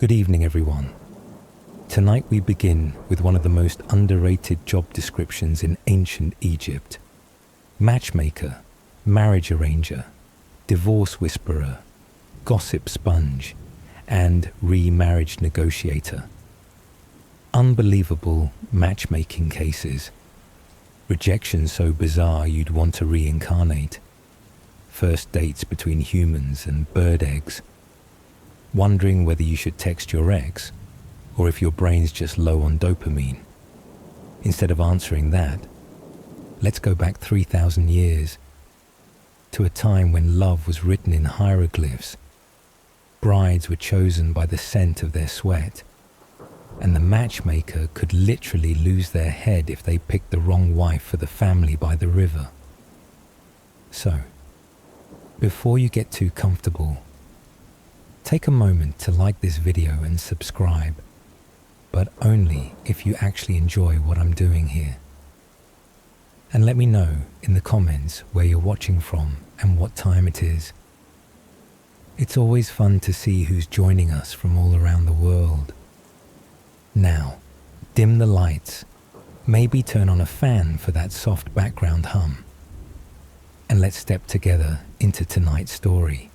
Good evening, everyone. Tonight we begin with one of the most underrated job descriptions in ancient Egypt. Matchmaker, marriage arranger, divorce whisperer, gossip sponge, and remarriage negotiator. Unbelievable matchmaking cases. Rejection so bizarre you'd want to reincarnate. First dates between humans and bird eggs. Wondering whether you should text your ex, or if your brain's just low on dopamine. Instead of answering that, let's go back 3,000 years, to a time when love was written in hieroglyphs. Brides were chosen by the scent of their sweat, and the matchmaker could literally lose their head if they picked the wrong wife for the family by the river. So, before you get too comfortable, take a moment to like this video and subscribe, but only if you actually enjoy what I'm doing here. And let me know in the comments where you're watching from and what time it is. It's always fun to see who's joining us from all around the world. Now, dim the lights, maybe turn on a fan for that soft background hum, and let's step together into tonight's story.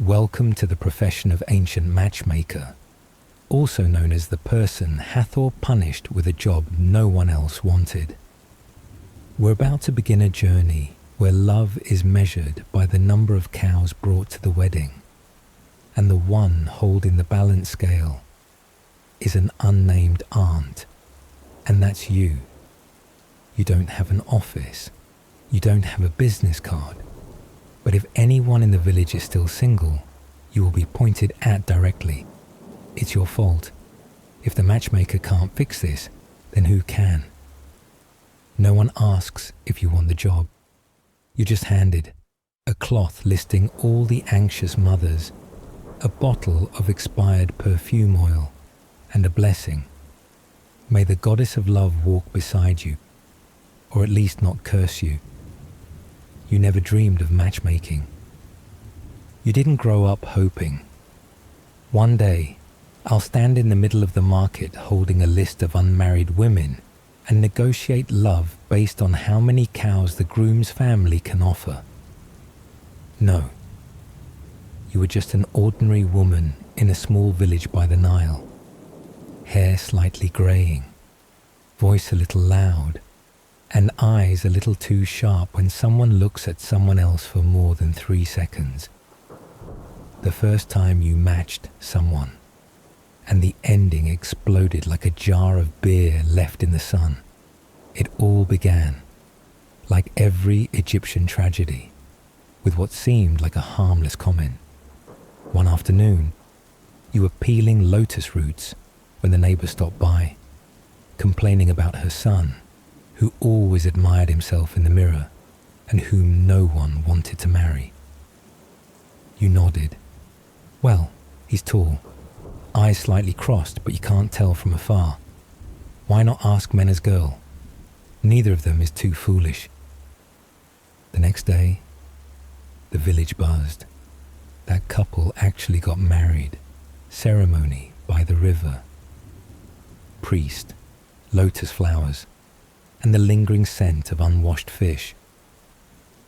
Welcome to the profession of ancient matchmaker, also known as the person Hathor punished with a job no one else wanted. We're about to begin a journey where love is measured by the number of cows brought to the wedding, and the one holding the balance scale is an unnamed aunt, and that's you. You don't have an office, you don't have a business card, but if anyone in the village is still single, you will be pointed at directly. It's your fault. If the matchmaker can't fix this, then who can? No one asks if you want the job. You're just handed a cloth listing all the anxious mothers, a bottle of expired perfume oil, and a blessing. May the goddess of love walk beside you, or at least not curse you. You never dreamed of matchmaking. You didn't grow up hoping. One day, I'll stand in the middle of the market holding a list of unmarried women and negotiate love based on how many cows the groom's family can offer. No. You were just an ordinary woman in a small village by the Nile. Hair slightly greying, voice a little loud, and eyes a little too sharp when someone looks at someone else for more than 3 seconds. The first time you matched someone, and the ending exploded like a jar of beer left in the sun. It all began, like every Egyptian tragedy, with what seemed like a harmless comment. One afternoon, you were peeling lotus roots when the neighbor stopped by, complaining about her son, who always admired himself in the mirror and whom no one wanted to marry. You nodded. Well, he's tall, eyes slightly crossed, but you can't tell from afar. Why not ask men as girl? Neither of them is too foolish. The next day, the village buzzed. That couple actually got married. Ceremony by the river. Priest, lotus flowers, and the lingering scent of unwashed fish.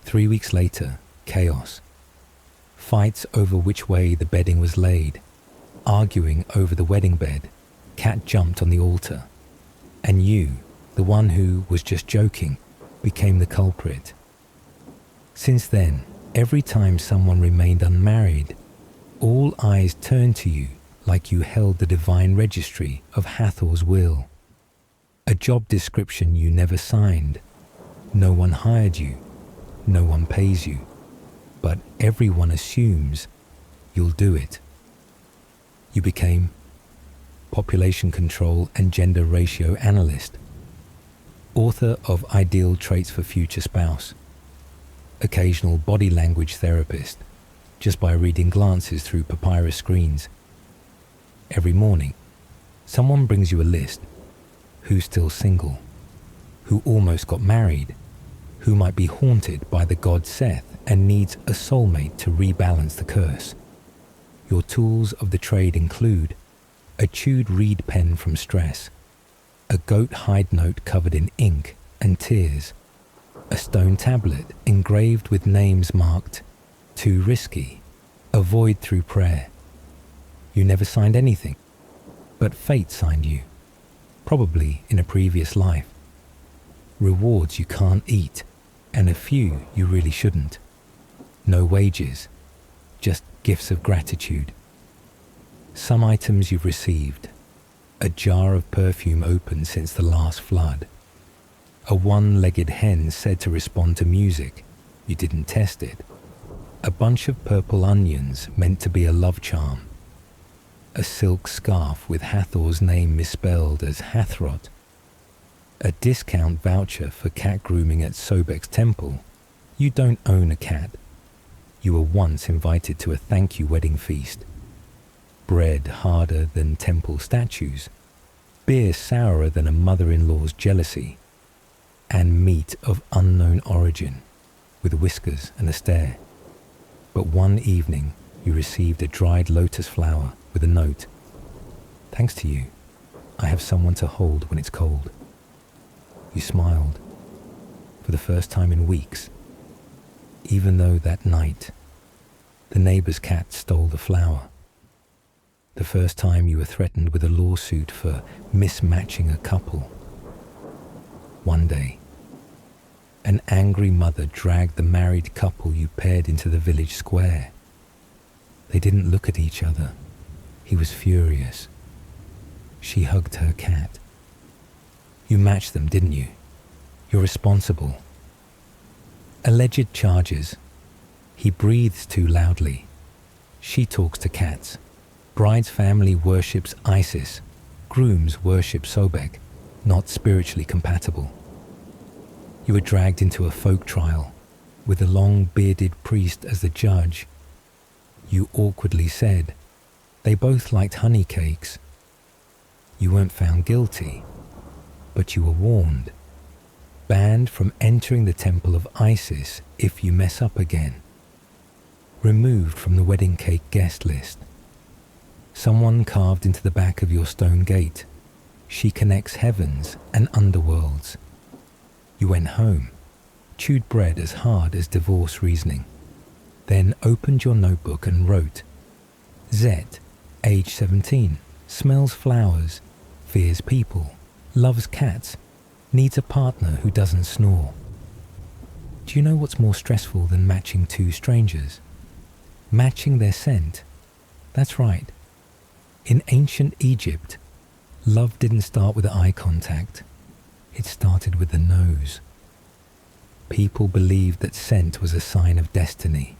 3 weeks later, chaos. Fights over which way the bedding was laid. Arguing over the wedding bed. Cat jumped on the altar. And you, the one who was just joking, became the culprit. Since then, every time someone remained unmarried, all eyes turned to you like you held the divine registry of Hathor's will. A job description you never signed. No one hired you. No one pays you. But everyone assumes you'll do it. You became population control and gender ratio analyst, author of Ideal Traits for Future Spouse, occasional body language therapist, just by reading glances through papyrus screens. Every morning, someone brings you a list. Who's still single? Who almost got married? Who might be haunted by the god Seth and needs a soulmate to rebalance the curse? Your tools of the trade include a chewed reed pen from stress, a goat hide note covered in ink and tears, a stone tablet engraved with names marked "Too risky," "Avoid through prayer." You never signed anything, but fate signed you, probably in a previous life. Rewards you can't eat, and a few you really shouldn't. No wages, just gifts of gratitude. Some items you've received: a jar of perfume opened since the last flood, a one-legged hen said to respond to music, you didn't test it, a bunch of purple onions meant to be a love charm, a silk scarf with Hathor's name misspelled as Hathrot, a discount voucher for cat grooming at Sobek's temple. You don't own a cat. You were once invited to a thank you wedding feast. Bread harder than temple statues, beer sourer than a mother-in-law's jealousy, and meat of unknown origin, with whiskers and a stare. But one evening you received a dried lotus flower with a note. Thanks to you, I have someone to hold when it's cold. You smiled, for the first time in weeks, even though that night the neighbor's cat stole the flower. The first time you were threatened with a lawsuit for mismatching a couple. One day, an angry mother dragged the married couple you paired into the village square. They didn't look at each other. He was furious. She hugged her cat. You matched them, didn't you? You're responsible. Alleged charges. He breathes too loudly. She talks to cats. Bride's family worships Isis. Grooms worship Sobek. Not spiritually compatible. You were dragged into a folk trial with a long-bearded priest as the judge. You awkwardly said, they both liked honey cakes. You weren't found guilty, but you were warned. Banned from entering the temple of Isis if you mess up again. Removed from the wedding cake guest list. Someone carved into the back of your stone gate. She connects heavens and underworlds. You went home, chewed bread as hard as divorce reasoning, then opened your notebook and wrote, Zet, age 17, smells flowers, fears people, loves cats, needs a partner who doesn't snore. Do you know what's more stressful than matching two strangers? Matching their scent. That's right. In ancient Egypt, love didn't start with eye contact. It started with the nose. People believed that scent was a sign of destiny.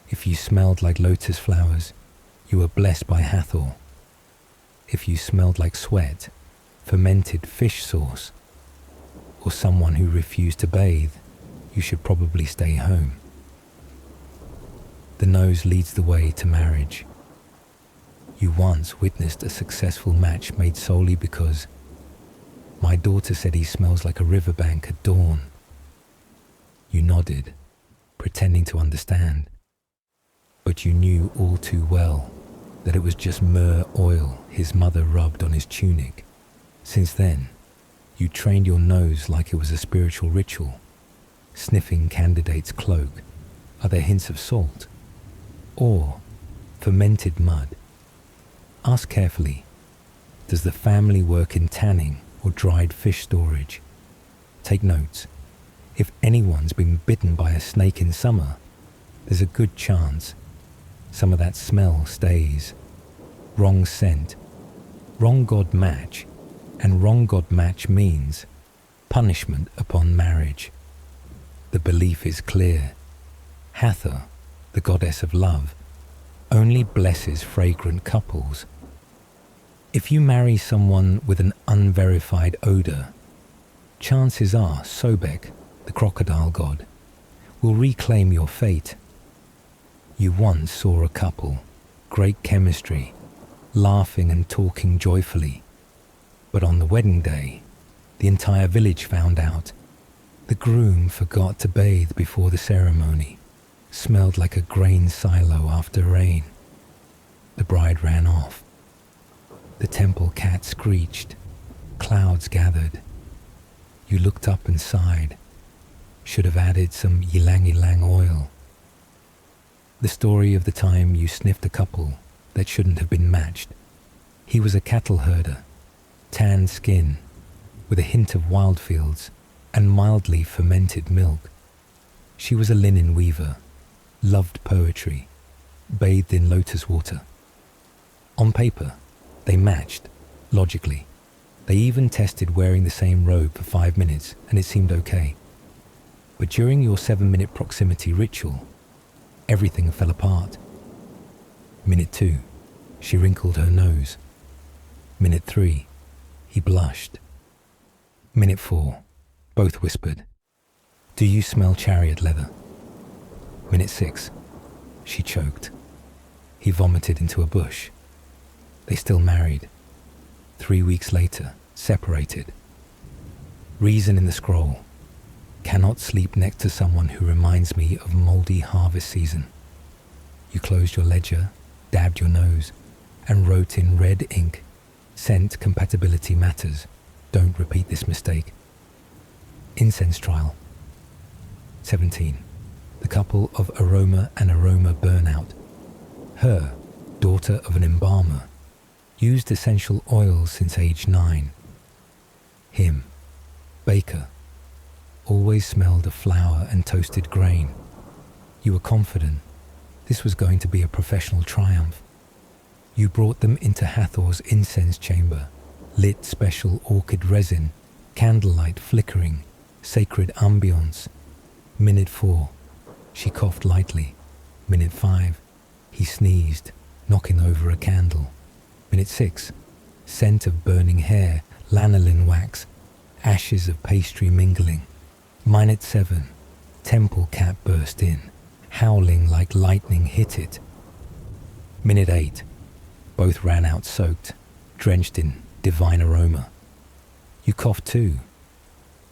If you smelled like lotus flowers, you were blessed by Hathor. If you smelled like sweat, fermented fish sauce, or someone who refused to bathe, you should probably stay home. The nose leads the way to marriage. You once witnessed a successful match made solely because my daughter said he smells like a riverbank at dawn. You nodded, pretending to understand. But you knew all too well that it was just myrrh oil his mother rubbed on his tunic. Since then, you trained your nose like it was a spiritual ritual, sniffing candidates' cloak. Are there hints of salt? Or fermented mud? Ask carefully, does the family work in tanning or dried fish storage? Take notes. If anyone's been bitten by a snake in summer, there's a good chance some of that smell stays. Wrong scent, wrong God match, and wrong God match means punishment upon marriage. The belief is clear. Hathor, the goddess of love, only blesses fragrant couples. If you marry someone with an unverified odor, chances are Sobek, the crocodile god, will reclaim your fate. You once saw a couple, great chemistry, laughing and talking joyfully. But on the wedding day, the entire village found out. The groom forgot to bathe before the ceremony, smelled like a grain silo after rain. The bride ran off. The temple cat screeched. Clouds gathered. You looked up and sighed. Should have added some ylang-ylang oil. The story of the time you sniffed a couple that shouldn't have been matched. He was a cattle herder, tanned skin, with a hint of wildfields and mildly fermented milk. She was a linen weaver, loved poetry, bathed in lotus water. On paper, they matched, logically. They even tested wearing the same robe for 5 minutes and it seemed okay. But during your 7-minute proximity ritual, everything fell apart. Minute 2, she wrinkled her nose. Minute 3, he blushed. Minute 4, both whispered, "Do you smell chariot leather?" Minute 6, she choked. He vomited into a bush. They still married. 3 weeks later, separated. Reason in the scroll: cannot sleep next to someone who reminds me of mouldy harvest season. You closed your ledger, dabbed your nose, and wrote in red ink, "Scent compatibility matters. Don't repeat this mistake." Incense trial. 17. The couple of aroma and aroma burnout. Her, daughter of an embalmer, used essential oils since age 9. Him, baker, always smelled of flour and toasted grain. You were confident this was going to be a professional triumph. You brought them into Hathor's incense chamber, lit special orchid resin, candlelight flickering, sacred ambience. Minute 4, she coughed lightly. Minute 5, he sneezed, knocking over a candle. Minute 6, scent of burning hair, lanolin wax, ashes of pastry mingling. Minute 7, temple cat burst in, howling like lightning hit it. Minute 8, both ran out soaked, drenched in divine aroma. You coughed too.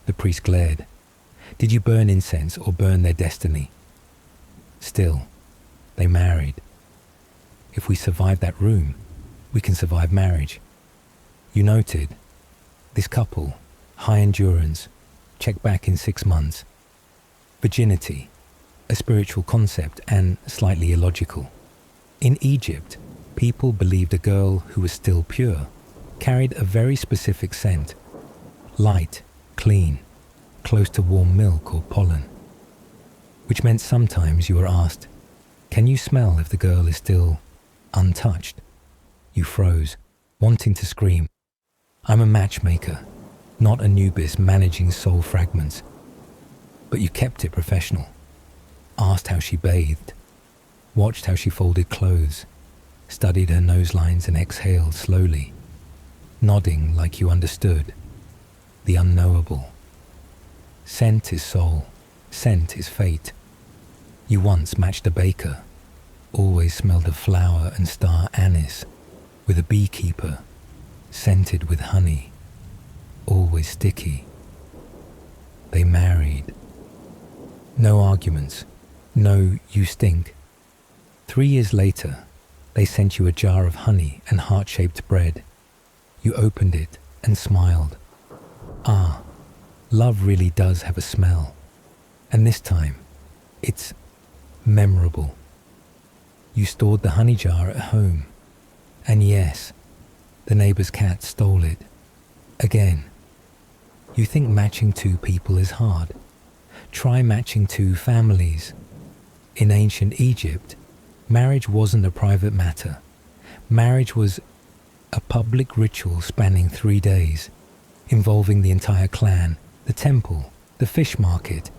The priest glared. Did you burn incense or burn their destiny? Still, they married. If we survive that room, we can survive marriage. You noted, this couple, high endurance, check back in 6 months. Virginity, a spiritual concept and slightly illogical. In Egypt, people believed a girl who was still pure carried a very specific scent. Light, clean, close to warm milk or pollen. Which meant sometimes you were asked, can you smell if the girl is still untouched? You froze, wanting to scream. I'm a matchmaker, not Anubis managing soul fragments. But you kept it professional. Asked how she bathed, watched how she folded clothes, studied her nose lines and exhaled slowly, nodding like you understood. The unknowable. Scent is soul, scent is fate. You once matched a baker, always smelled of flower and star anise, with a beekeeper, scented with honey, always sticky. They married. No arguments, no you stink. 3 years later, they sent you a jar of honey and heart-shaped bread. You opened it and smiled. Ah, love really does have a smell. And this time, it's memorable. You stored the honey jar at home. And yes, the neighbor's cat stole it. Again. You think matching 2 people is hard. Try matching 2 families. In ancient Egypt, marriage wasn't a private matter. Marriage was a public ritual spanning 3 days, involving the entire clan, the temple, the fish market,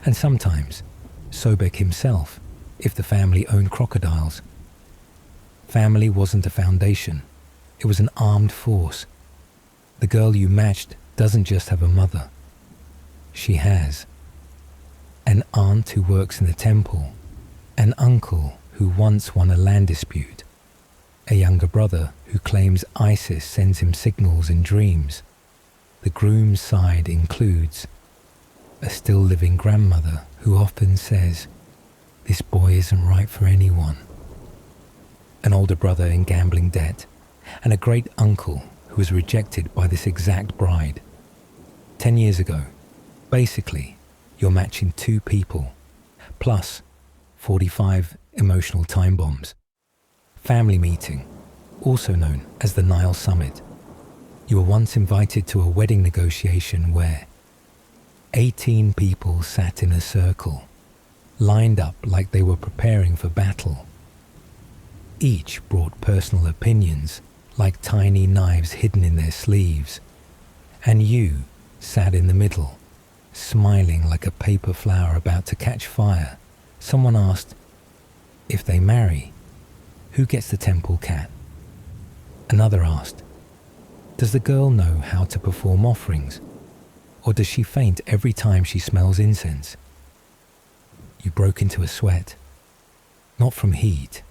and sometimes Sobek himself, if the family owned crocodiles. Family wasn't a foundation, it was an armed force. The girl you matched doesn't just have a mother. She has an aunt who works in the temple, an uncle who once won a land dispute, a younger brother who claims Isis sends him signals in dreams. The groom's side includes a still living grandmother who often says, "This boy isn't right for anyone." an older brother in gambling debt, and a great uncle who was rejected by this exact bride. 10 years ago, basically, you're matching 2 people, plus 45 emotional time bombs. Family meeting, also known as the Nile Summit. You were once invited to a wedding negotiation where 18 people sat in a circle, lined up like they were preparing for battle. Each brought personal opinions like tiny knives hidden in their sleeves, and you sat in the middle, smiling like a paper flower about to catch fire. Someone asked, if they marry, who gets the temple cat? Another asked, does the girl know how to perform offerings, or does she faint every time she smells incense? You broke into a sweat, not from heat,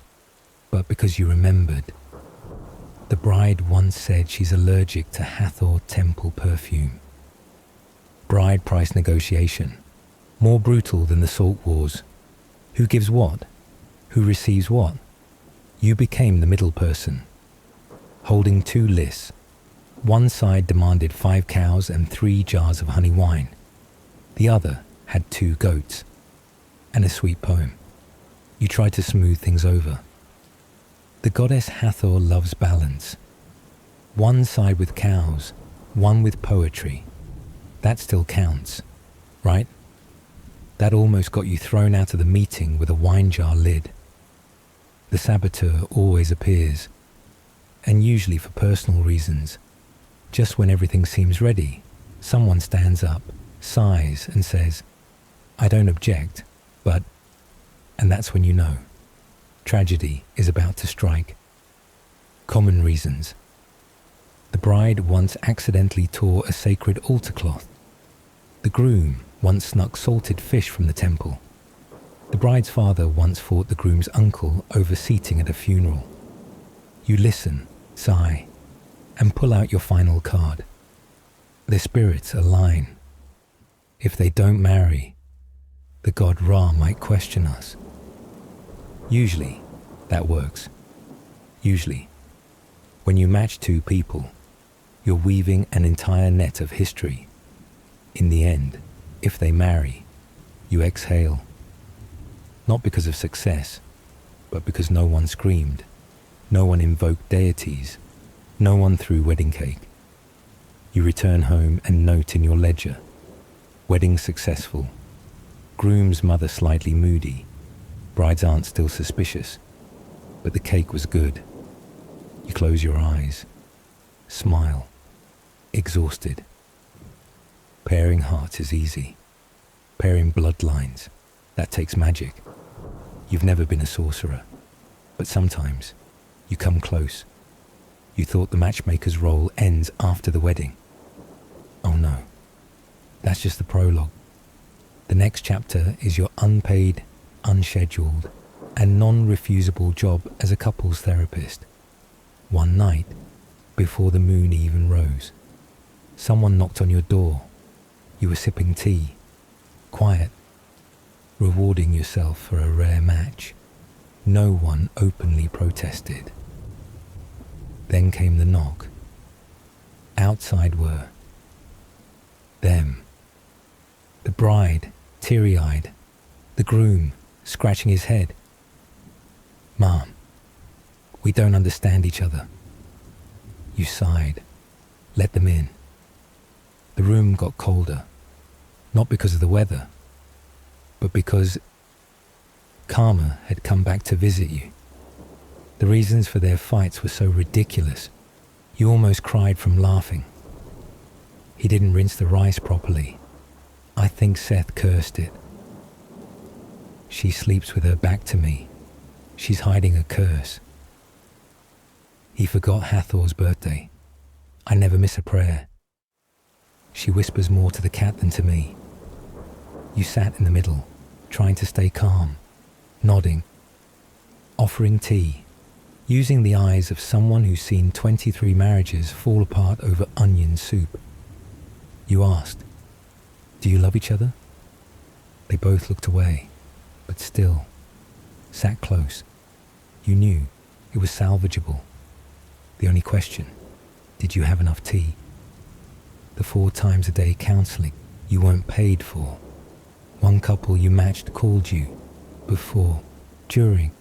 but because you remembered. The bride once said she's allergic to Hathor temple perfume. Bride price negotiation, more brutal than the Salt Wars. Who gives what? Who receives what? You became the middle person, holding 2 lists. One side demanded 5 cows and 3 jars of honey wine. The other had 2 goats and a sweet poem. You tried to smooth things over. The goddess Hathor loves balance. One side with cows, one with poetry. That still counts, right? That almost got you thrown out of the meeting with a wine jar lid. The saboteur always appears, and usually for personal reasons. Just when everything seems ready, someone stands up, sighs, and says, I don't object, but... And that's when you know. Tragedy is about to strike. Common reasons. The bride once accidentally tore a sacred altar cloth. The groom once snuck salted fish from the temple. The bride's father once fought the groom's uncle over seating at a funeral. You listen, sigh, and pull out your final card. Their spirits align. If they don't marry, the god Ra might question us. Usually, that works. Usually, when you match 2 people, you're weaving an entire net of history. In the end, if they marry, you exhale. Not because of success, but because no one screamed, no one invoked deities, no one threw wedding cake. You return home and note in your ledger, wedding successful, groom's mother slightly moody, bride's aunt still suspicious, but the cake was good. You close your eyes, smile, exhausted. Pairing hearts is easy. Pairing bloodlines, that takes magic. You've never been a sorcerer, but sometimes you come close. You thought the matchmaker's role ends after the wedding. Oh no, that's just the prologue. The next chapter is your unpaid, unscheduled, and non-refusable job as a couples therapist. One night, before the moon even rose, someone knocked on your door. You were sipping tea, quiet, rewarding yourself for a rare match. No one openly protested. Then came the knock. Outside were them. The bride, teary-eyed. The groom, scratching his head. Mom, we don't understand each other. You sighed. Let them in. The room got colder. Not because of the weather, but because Karma had come back to visit you. The reasons for their fights were so ridiculous, you almost cried from laughing. He didn't rinse the rice properly. I think Seth cursed it. She sleeps with her back to me. She's hiding a curse. He forgot Hathor's birthday. I never miss a prayer. She whispers more to the cat than to me. You sat in the middle, trying to stay calm, nodding, offering tea, using the eyes of someone who's seen 23 marriages fall apart over onion soup. You asked, do you love each other? They both looked away, but still, sat close. You knew, It was salvageable. The only question, did you have enough tea? The 4 times a day counselling you weren't paid for. One couple you matched called you before, during,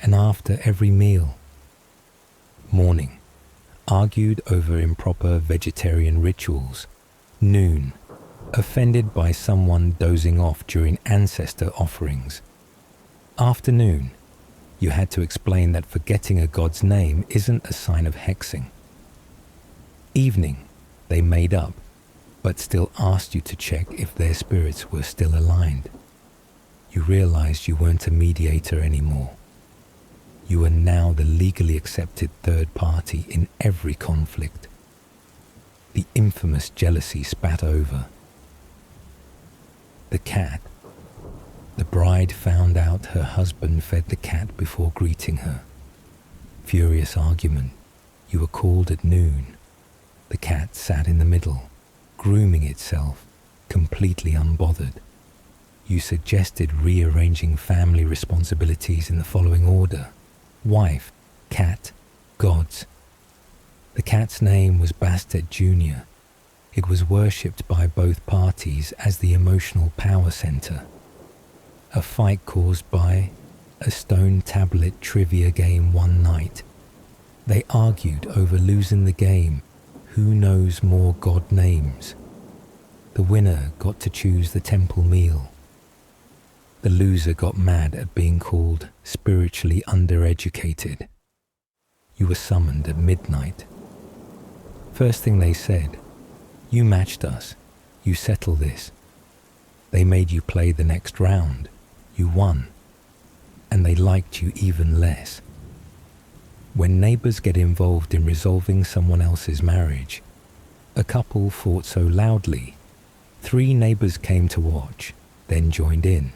and after every meal. Morning, argued over improper vegetarian rituals. Noon, offended by someone dozing off during ancestor offerings. Afternoon, you had to explain that forgetting a god's name isn't a sign of hexing. Evening, they made up, but still asked you to check if their spirits were still aligned. You realized you weren't a mediator anymore. You were now the legally accepted third party in every conflict. The infamous jealousy spat over. The cat. The bride found out her husband fed the cat before greeting her. Furious argument. You were called at noon. The cat sat in the middle, grooming itself, completely unbothered. You suggested rearranging family responsibilities in the following order: wife, cat, gods. The cat's name was Bastet Jr. It was worshipped by both parties as the emotional power center. A fight caused by a stone tablet trivia game one night. They argued over losing the game. Who knows more god names? The winner got to choose the temple meal. The loser got mad at being called spiritually undereducated. You were summoned at midnight. First thing they said, you matched us, you settle this. They made you play the next round, you won, and they liked you even less. When neighbors get involved in resolving someone else's marriage, a couple fought so loudly, 3 neighbors came to watch, then joined in,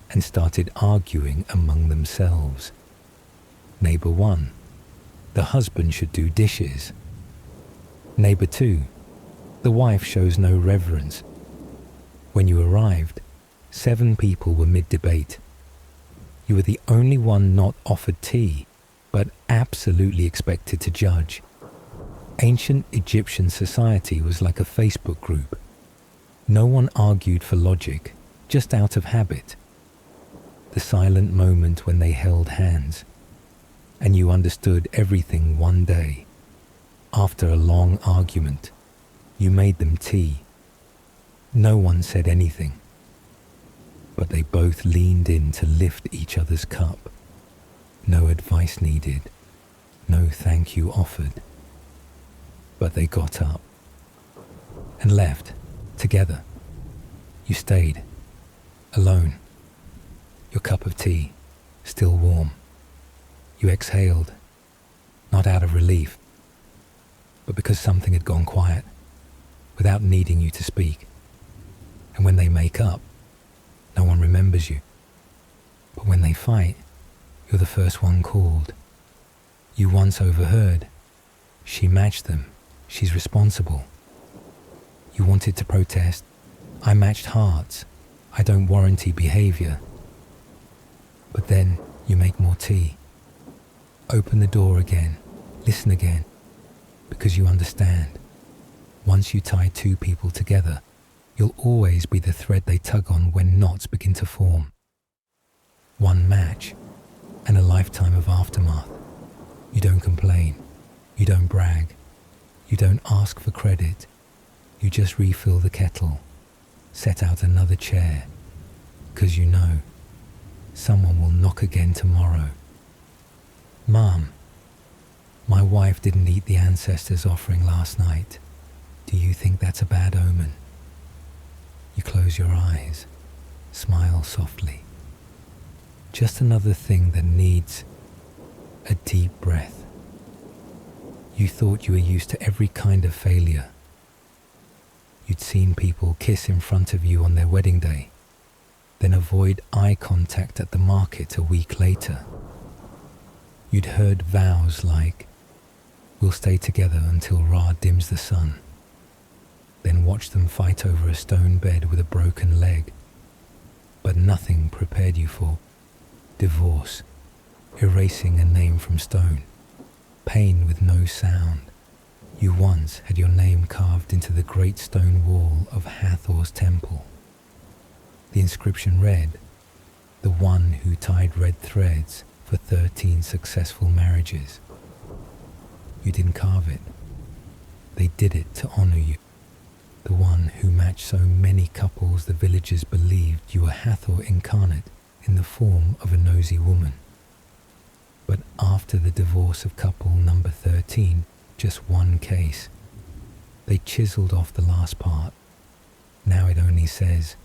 and started arguing among themselves. Neighbor 1, the husband should do dishes. Neighbor 2, the wife shows no reverence. When you arrived, 7 people were mid-debate. You were the only one not offered tea, but absolutely expected to judge. Ancient Egyptian society was like a Facebook group. No one argued for logic, just out of habit. The silent moment when they held hands, and you understood everything one day. After a long argument, you made them tea. No one said anything, but they both leaned in to lift each other's cup. No advice needed, no thank you offered. But they got up and left together. You stayed, alone. Your cup of tea, still warm. You exhaled, not out of relief, but because something had gone quiet, without needing you to speak. And when they make up, no one remembers you. But when they fight, you're the first one called. You once overheard, she matched them, she's responsible. You wanted to protest, I matched hearts, I don't warranty behavior. But then you make more tea. Open the door again, listen again, because you understand. Once you tie 2 people together, you'll always be the thread they tug on when knots begin to form. One match, and a lifetime of aftermath. You don't complain, you don't brag, you don't ask for credit. You just refill the kettle, set out another chair, 'cause you know someone will knock again tomorrow. Mom, my wife didn't eat the ancestors' offering last night. Do you think that's a bad omen? You close your eyes, smile softly. Just another thing that needs a deep breath. You thought you were used to every kind of failure. You'd seen people kiss in front of you on their wedding day, then avoid eye contact at the market a week later. You'd heard vows like, we'll stay together until Ra dims the sun, then watch them fight over a stone bed with a broken leg. But nothing prepared you for divorce, erasing a name from stone, pain with no sound. You once had your name carved into the great stone wall of Hathor's temple. The inscription read, "The one who tied red threads for 13 successful marriages." You didn't carve it. They did it to honor you. The one who matched so many couples the villagers believed you were Hathor incarnate in the form of a nosy woman. But after the divorce of couple number 13, just one case, they chiseled off the last part. Now it only says,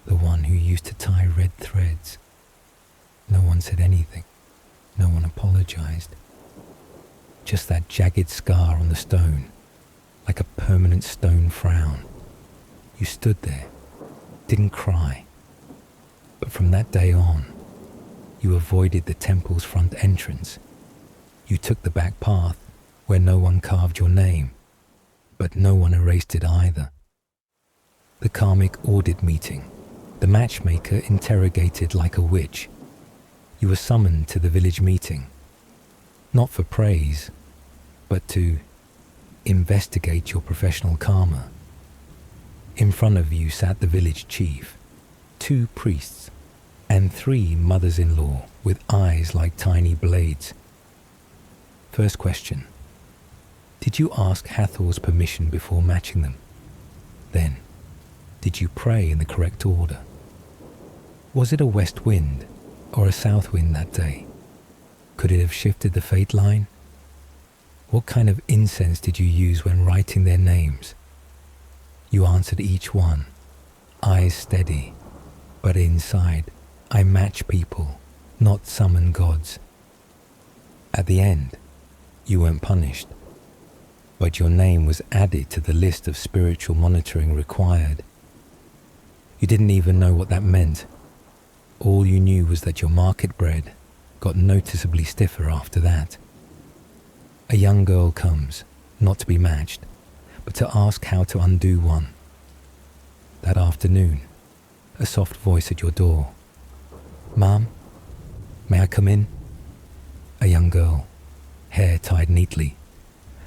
"The one who used to tie red threads." No one said anything. No one apologized. Just that jagged scar on the stone, like a permanent stone frown. You stood there, didn't cry. But from that day on, you avoided the temple's front entrance. You took the back path where no one carved your name, but no one erased it either. The karmic audit meeting, the matchmaker interrogated like a witch. You were summoned to the village meeting, not for praise, but to investigate your professional karma. In front of you sat the village chief, 2 priests, and 3 mothers-in-law with eyes like tiny blades. First question: did you ask Hathor's permission before matching them? Then, did you pray in the correct order? Was it a west wind or a south wind that day? Could it have shifted the fate line? What kind of incense did you use when writing their names? You answered each one, eyes steady, but inside, I match people, not summon gods. At the end, you weren't punished, but your name was added to the list of spiritual monitoring required. You didn't even know what that meant. All you knew was that your market bread got noticeably stiffer after that. A young girl comes, not to be matched, but to ask how to undo one. That afternoon, a soft voice at your door. "Ma'am, may I come in?" A young girl, hair tied neatly,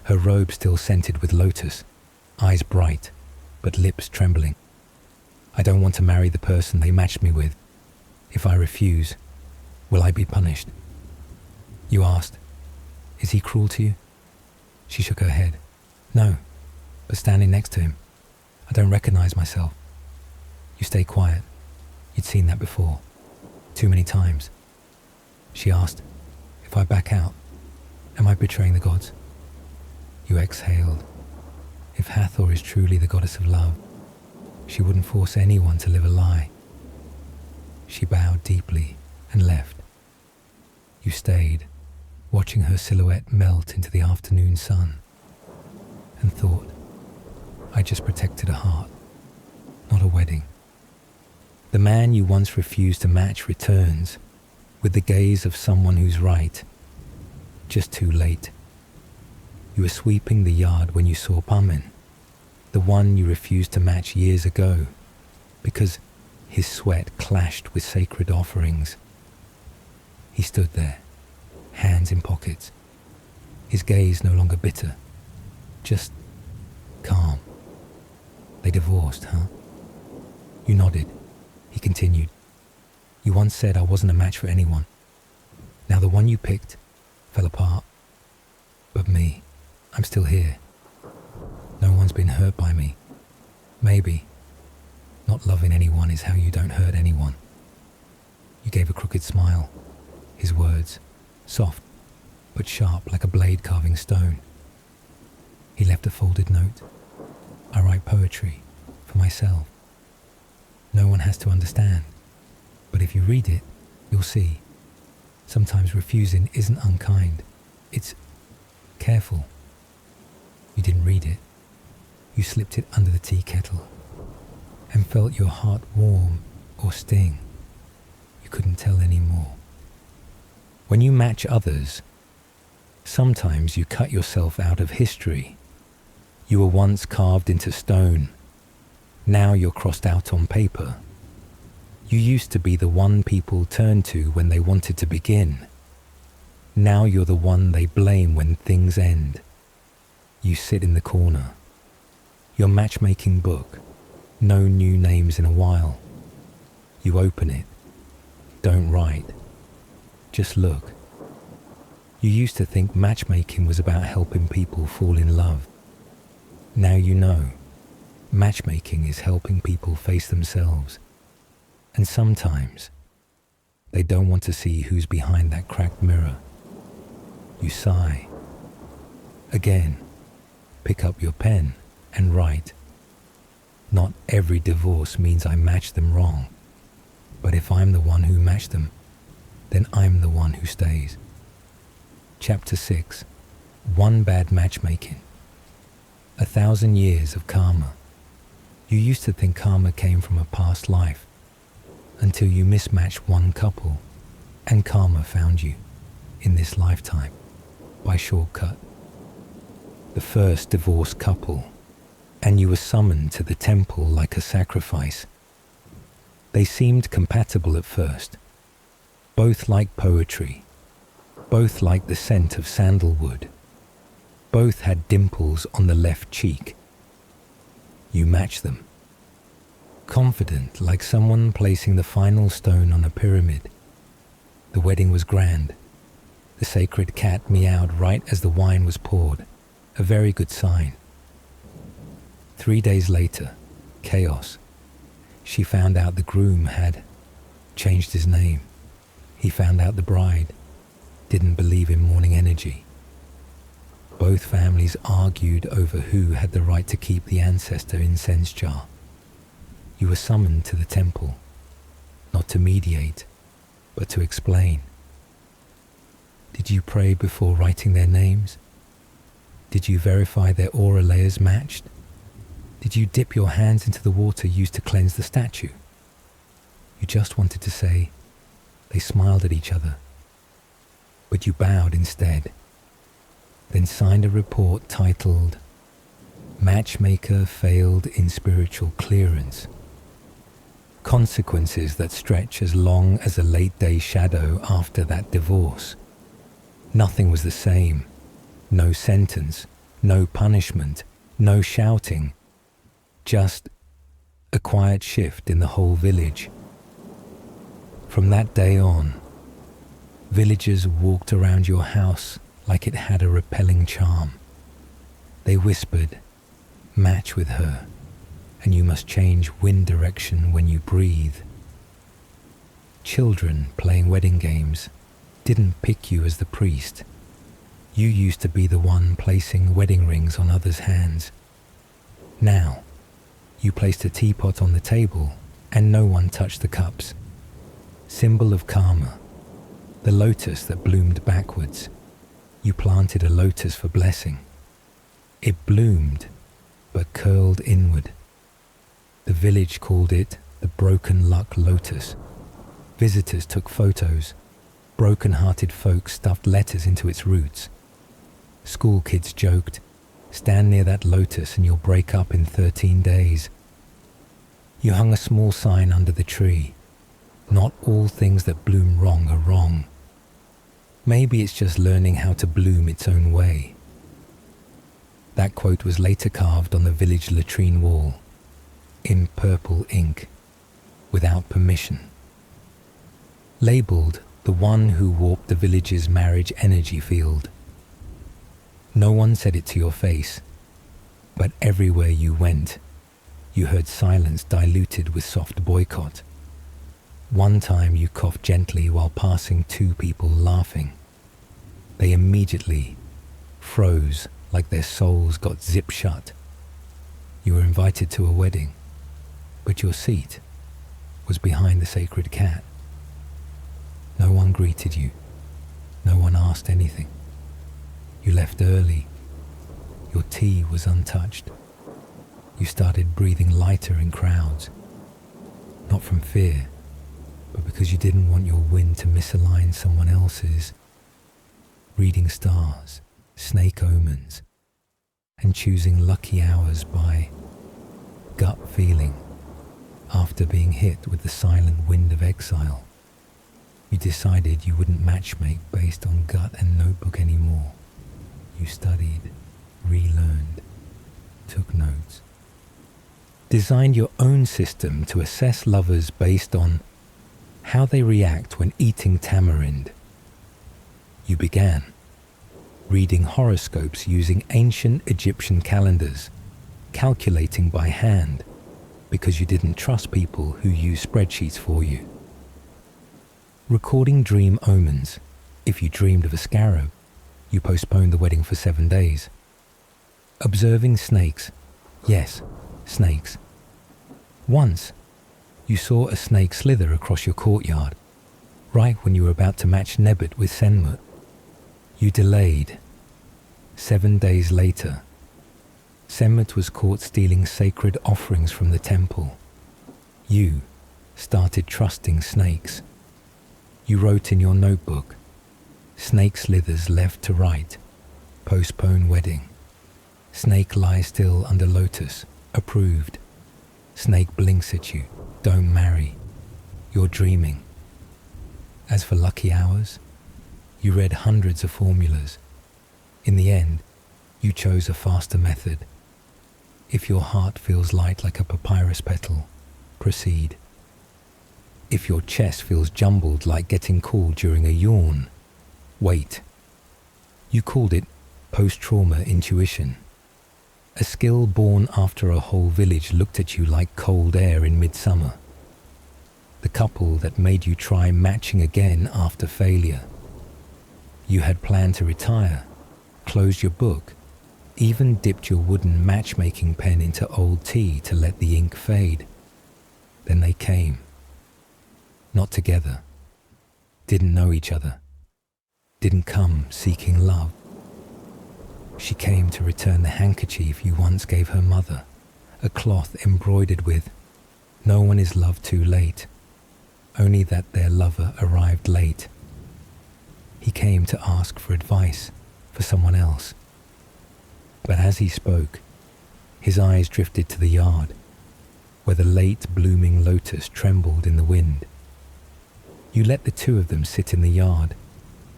her robe still scented with lotus, eyes bright, but lips trembling. "I don't want to marry the person they matched me with. If I refuse, will I be punished?" You asked, "Is he cruel to you?" She shook her head. "No, but standing next to him, I don't recognize myself." You stay quiet. You'd seen that before, too many times. She asked, "If I back out, am I betraying the gods?" You exhaled. If Hathor is truly the goddess of love, she wouldn't force anyone to live a lie. She bowed deeply and left. You stayed, watching her silhouette melt into the afternoon sun, and thought, I just protected a heart, not a wedding. The man you once refused to match returns, with the gaze of someone who's right. Just too late. You were sweeping the yard when you saw Pamin, the one you refused to match years ago, because his sweat clashed with sacred offerings. He stood there, hands in pockets, his gaze no longer bitter, just calm. They divorced, huh? You nodded. He continued. You once said I wasn't a match for anyone. Now the one you picked fell apart. But me, I'm still here. No one's been hurt by me. Maybe not loving anyone is how you don't hurt anyone. You gave a crooked smile. His words, soft but sharp like a blade carving stone. He left a folded note. I write poetry for myself. No one has to understand, but if you read it, you'll see. Sometimes refusing isn't unkind. It's careful. You didn't read it. You slipped it under the tea kettle and felt your heart warm or sting. You couldn't tell anymore. When you match others, sometimes you cut yourself out of history. You were once carved into stone. Now you're crossed out on paper. You used to be the one people turned to when they wanted to begin. Now you're the one they blame when things end. You sit in the corner. Your matchmaking book. No new names in a while. You open it. Don't write. Just look. You used to think matchmaking was about helping people fall in love. Now you know. Matchmaking is helping people face themselves. And sometimes, they don't want to see who's behind that cracked mirror. You sigh. Again, pick up your pen and write. Not every divorce means I matched them wrong. But if I'm the one who matched them, then I'm the one who stays. Chapter 6. One bad matchmaking. 1,000 years of karma. You used to think karma came from a past life, until you mismatched one couple, and karma found you, in this lifetime, by shortcut. The first divorced couple, and you were summoned to the temple like a sacrifice. They seemed compatible at first. Both liked poetry. Both liked the scent of sandalwood. Both had dimples on the left cheek. You matched them. Confident, like someone placing the final stone on a pyramid. The wedding was grand. The sacred cat meowed right as the wine was poured. A very good sign. 3 days later, chaos. She found out the groom had changed his name. He found out the bride didn't believe in morning energy. Both families argued over who had the right to keep the ancestor incense jar. You were summoned to the temple, not to mediate, but to explain. Did you pray before writing their names? Did you verify their aura layers matched? Did you dip your hands into the water used to cleanse the statue? You just wanted to say, they smiled at each other. But you bowed instead, then signed a report titled, Matchmaker Failed in Spiritual Clearance. Consequences that stretch as long as a late-day shadow after that divorce. Nothing was the same. No sentence, no punishment, no shouting. Just a quiet shift in the whole village. From that day on, villagers walked around your house like it had a repelling charm. They whispered, match with her, and you must change wind direction when you breathe. Children playing wedding games didn't pick you as the priest. You used to be the one placing wedding rings on others' hands. Now, you placed a teapot on the table and no one touched the cups. Symbol of karma, the lotus that bloomed backwards. You planted a lotus for blessing. It bloomed, but curled inward. The village called it the broken luck lotus. Visitors took photos. Broken-hearted folk stuffed letters into its roots. School kids joked, stand near that lotus and you'll break up in 13 days. You hung a small sign under the tree. Not all things that bloom wrong are wrong. Maybe it's just learning how to bloom its own way. That quote was later carved on the village latrine wall, in purple ink, without permission. Labeled the one who warped the village's marriage energy field. No one said it to your face, but everywhere you went, you heard silence diluted with soft boycott. One time you coughed gently while passing two people laughing. They immediately froze like their souls got zip shut. You were invited to a wedding, but your seat was behind the sacred cat. No one greeted you. No one asked anything. You left early. Your tea was untouched. You started breathing lighter in crowds. Not from fear, but because you didn't want your wind to misalign someone else's. Reading stars, snake omens, and choosing lucky hours by gut feeling after being hit with the silent wind of exile. You decided you wouldn't matchmake based on gut and notebook anymore. You studied, relearned, took notes. Designed your own system to assess lovers based on how they react when eating tamarind. You began reading horoscopes using ancient Egyptian calendars, calculating by hand because you didn't trust people who use spreadsheets for you. Recording dream omens. If you dreamed of a scarab, you postponed the wedding for 7 days. Observing snakes. Yes, snakes. Once, you saw a snake slither across your courtyard, right when you were about to match Nebet with Senmut. You delayed. 7 days later, Senmut was caught stealing sacred offerings from the temple. You started trusting snakes. You wrote in your notebook, snake slithers left to right, postpone wedding. Snake lies still under lotus, approved. Snake blinks at you, don't marry. You're dreaming. As for lucky hours, you read hundreds of formulas. In the end, you chose a faster method. If your heart feels light like a papyrus petal, proceed. If your chest feels jumbled like getting called during a yawn, wait. You called it post-trauma intuition. A skill born after a whole village looked at you like cold air in midsummer. The couple that made you try matching again after failure. You had planned to retire, closed your book, even dipped your wooden matchmaking pen into old tea to let the ink fade. Then they came. Not together. Didn't know each other. Didn't come seeking love. She came to return the handkerchief you once gave her mother, a cloth embroidered with, "No one is loved too late, only that their lover arrived late." He came to ask for advice for someone else. But as he spoke, his eyes drifted to the yard, where the late blooming lotus trembled in the wind. You let the two of them sit in the yard,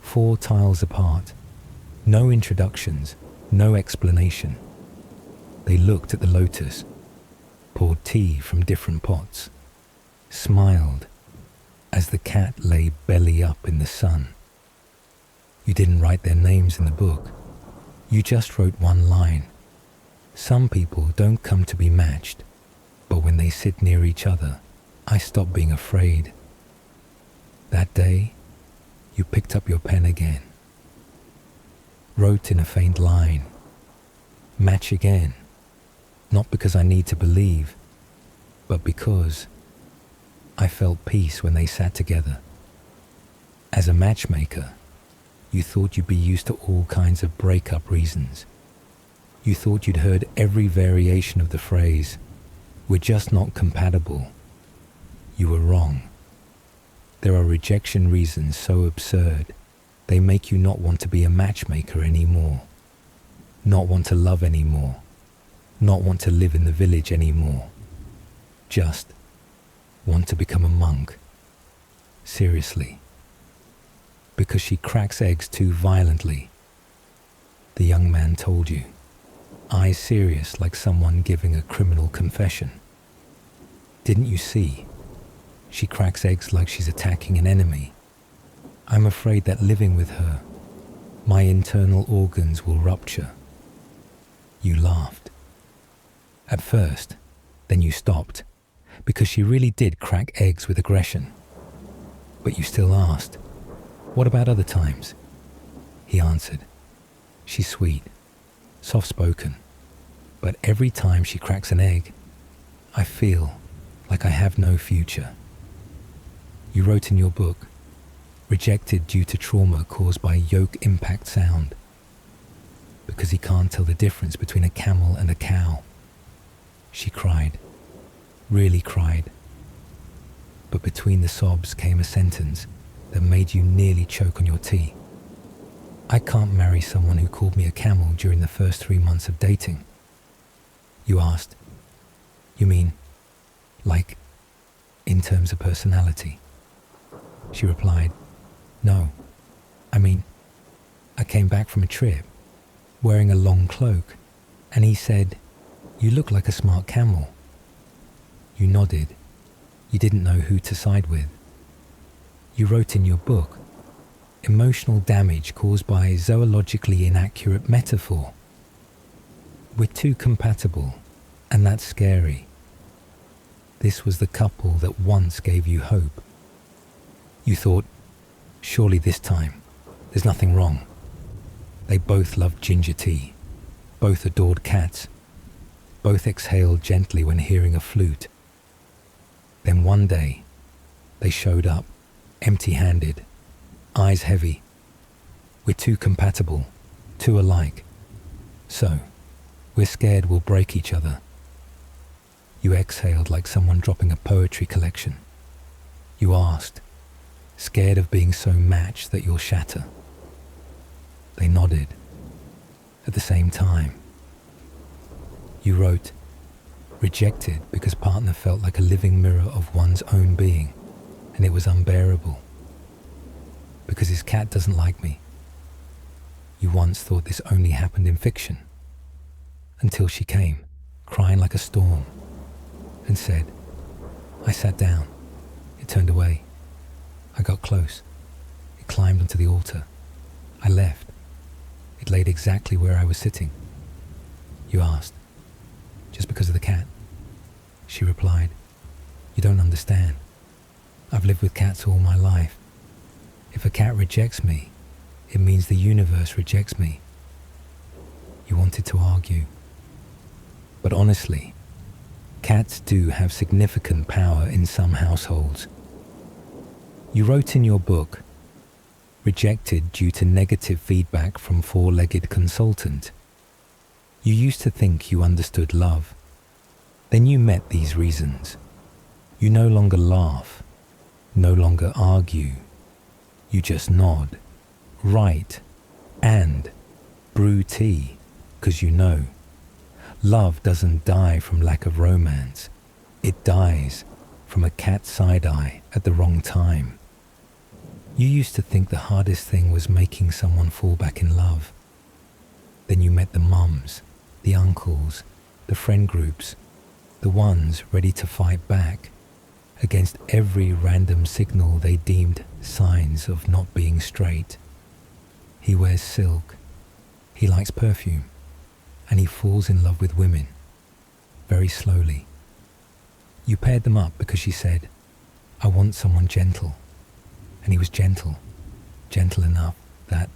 4 tiles apart, no introductions, no explanation. They looked at the lotus, poured tea from different pots, smiled as the cat lay belly up in the sun. You didn't write their names in the book. You just wrote one line. Some people don't come to be matched, but when they sit near each other, I stop being afraid. That day, you picked up your pen again. Wrote in a faint line, match again, not because I need to believe, but because I felt peace when they sat together. As a matchmaker, you thought you'd be used to all kinds of breakup reasons. You thought you'd heard every variation of the phrase, "We're just not compatible." You were wrong. There are rejection reasons so absurd, they make you not want to be a matchmaker anymore, not want to love anymore, not want to live in the village anymore, just want to become a monk. Seriously. Because she cracks eggs too violently, the young man told you, eyes serious like someone giving a criminal confession. Didn't you see? She cracks eggs like she's attacking an enemy. I'm afraid that living with her, my internal organs will rupture. You laughed. At first, then you stopped, because she really did crack eggs with aggression. But you still asked, "What about other times?" He answered, "She's sweet, soft-spoken, but every time she cracks an egg, I feel like I have no future." You wrote in your book, rejected due to trauma caused by yoke impact sound, because he can't tell the difference between a camel and a cow. She cried, really cried. But between the sobs came a sentence that made you nearly choke on your tea. "I can't marry someone who called me a camel during the first 3 months of dating." You asked, "You mean, like, in terms of personality?" She replied, No, I mean, I came back from a trip, wearing a long cloak, and he said, "You look like a smart camel." You nodded. You didn't know who to side with. You wrote in your book, "Emotional damage caused by zoologically inaccurate metaphor." We're too compatible, and that's scary. This was the couple that once gave you hope. You thought, surely this time, there's nothing wrong. They both loved ginger tea, both adored cats, both exhaled gently when hearing a flute. Then one day, they showed up, empty-handed, eyes heavy. We're too compatible, too alike. So, we're scared we'll break each other. You exhaled like someone dropping a poetry collection. You asked, scared of being so matched that you'll shatter. They nodded. At the same time, you wrote, "Rejected because partner felt like a living mirror of one's own being, and it was unbearable. Because his cat doesn't like me." You once thought this only happened in fiction, until she came, crying like a storm, and said, "I sat down. It turned away. I got close. It climbed onto the altar. I left. It laid exactly where I was sitting." You asked, "Just because of the cat?" She replied, "You don't understand. I've lived with cats all my life. If a cat rejects me, it means the universe rejects me." You wanted to argue. But honestly, cats do have significant power in some households. You wrote in your book, "Rejected due to negative feedback from four-legged consultant." You used to think you understood love. Then you met these reasons. You no longer laugh, no longer argue. You just nod, write, and brew tea, 'cause you know. Love doesn't die from lack of romance. It dies from a cat side-eye at the wrong time. You used to think the hardest thing was making someone fall back in love. Then you met the mums, the uncles, the friend groups, the ones ready to fight back against every random signal they deemed signs of not being straight. He wears silk, he likes perfume, and he falls in love with women, very slowly. You paired them up because she said, "I want someone gentle." And he was gentle, gentle enough that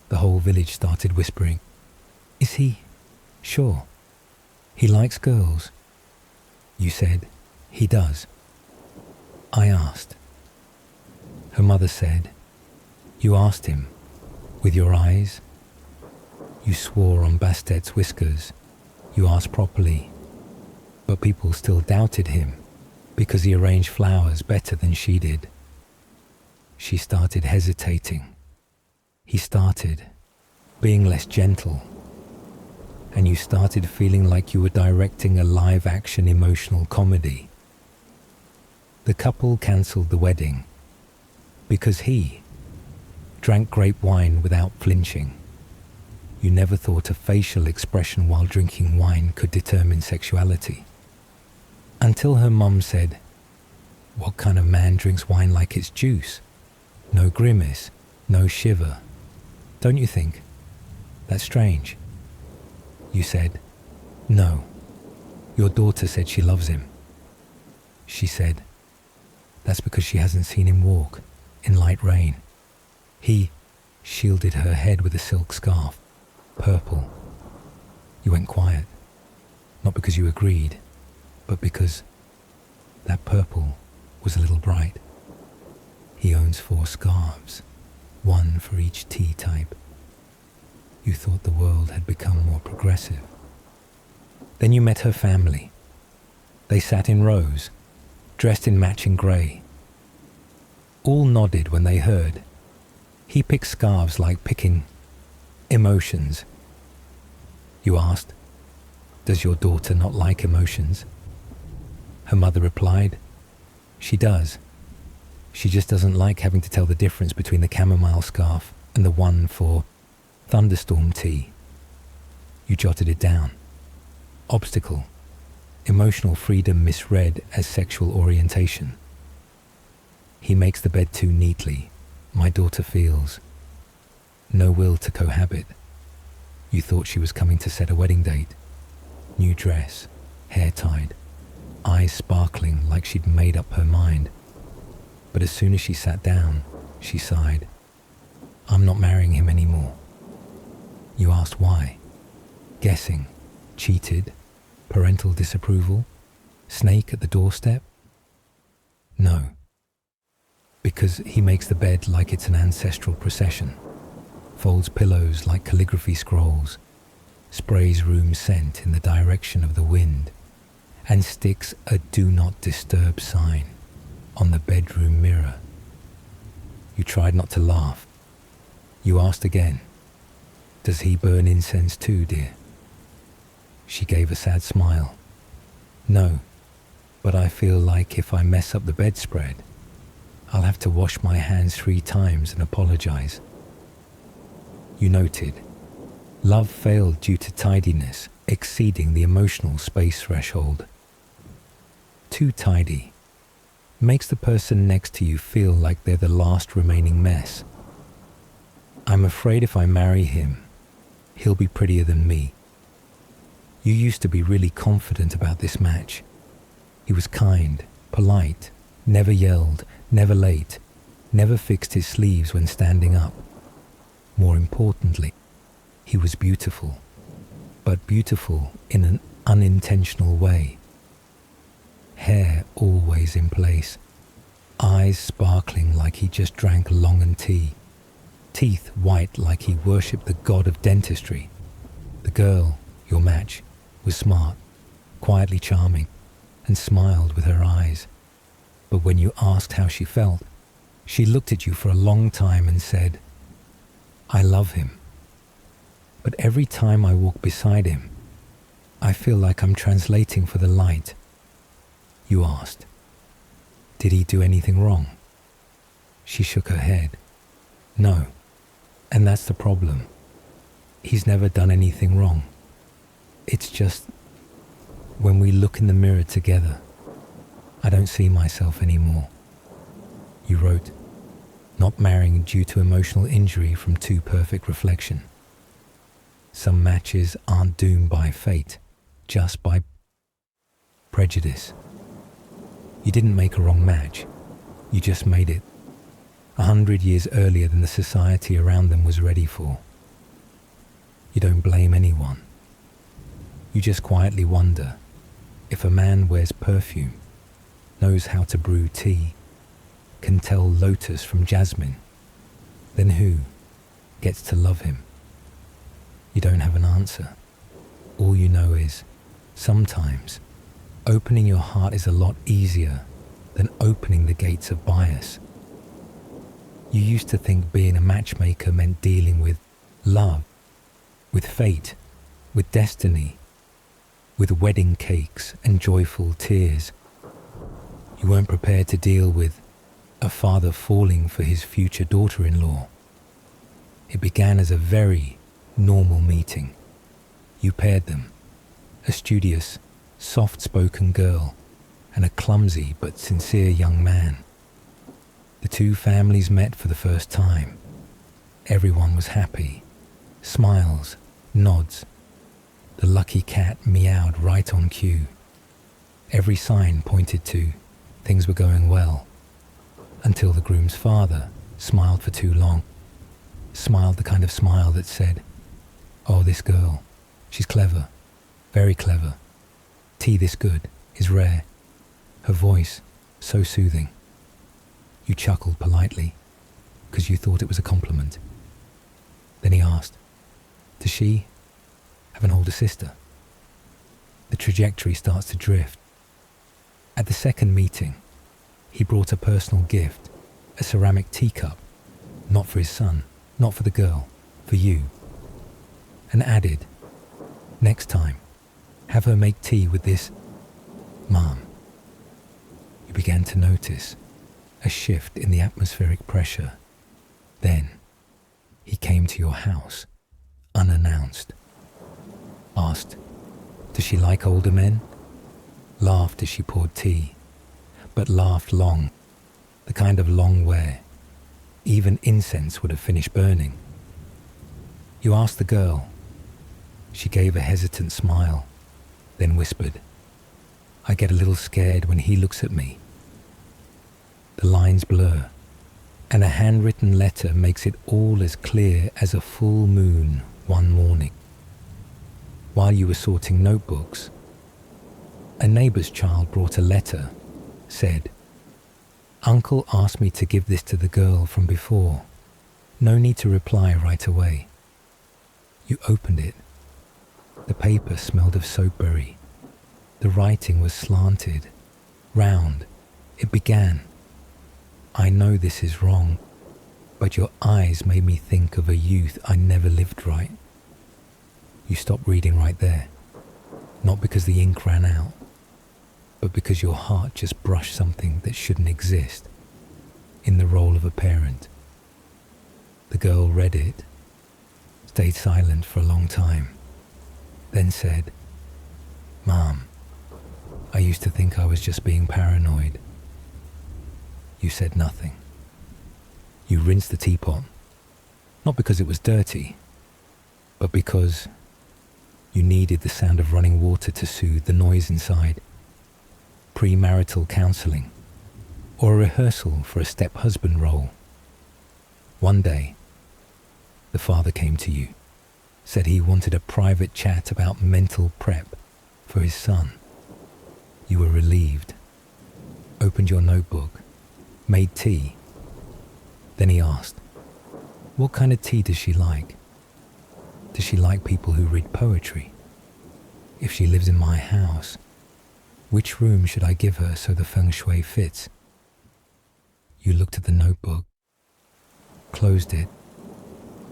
the whole village started whispering, "Is he? Sure. He likes girls." You said, "He does." I asked. Her mother said, "You asked him, with your eyes?" You swore on Bastet's whiskers. You asked properly. But people still doubted him because he arranged flowers better than she did. She started hesitating. He started being less gentle. And you started feeling like you were directing a live-action emotional comedy. The couple cancelled the wedding because he drank grape wine without flinching. You never thought a facial expression while drinking wine could determine sexuality. Until her mum said, "What kind of man drinks wine like it's juice? No grimace, no shiver. Don't you think? That's strange." You said, "No. Your daughter said she loves him." She said, "That's because she hasn't seen him walk in light rain." He shielded her head with a silk scarf, purple. You went quiet, not because you agreed, but because that purple was a little bright. He owns 4 scarves, 1 for each tea type. You thought the world had become more progressive. Then you met her family. They sat in rows, dressed in matching grey. All nodded when they heard. He picked scarves like picking emotions. You asked, "Does your daughter not like emotions?" Her mother replied, "She does. She just doesn't like having to tell the difference between the chamomile scarf and the one for thunderstorm tea. You jotted it down. Obstacle. Emotional freedom misread as sexual orientation. He makes the bed too neatly. My daughter feels. No will to cohabit. You thought she was coming to set a wedding date. New dress, hair tied, eyes sparkling like she'd made up her mind. But as soon as she sat down, she sighed. I'm not marrying him anymore. You asked why. Guessing. Cheated. Parental disapproval. Snake at the doorstep. No. Because he makes the bed like it's an ancestral procession. Folds pillows like calligraphy scrolls. Sprays room scent in the direction of the wind. And sticks a do not disturb sign on the bedroom mirror. You tried not to laugh. You asked again, does he burn incense too, dear? She gave a sad smile. No, but I feel like if I mess up the bedspread, I'll have to wash my hands 3 times and apologize. You noted, love failed due to tidiness exceeding the emotional space threshold. Too tidy. Makes the person next to you feel like they're the last remaining mess. I'm afraid if I marry him, he'll be prettier than me. You used to be really confident about this match. He was kind, polite, never yelled, never late, never fixed his sleeves when standing up. More importantly, he was beautiful, but beautiful in an unintentional way. Hair always in place, eyes sparkling like he just drank Long tea, teeth white like he worshipped the god of dentistry. The girl, your match, was smart, quietly charming, and smiled with her eyes. But when you asked how she felt, she looked at you for a long time and said, I love him. But every time I walk beside him, I feel like I'm translating for the light. You asked, did he do anything wrong? She shook her head. No, and that's the problem. He's never done anything wrong. It's just, when we look in the mirror together, I don't see myself anymore. You wrote, not marrying due to emotional injury from too perfect reflection. Some matches aren't doomed by fate, just by prejudice. You didn't make a wrong match. You just made it 100 years earlier than the society around them was ready for. You don't blame anyone. You just quietly wonder if a man wears perfume, knows how to brew tea, can tell lotus from jasmine, then who gets to love him? You don't have an answer. All you know is, sometimes, opening your heart is a lot easier than opening the gates of bias. You used to think being a matchmaker meant dealing with love, with fate, with destiny, with wedding cakes and joyful tears. You weren't prepared to deal with a father falling for his future daughter-in-law. It began as a very normal meeting. You paired them, a studious, soft-spoken girl and a clumsy but sincere young man. The two families met for the first time. Everyone was happy. Smiles, nods. The lucky cat meowed right on cue. Every sign pointed to things were going well, until the groom's father smiled for too long. Smiled the kind of smile that said, oh, this girl, she's clever, very clever. Tea this good is rare. Her voice, so soothing. You chuckled politely, because you thought it was a compliment. Then he asked, does she have an older sister? The trajectory starts to drift. At the second meeting, he brought a personal gift, a ceramic teacup, not for his son, not for the girl, for you. And added, next time, have her make tea with this, Mom. You began to notice a shift in the atmospheric pressure. Then, he came to your house, unannounced. Asked, does she like older men? Laughed as she poured tea, but laughed long, the kind of long where even incense would have finished burning. You asked the girl. She gave a hesitant smile, then whispered, I get a little scared when he looks at me. The lines blur, and a handwritten letter makes it all as clear as a full moon one morning. While you were sorting notebooks, a neighbor's child brought a letter, said, Uncle asked me to give this to the girl from before. No need to reply right away. You opened it. The paper smelled of soapberry. The writing was slanted, round. It began, I know this is wrong, but your eyes made me think of a youth I never lived right. You stopped reading right there, not because the ink ran out, but because your heart just brushed something that shouldn't exist in the role of a parent. The girl read it, stayed silent for a long time, then said, Mom, I used to think I was just being paranoid. You said nothing. You rinsed the teapot, not because it was dirty, but because you needed the sound of running water to soothe the noise inside. Premarital counseling, or a rehearsal for a step-husband role. One day, the father came to you, said he wanted a private chat about mental prep for his son. You were relieved, opened your notebook, made tea. Then he asked, what kind of tea does she like? Does she like people who read poetry? If she lives in my house, which room should I give her so the feng shui fits? You looked at the notebook, closed it,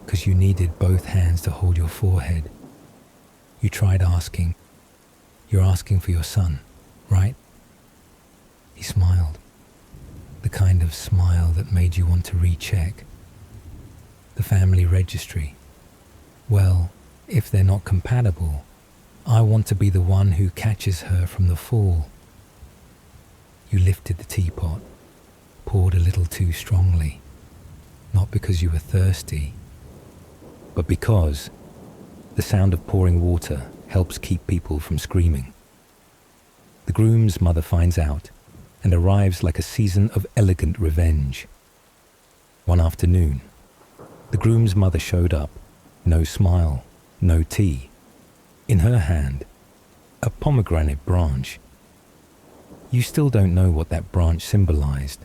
because you needed both hands to hold your forehead. You tried asking, you're asking for your son, right? He smiled, the kind of smile that made you want to recheck. The family registry. Well, if they're not compatible, I want to be the one who catches her from the fall. You lifted the teapot, poured a little too strongly, not because you were thirsty, but because the sound of pouring water helps keep people from screaming. The groom's mother finds out and arrives like a season of elegant revenge. One afternoon, the groom's mother showed up, no smile, no tea. In her hand, a pomegranate branch. You still don't know what that branch symbolized,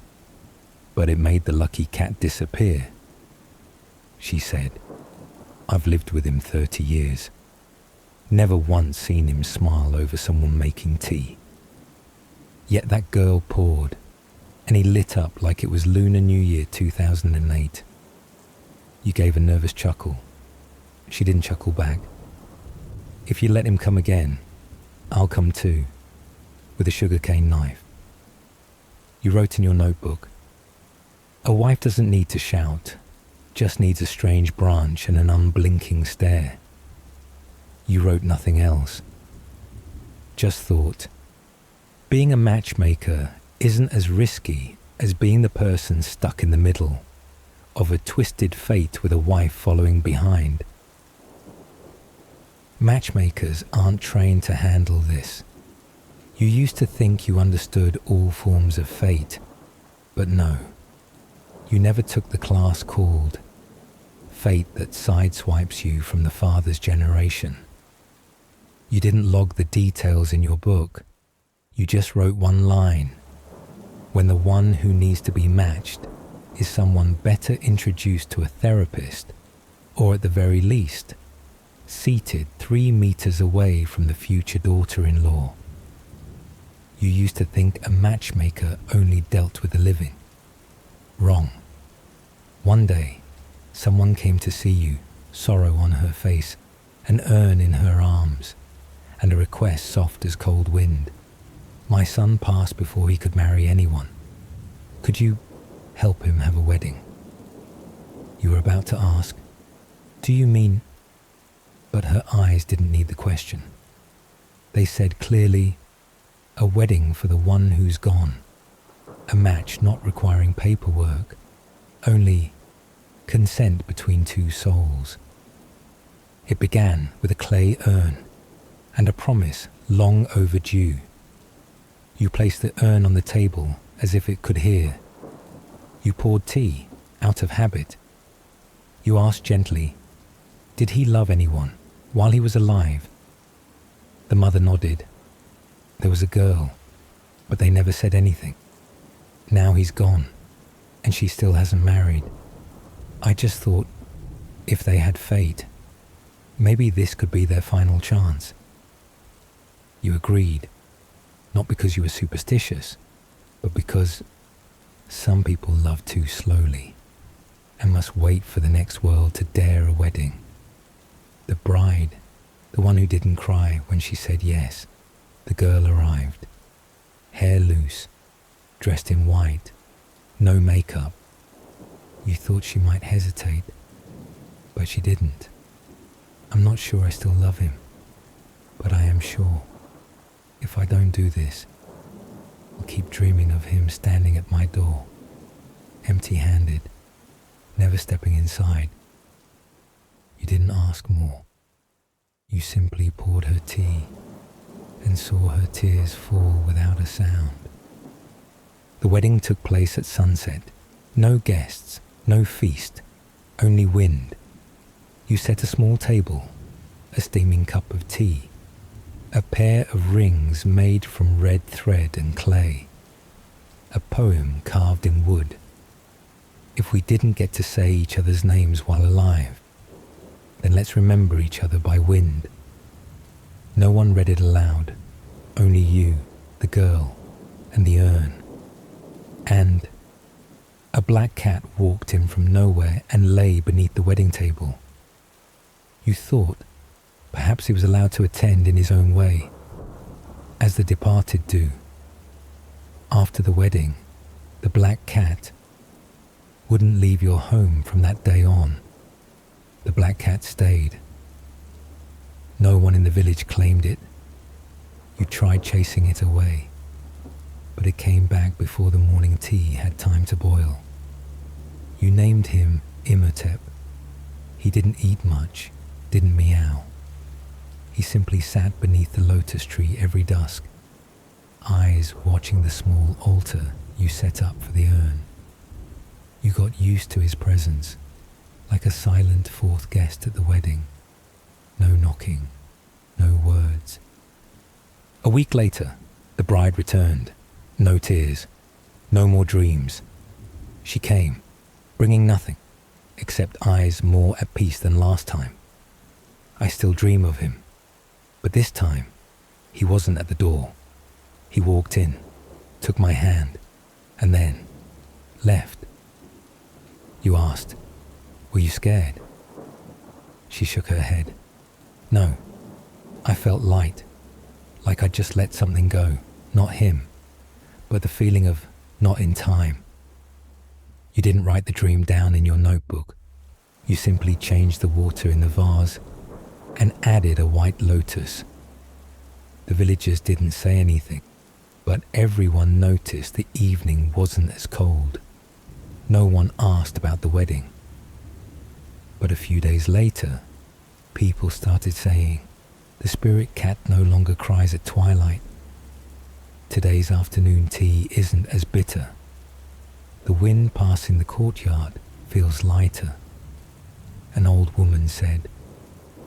but it made the lucky cat disappear. She said, I've lived with him 30 years. Never once seen him smile over someone making tea. Yet that girl poured, and he lit up like it was Lunar New Year 2008. You gave a nervous chuckle. She didn't chuckle back. If you let him come again, I'll come too, with a sugarcane knife. You wrote in your notebook, a wife doesn't need to shout, just needs a strange branch and an unblinking stare. You wrote nothing else. Just thought, being a matchmaker isn't as risky as being the person stuck in the middle of a twisted fate with a wife following behind. Matchmakers aren't trained to handle this. You used to think you understood all forms of fate, but no. You never took the class called fate that sideswipes you from the father's generation. You didn't log the details in your book. You just wrote one line. When the one who needs to be matched is someone better introduced to a therapist, or at the very least, seated 3 meters away from the future daughter-in-law. You used to think a matchmaker only dealt with the living. Wrong. One day, someone came to see you, sorrow on her face, an urn in her arms, and a request soft as cold wind. My son passed before he could marry anyone. Could you help him have a wedding. You were about to ask, "Do you mean?" But her eyes didn't need the question. They said clearly, "A wedding for the one who's gone. A match not requiring paperwork, only consent between two souls." It began with a clay urn and a promise long overdue. You placed the urn on the table as if it could hear. You poured tea out of habit. You asked gently, "Did he love anyone while he was alive?" The mother nodded. There was a girl, but they never said anything. Now he's gone, and she still hasn't married. I just thought, if they had fate, maybe this could be their final chance. You agreed, not because you were superstitious, but because some people love too slowly and must wait for the next world to dare a wedding. The bride, the one who didn't cry when she said yes, the girl arrived, hair loose, dressed in white, no makeup. You thought she might hesitate, but she didn't. "I'm not sure I still love him, but I am sure if I don't do this, I'll keep dreaming of him standing at my door, empty-handed, never stepping inside." You didn't ask more. You simply poured her tea and saw her tears fall without a sound. The wedding took place at sunset. No guests, no feast, only wind. You set a small table, a steaming cup of tea, a pair of rings made from red thread and clay, a poem carved in wood. If we didn't get to say each other's names while alive, then let's remember each other by wind. No one read it aloud, only you, the girl, and the urn. And a black cat walked in from nowhere and lay beneath the wedding table. You thought perhaps he was allowed to attend in his own way, as the departed do. After the wedding, the black cat wouldn't leave your home from that day on. The black cat stayed. No one in the village claimed it. You tried chasing it away, but it came back before the morning tea had time to boil. You named him Imhotep. He didn't eat much, didn't meow. He simply sat beneath the lotus tree every dusk, eyes watching the small altar you set up for the urn. You got used to his presence, like a silent fourth guest at the wedding. No knocking, no words. A week later, the bride returned. No tears, no more dreams. She came, bringing nothing, except eyes more at peace than last time. I still dream of him, but this time, he wasn't at the door. He walked in, took my hand, and then left. You asked, "Were you scared?" She shook her head. "No, I felt light, like I'd just let something go, not him, but the feeling of not in time." You didn't write the dream down in your notebook. You simply changed the water in the vase and added a white lotus. The villagers didn't say anything, but everyone noticed the evening wasn't as cold. No one asked about the wedding. But a few days later, people started saying, "The spirit cat no longer cries at twilight. Today's afternoon tea isn't as bitter. The wind passing the courtyard feels lighter." An old woman said,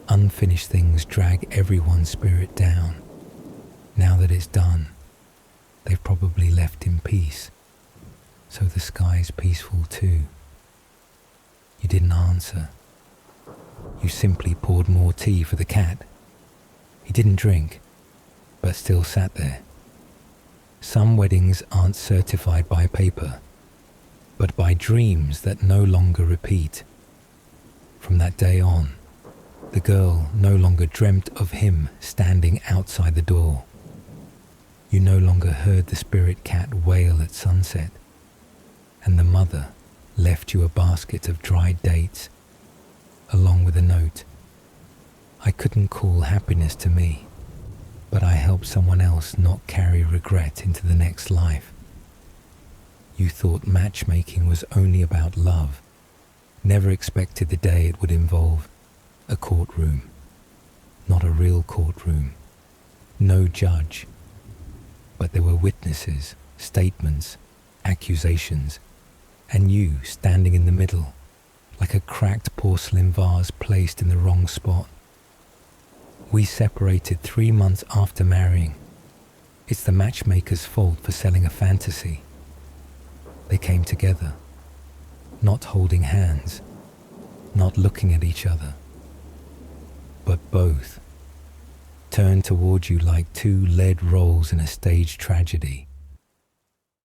"Unfinished things drag everyone's spirit down. Now that it's done, they've probably left in peace, so the sky's peaceful too." You didn't answer. You simply poured more tea for the cat. He didn't drink, but still sat there. Some weddings aren't certified by paper, but by dreams that no longer repeat. From that day on, the girl no longer dreamt of him standing outside the door. You no longer heard the spirit cat wail at sunset. and the mother left you a basket of dried dates, along with a note. I couldn't call happiness to me, but I helped someone else not carry regret into the next life. You thought matchmaking was only about love, never expected the day it would involve a courtroom. Not a real courtroom, no judge, but there were witnesses, statements, accusations, and you standing in the middle, like a cracked porcelain vase placed in the wrong spot. We separated 3 months after marrying. It's the matchmaker's fault for selling a fantasy. They came together, not holding hands, not looking at each other, but both turned toward you like two lead rolls in a staged tragedy.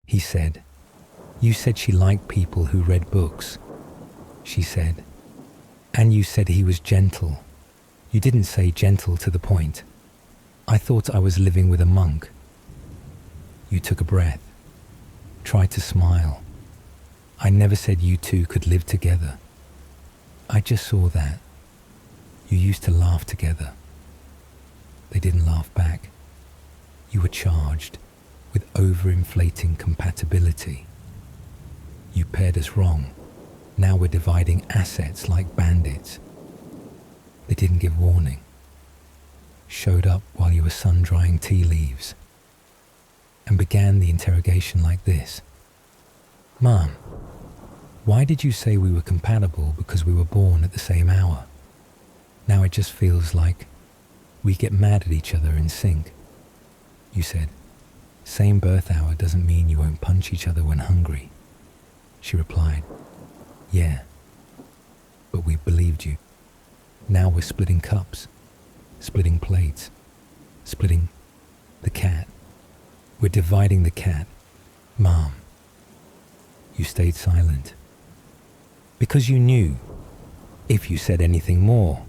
He said, "You said she liked people who read books," she said, "and you said he was gentle. You didn't say gentle to the point. I thought I was living with a monk." You took a breath, tried to smile. "I never said you two could live together. I just saw that. You used to laugh together." They didn't laugh back. You were charged with overinflating compatibility. "You paired us wrong. Now we're dividing assets like bandits." They didn't give warning. Showed up while you were sun-drying tea leaves and began the interrogation like this. "Mom, why did you say we were compatible because we were born at the same hour? Now it just feels like we get mad at each other in sync." You said, "Same birth hour doesn't mean you won't punch each other when hungry." She replied, "Yeah, but we believed you. Now we're splitting cups, splitting plates, splitting the cat. We're dividing the cat, Mom." You stayed silent because you knew if you said anything more,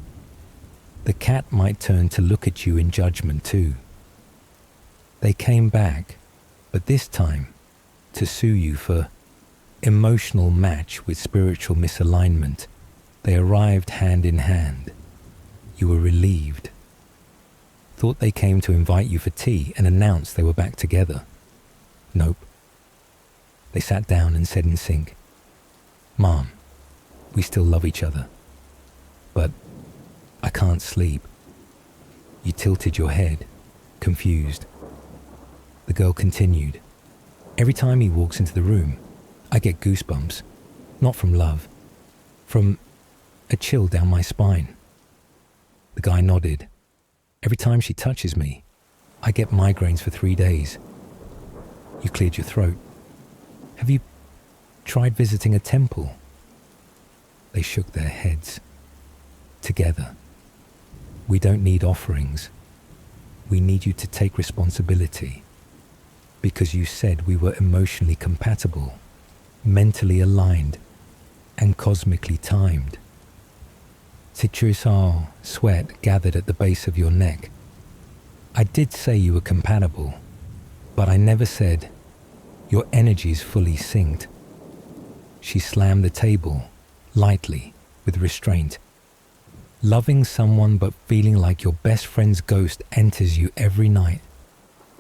the cat might turn to look at you in judgment too. They came back, but this time to sue you for emotional match with spiritual misalignment. They arrived hand in hand. You were relieved. Thought they came to invite you for tea and announce they were back together. Nope. They sat down and said in sync, "Mom, we still love each other, but I can't sleep." You tilted your head, confused. The girl continued, "Every time he walks into the room, I get goosebumps, not from love, from a chill down my spine." The guy nodded. "Every time she touches me, I get migraines for 3 days." You cleared your throat. "Have you tried visiting a temple?" They shook their heads. Together. "We don't need offerings. We need you to take responsibility. Because you said we were emotionally compatible, mentally aligned, and cosmically timed." Citrussal sweat gathered at the base of your neck. "I did say you were compatible, but I never said your energies fully synced." She slammed the table, lightly, with restraint. "Loving someone but feeling like your best friend's ghost enters you every night,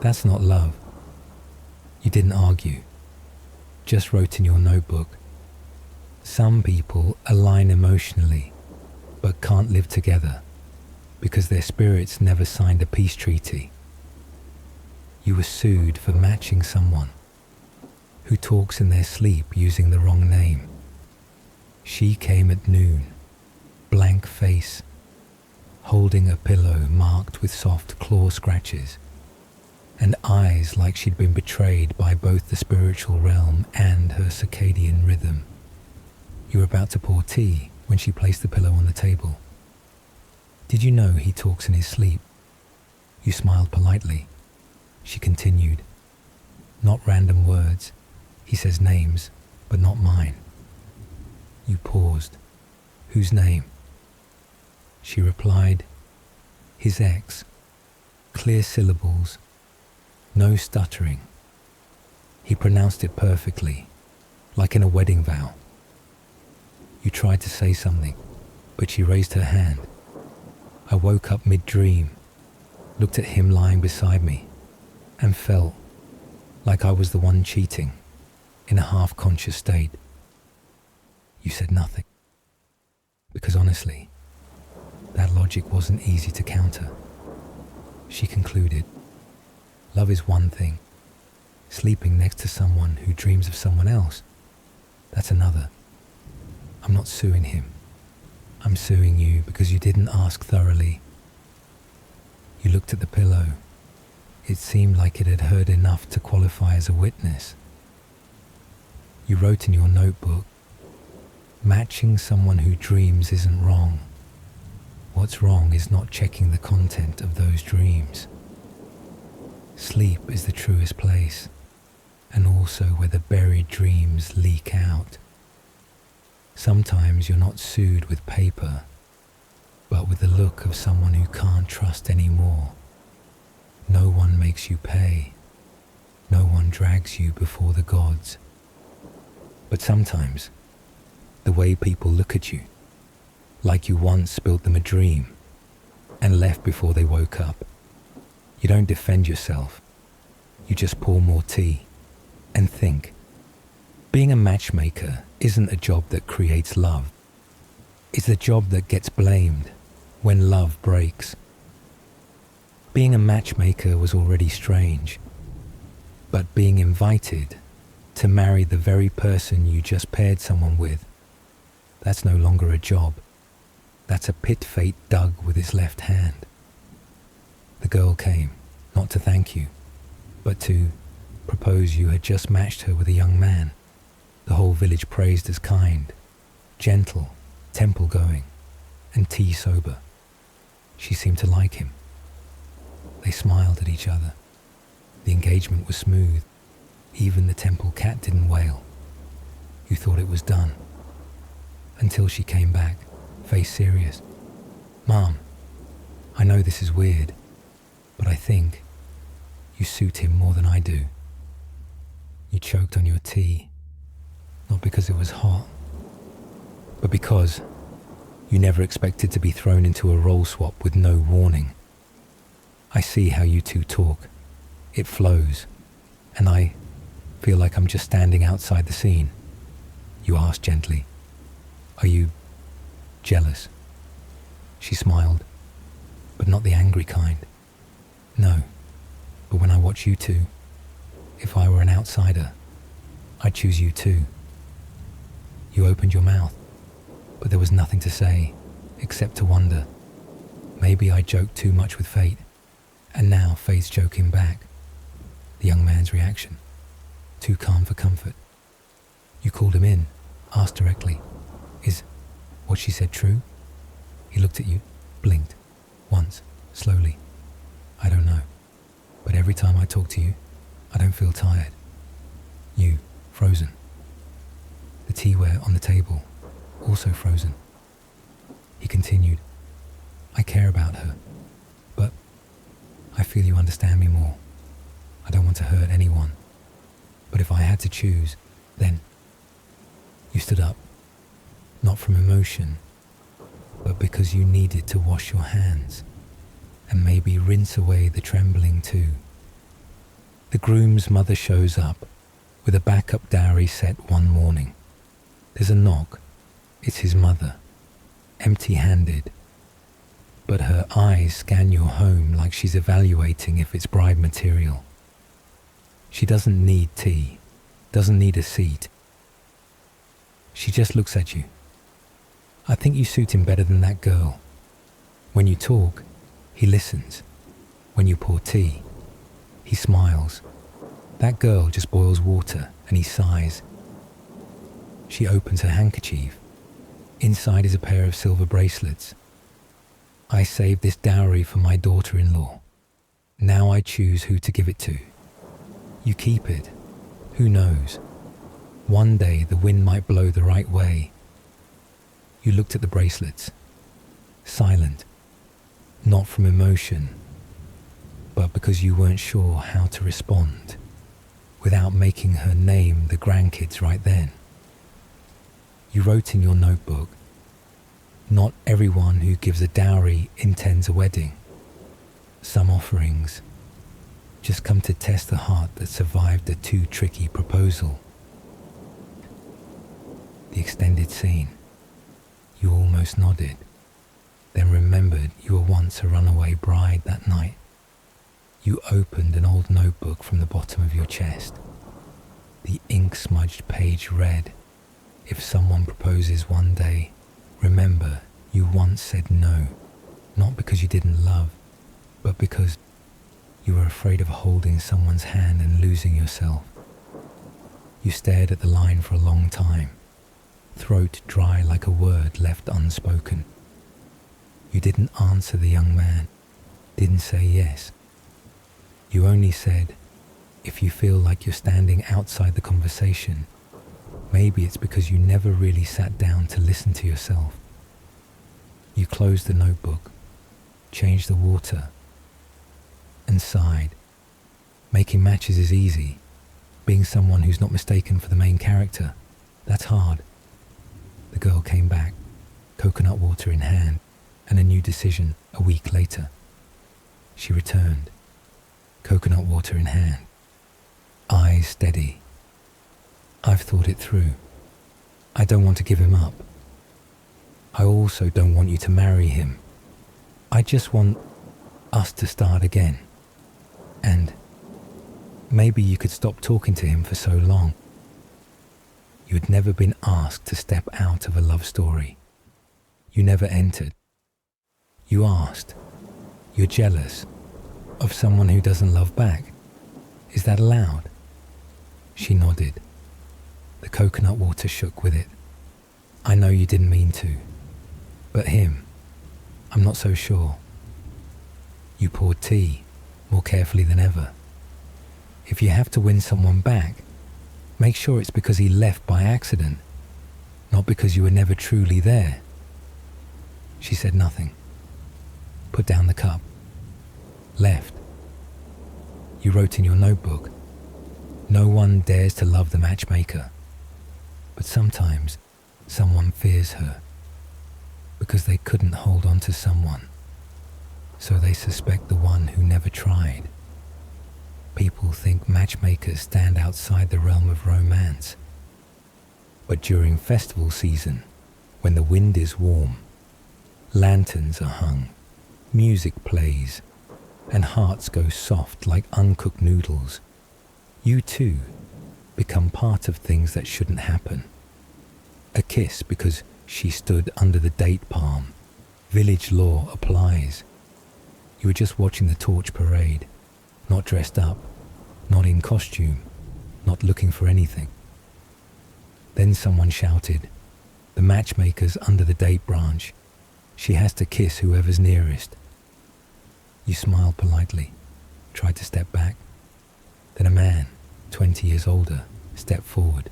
that's not love." You didn't argue, just wrote in your notebook, "Some people align emotionally, but can't live together because their spirits never signed a peace treaty." You were sued for matching someone who talks in their sleep using the wrong name. She came at noon, blank face, holding a pillow marked with soft claw scratches, and eyes like she'd been betrayed by both the spiritual realm and her circadian rhythm. You were about to pour tea when she placed the pillow on the table. "Did you know he talks in his sleep?" You smiled politely. She continued, "Not random words. He says names, but not mine." You paused. "Whose name?" She replied, "His ex." Clear syllables, no stuttering. He pronounced it perfectly. like in a wedding vow. You tried to say something, but she raised her hand. I woke up mid-dream, looked at him lying beside me, and felt like I was the one cheating, in a half-conscious state. You said nothing, because honestly, that logic wasn't easy to counter. She concluded, love is one thing. Sleeping next to someone who dreams of someone else, that's another. I'm not suing him. I'm suing you because you didn't ask thoroughly. You looked at the pillow. It seemed like it had heard enough to qualify as a witness. You wrote in your notebook, matching someone who dreams isn't wrong. What's wrong is not checking the content of those dreams. Sleep is the truest place, and also where the buried dreams leak out. Sometimes you're not sued with paper, but with the look of someone who can't trust anymore. No one makes you pay. No one drags you before the gods. But sometimes, the way people look at you, like you once spilled them a dream and left before they woke up. You don't defend yourself. You just pour more tea and think. Being a matchmaker isn't a job that creates love. It's the job that gets blamed when love breaks. Being a matchmaker was already strange, but being invited to marry the very person you just paired someone with, that's no longer a job. That's a pit fate dug with his left hand. The girl came, not to thank you, but to propose you had just matched her with a young man. The whole village praised as kind, gentle, temple-going, and tea-sober. She seemed to like him. They smiled at each other. The engagement was smooth. Even the temple cat didn't wail. You thought it was done. Until she came back, face serious. Mom, I know this is weird, but I think you suit him more than I do. You choked on your tea, not because it was hot, but because you never expected to be thrown into a role swap with no warning. I see how you two talk. It flows, and I feel like I'm just standing outside the scene. You asked gently, are you jealous? She smiled, but not the angry kind. No, but when I watch you two, if I were an outsider, I'd choose you too. You opened your mouth, but there was nothing to say, except to wonder. Maybe I joked too much with fate, and now fate's joking back. The young man's reaction, too calm for comfort. You called him in, asked directly, is what she said true? He looked at you, blinked, once, slowly. I don't know, but every time I talk to you, I don't feel tired. You, frozen. The teaware on the table, also frozen. He continued, I care about her, but I feel you understand me more. I don't want to hurt anyone, but if I had to choose, then... You stood up, not from emotion, but because you needed to wash your hands and maybe rinse away the trembling too. The groom's mother shows up with a backup dowry set one morning. There's a knock. It's his mother, empty-handed, but her eyes scan your home like she's evaluating if it's bride material. She doesn't need tea, doesn't need a seat. She just looks at you. I think you suit him better than that girl. When you talk, he listens. When you pour tea, he smiles. That girl just boils water and he sighs. She opens her handkerchief. Inside is a pair of silver bracelets. I saved this dowry for my daughter-in-law. Now I choose who to give it to. You keep it. Who knows? One day the wind might blow the right way. You looked at the bracelets, silent, not from emotion, but because you weren't sure how to respond without making her name the grandkids right then. You wrote in your notebook, "Not everyone who gives a dowry intends a wedding. Some offerings just come to test the heart that survived a too tricky proposal." The extended scene. You almost nodded, then remembered you were once a runaway bride that night. You opened an old notebook from the bottom of your chest. The ink-smudged page read, "If someone proposes one day, remember you once said no, not because you didn't love, but because you were afraid of holding someone's hand and losing yourself." You stared at the line for a long time, throat dry like a word left unspoken. You didn't answer the young man, didn't say yes. You only said, "If you feel like you're standing outside the conversation, maybe it's because you never really sat down to listen to yourself." You closed the notebook, changed the water, and sighed. Making matches is easy. Being someone who's not mistaken for the main character, that's hard. The girl came back, coconut water in hand, and a new decision a week later. She returned, coconut water in hand, eyes steady. "I've thought it through. I don't want to give him up. I also don't want you to marry him. I just want us to start again. And maybe you could stop talking to him for so long." You had never been asked to step out of a love story. You never entered. You asked, "You're jealous of someone who doesn't love back. Is that allowed?" She nodded. The coconut water shook with it. "I know you didn't mean to, but him, I'm not so sure." You poured tea, more carefully than ever. "If you have to win someone back, make sure it's because he left by accident, not because you were never truly there." She said nothing. Put down the cup. Left. You wrote in your notebook, "No one dares to love the matchmaker, but sometimes someone fears her because they couldn't hold on to someone, so they suspect the one who never tried." People think matchmakers stand outside the realm of romance, but during festival season, when the wind is warm, lanterns are hung, music plays, and hearts go soft like uncooked noodles, you too become part of things that shouldn't happen. A kiss because she stood under the date palm. Village law applies. You were just watching the torch parade, not dressed up, not in costume, not looking for anything. Then someone shouted, "The matchmaker's under the date branch. She has to kiss whoever's nearest." You smiled politely, tried to step back. Then a man, 20 years older, stepped forward,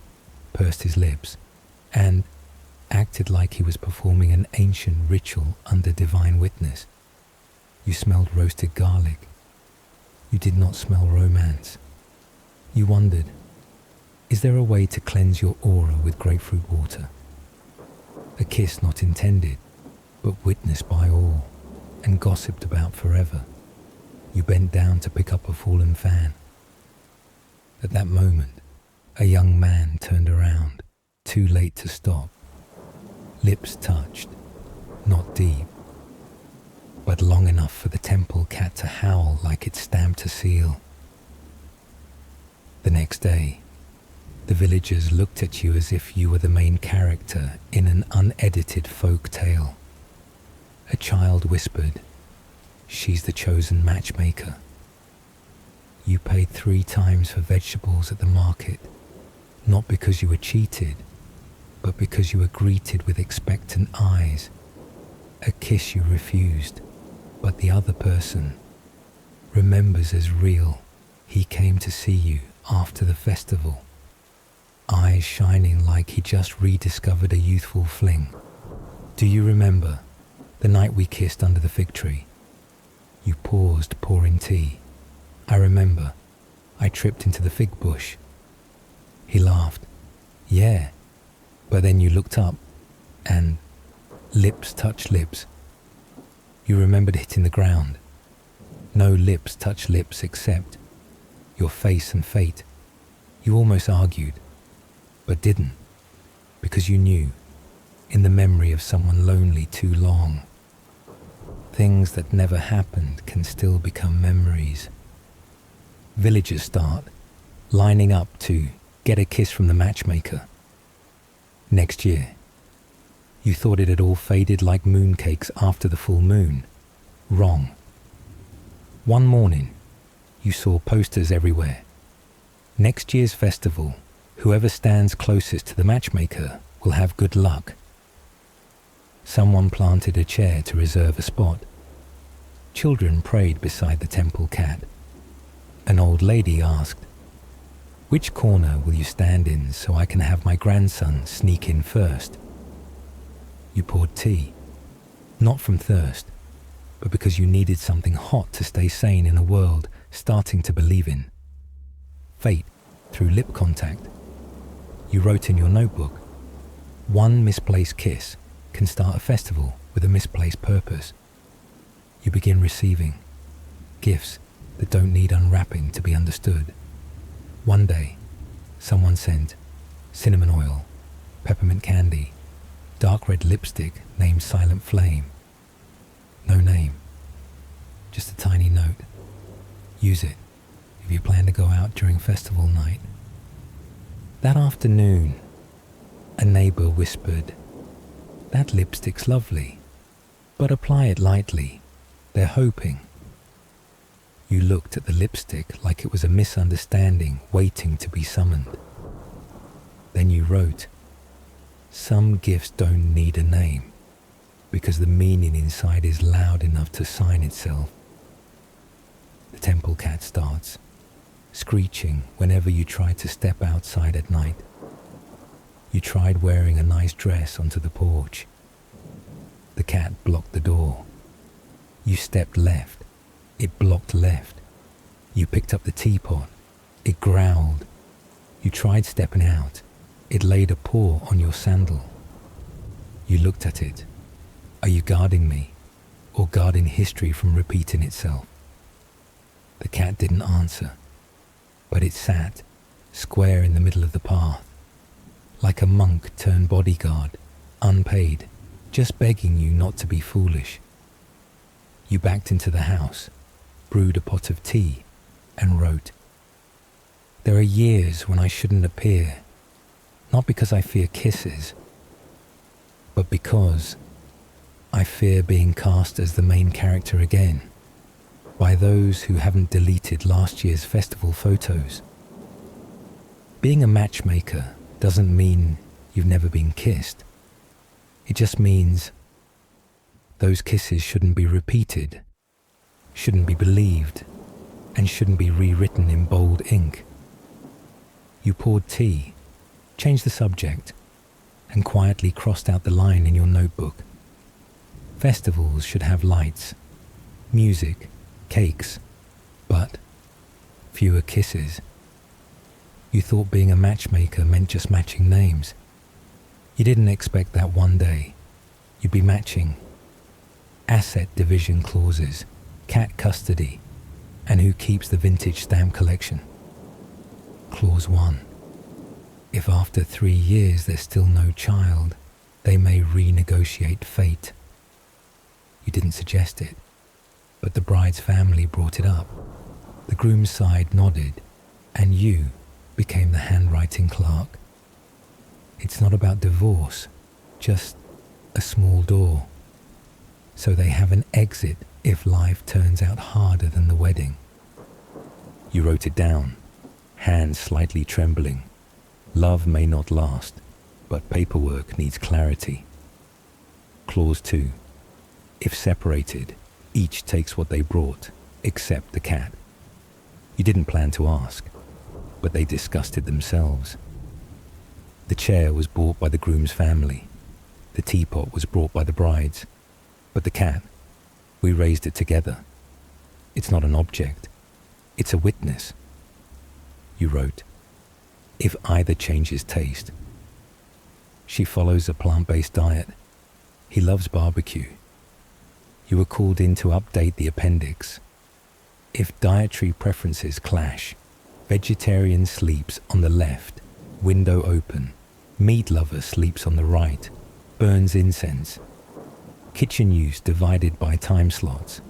pursed his lips, and acted like he was performing an ancient ritual under divine witness. You smelled roasted garlic. You did not smell romance. You wondered, is there a way to cleanse your aura with grapefruit water? A kiss not intended, but witnessed by all and gossiped about forever. You bent down to pick up a fallen fan. At that moment, a young man turned around, too late to stop. Lips touched, not deep, but long enough for the temple cat to howl like it stamped a seal. The next day, the villagers looked at you as if you were the main character in an unedited folk tale. A child whispered, "She's the chosen matchmaker." You paid 3 times for vegetables at the market, not because you were cheated, but because you were greeted with expectant eyes. A kiss you refused, but the other person remembers as real. He came to see you after the festival, eyes shining like he just rediscovered a youthful fling. "Do you remember the night we kissed under the fig tree?" You paused, pouring tea. "I remember. I tripped into the fig bush." He laughed. "Yeah, But then you looked up and lips touched lips. You remembered hitting the ground. No lips touched lips except your face and fate. You almost argued, but didn't, because you knew, in the memory of someone lonely too long, things that never happened can still become memories. Villagers start lining up to get a kiss from the matchmaker. Next year, you thought it had all faded like mooncakes after the full moon. Wrong. One morning, you saw posters everywhere. Next year's festival, whoever stands closest to the matchmaker will have good luck. Someone planted a chair to reserve a spot. Children prayed beside the temple cat. An old lady asked, "Which corner will you stand in so I can have my grandson sneak in first?" You poured tea, not from thirst, but because you needed something hot to stay sane in a world starting to believe in. Fate through lip contact. You wrote in your notebook, "One misplaced kiss can start a festival with a misplaced purpose." You begin receiving gifts that don't need unwrapping to be understood. One day, someone sent cinnamon oil, peppermint candy, dark red lipstick named Silent Flame. No name, just a tiny note. Use it if you plan to go out during festival night. That afternoon, a neighbor whispered, "That lipstick's lovely, but apply it lightly. They're hoping." You looked at the lipstick like it was a misunderstanding waiting to be summoned. Then you wrote, "Some gifts don't need a name, because the meaning inside is loud enough to sign itself." The temple cat starts, screeching whenever you try to step outside at night. You tried wearing a nice dress onto the porch. The cat blocked the door. You stepped left. It blocked left. You picked up the teapot. It growled. You tried stepping out. It laid a paw on your sandal. You looked at it. Are you guarding me, or guarding history from repeating itself? The cat didn't answer, but it sat, square in the middle of the path, like a monk turned bodyguard, unpaid, just begging you not to be foolish. You backed into the house, brewed a pot of tea, and wrote, "There are years when I shouldn't appear, not because I fear kisses, but because I fear being cast as the main character again by those who haven't deleted last year's festival photos." Being a matchmaker doesn't mean you've never been kissed. It just means those kisses shouldn't be repeated, shouldn't be believed, and shouldn't be rewritten in bold ink. You poured tea, changed the subject, and quietly crossed out the line in your notebook. Festivals should have lights, music, cakes, but fewer kisses. You thought being a matchmaker meant just matching names. You didn't expect that one day you'd be matching asset division clauses, cat custody, and who keeps the vintage stamp collection. Clause 1. If after 3 years there's still no child, they may renegotiate fate. You didn't suggest it, but the bride's family brought it up. The groom's side nodded, and you became the handwriting clerk. It's not about divorce, just a small door, so they have an exit if life turns out harder than the wedding. You wrote it down, hands slightly trembling. Love may not last, but paperwork needs clarity. Clause 2. If separated, each takes what they brought, except the cat. You didn't plan to ask, but they discussed it themselves. The chair was bought by the groom's family. The teapot was brought by the bride's. But the cat, we raised it together. It's not an object. It's a witness. You wrote, if either changes taste, She follows a plant-based diet. He loves barbecue. You were called in to update the appendix. If dietary preferences clash, vegetarian sleeps on the left, window open. Meat lover sleeps on the right, burns incense. Kitchen use divided by time slots.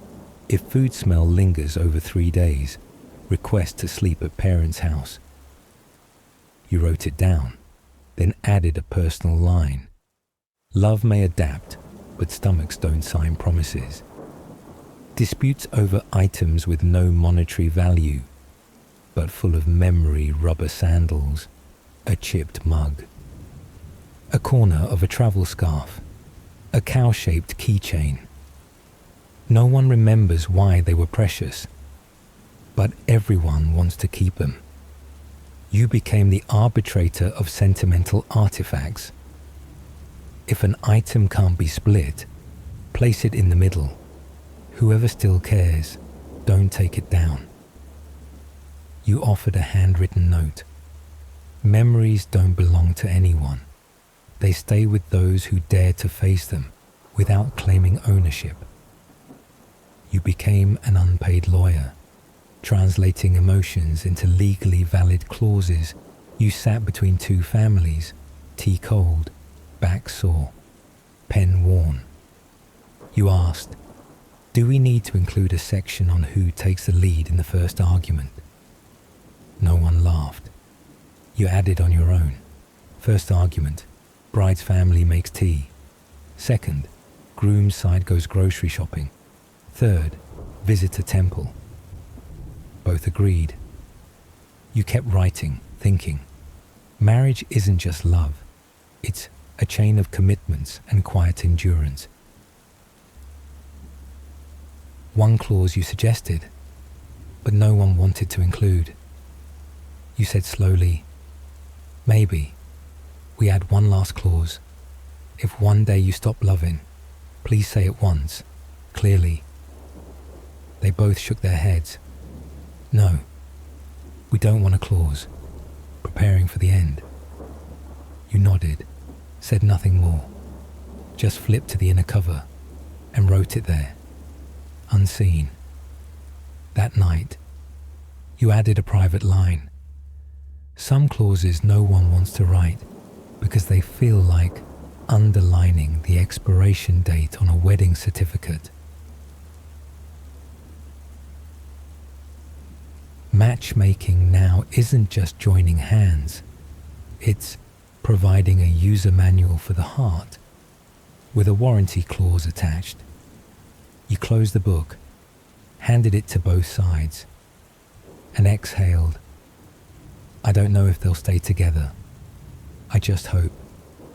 If food smell lingers over 3 days, request to sleep at parents' house. You wrote it down, then added a personal line. Love may adapt, but stomachs don't sign promises. Disputes over items with no monetary value, but full of memory rubber sandals, a chipped mug, a corner of a travel scarf, a cow-shaped keychain. No one remembers why they were precious, but everyone wants to keep them. You became the arbitrator of sentimental artifacts. If an item can't be split, place it in the middle. Whoever still cares, don't take it down. You offered a handwritten note. Memories don't belong to anyone. They stay with those who dare to face them without claiming ownership. You became an unpaid lawyer, translating emotions into legally valid clauses. You sat between two families, tea cold, back sore, pen worn. You asked, do we need to include a section on who takes the lead in the first argument? No one laughed. You added on your own. First argument, bride's family makes tea. Second, groom's side goes grocery shopping. Third, visit a temple. Both agreed. You kept writing, thinking. Marriage isn't just love. It's a chain of commitments and quiet endurance. One clause you suggested, but no one wanted to include. You said slowly, maybe we add one last clause. If one day you stop loving, please say it once, clearly. They both shook their heads. No, we don't want a clause. Preparing for the end. You nodded, said nothing more, just flipped to the inner cover and wrote it there, unseen. That night, you added a private line. Some clauses no one wants to write because they feel like underlining the expiration date on a wedding certificate. Matchmaking now isn't just joining hands. It's providing a user manual for the heart with a warranty clause attached. You closed the book, handed it to both sides, and exhaled. I don't know if they'll stay together. I just hope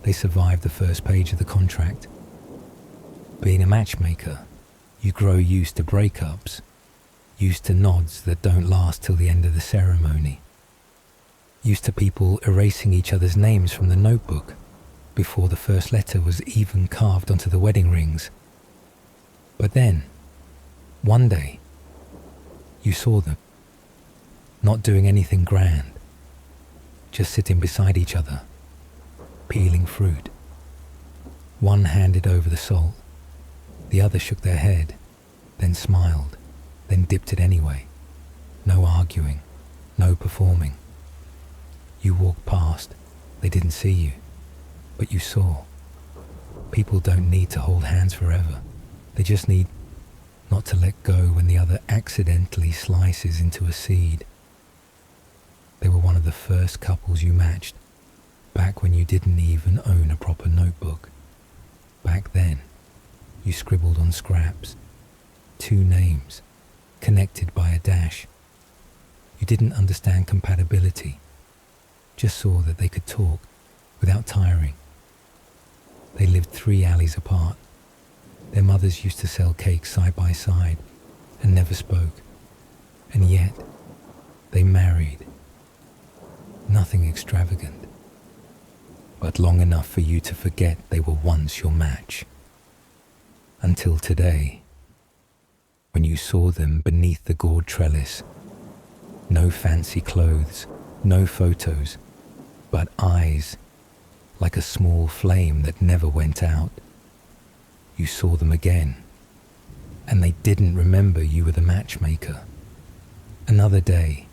they survive the first page of the contract. Being a matchmaker, you grow used to breakups, used to nods that don't last till the end of the ceremony, used to people erasing each other's names from the notebook before the first letter was even carved onto the wedding rings. But then, one day, you saw them, not doing anything grand, just sitting beside each other, peeling fruit. One handed over the salt, the other shook their head, then smiled, then dipped it anyway. No arguing, no performing. You walked past, they didn't see you, but you saw. People don't need to hold hands forever. They just need not to let go when the other accidentally slices into a seed. They were one of the first couples you matched, back when you didn't even own a proper notebook. Back then, you scribbled on scraps, 2 names, connected by a dash. You didn't understand compatibility, just saw that they could talk without tiring. They lived 3 alleys apart. Their mothers used to sell cakes side by side and never spoke. And yet, they married. Nothing extravagant, but long enough for you to forget they were once your match. Until today, when you saw them beneath the gourd trellis. No fancy clothes, no photos, but eyes, like a small flame that never went out. You saw them again, and they didn't remember you were the matchmaker. Another day,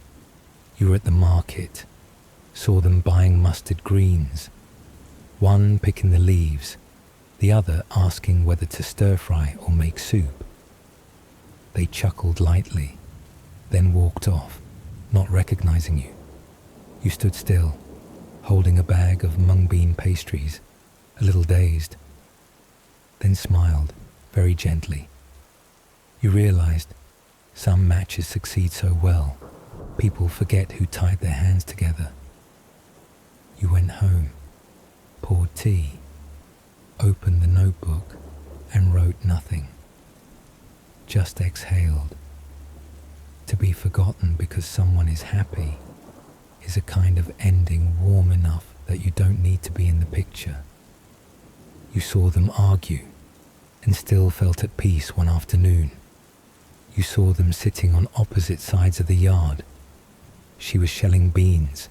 you were at the market, saw them buying mustard greens, one picking the leaves, the other asking whether to stir-fry or make soup. They chuckled lightly, then walked off, not recognizing you. You stood still, holding a bag of mung bean pastries, a little dazed, then smiled very gently. You realized some matches succeed so well, people forget who tied their hands together. You went home, poured tea, opened the notebook, and wrote nothing. Just exhaled. To be forgotten because someone is happy is a kind of ending warm enough that you don't need to be in the picture. You saw them argue and still felt at peace one afternoon. You saw them sitting on opposite sides of the yard. She was shelling beans.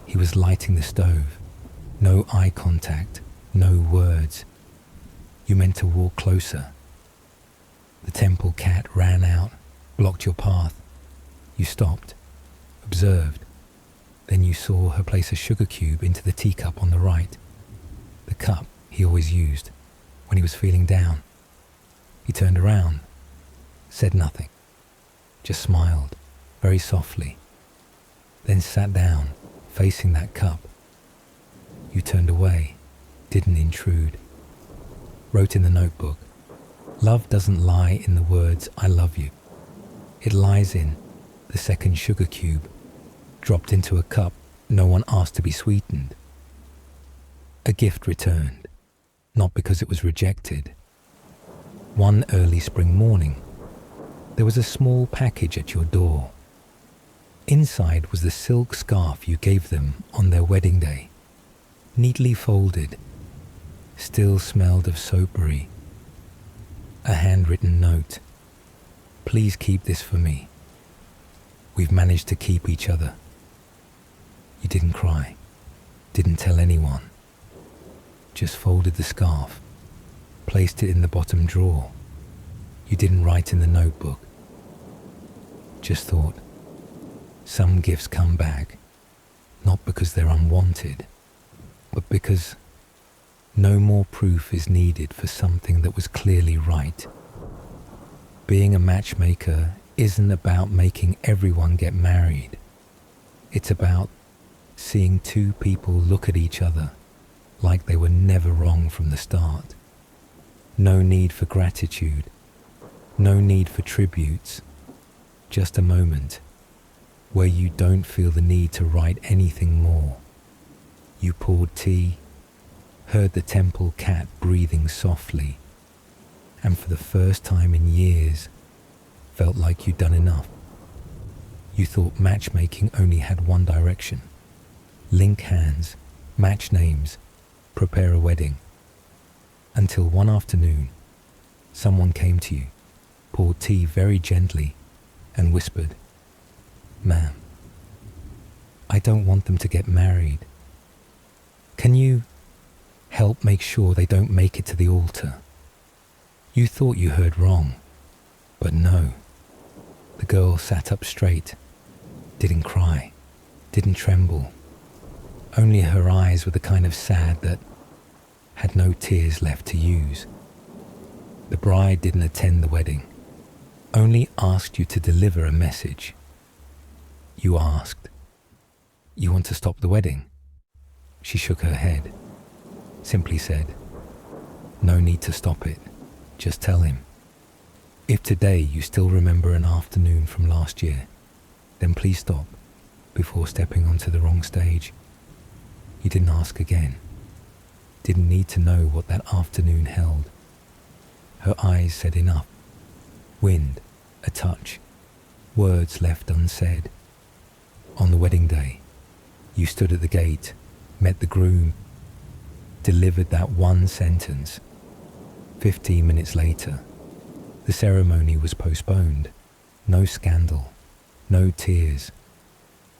He was lighting the stove. No eye contact, no words. You meant to walk closer. The temple cat ran out, blocked your path. You stopped, observed. Then you saw her place a sugar cube into the teacup on the right, the cup he always used when he was feeling down. He turned around, said nothing, just smiled very softly, then sat down facing that cup. You turned away, didn't intrude. Wrote in the notebook, "Love doesn't lie in the words 'I love you.' It lies in the second sugar cube, dropped into a cup no one asked to be sweetened. A gift returned, not because it was rejected. One early spring morning, there was a small package at your door. Inside was the silk scarf you gave them on their wedding day, neatly folded, still smelled of soapery. A handwritten note, 'Please keep this for me. We've managed to keep each other.' You didn't cry, didn't tell anyone, just folded the scarf, placed it in the bottom drawer. You didn't write in the notebook, just thought, some gifts come back, not because they're unwanted, but because no more proof is needed for something that was clearly right. Being a matchmaker isn't about making everyone get married. It's about seeing two people look at each other like they were never wrong from the start. No need for gratitude, no need for tributes, just a moment where you don't feel the need to write anything more. You poured tea, heard the temple cat breathing softly, and for the first time in years, felt like you'd done enough. You thought matchmaking only had one direction. Link hands, match names, prepare a wedding. Until one afternoon, someone came to you, poured tea very gently, and whispered, "Ma'am, I don't want them to get married. Can you help make sure they don't make it to the altar?" You thought you heard wrong, but no. The girl sat up straight, didn't cry, didn't tremble. Only her eyes were the kind of sad that had no tears left to use. The bride didn't attend the wedding, only asked you to deliver a message. You asked, "You want to stop the wedding?" She shook her head, simply said, "No need to stop it, just tell him. If today you still remember an afternoon from last year, then please stop before stepping onto the wrong stage." You didn't ask again, didn't need to know what that afternoon held. Her eyes said enough. Wind, a touch, words left unsaid. On the wedding day, you stood at the gate, met the groom, delivered that one sentence. 15 minutes later, the ceremony was postponed. No scandal, no tears,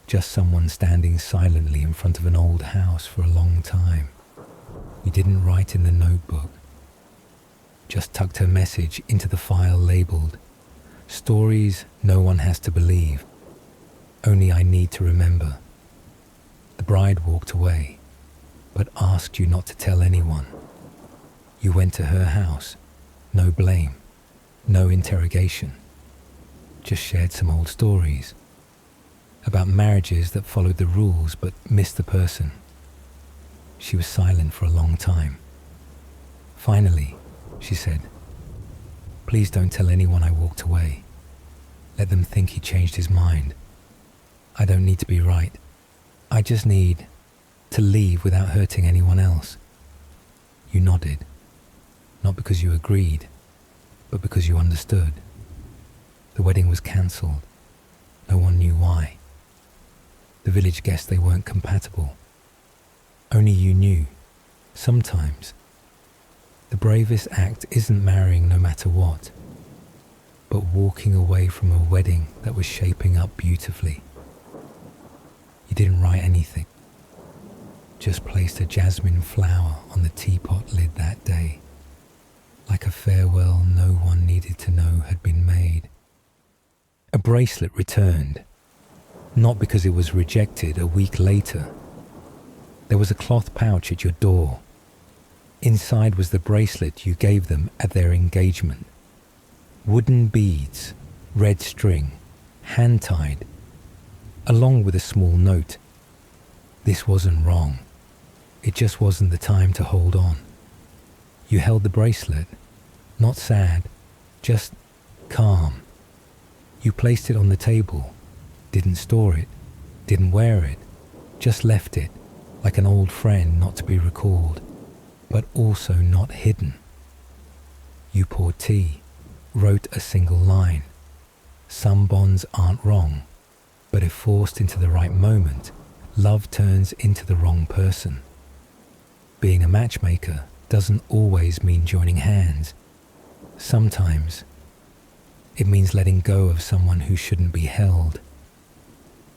just someone standing silently in front of an old house for a long time. You didn't write in the notebook, just tucked her message into the file labeled, "Stories no one has to believe, only I need to remember." The bride walked away, but asked you not to tell anyone. You went to her house, no blame, no interrogation, just shared some old stories about marriages that followed the rules but missed the person. She was silent for a long time. Finally, she said, "Please don't tell anyone I walked away. Let them think he changed his mind. I don't need to be right. I just need to leave without hurting anyone else." You nodded, not because you agreed, but because you understood. The wedding was cancelled. No one knew why. The village guessed they weren't compatible. Only you knew. Sometimes, the bravest act isn't marrying no matter what, but walking away from a wedding that was shaping up beautifully. You didn't write anything, just placed a jasmine flower on the teapot lid that day, like a farewell no one needed to know had been made. A bracelet returned, not because it was rejected a week later. There was a cloth pouch at your door. Inside was the bracelet you gave them at their engagement. Wooden beads, red string, hand-tied, along with a small note. This wasn't wrong. It just wasn't the time to hold on. You held the bracelet, not sad, just calm. You placed it on the table, didn't store it, didn't wear it, just left it, like an old friend not to be recalled, but also not hidden. You poured tea, wrote a single line. Some bonds aren't wrong, but if forced into the right moment, love turns into the wrong person. Being a matchmaker doesn't always mean joining hands. Sometimes it means letting go of someone who shouldn't be held.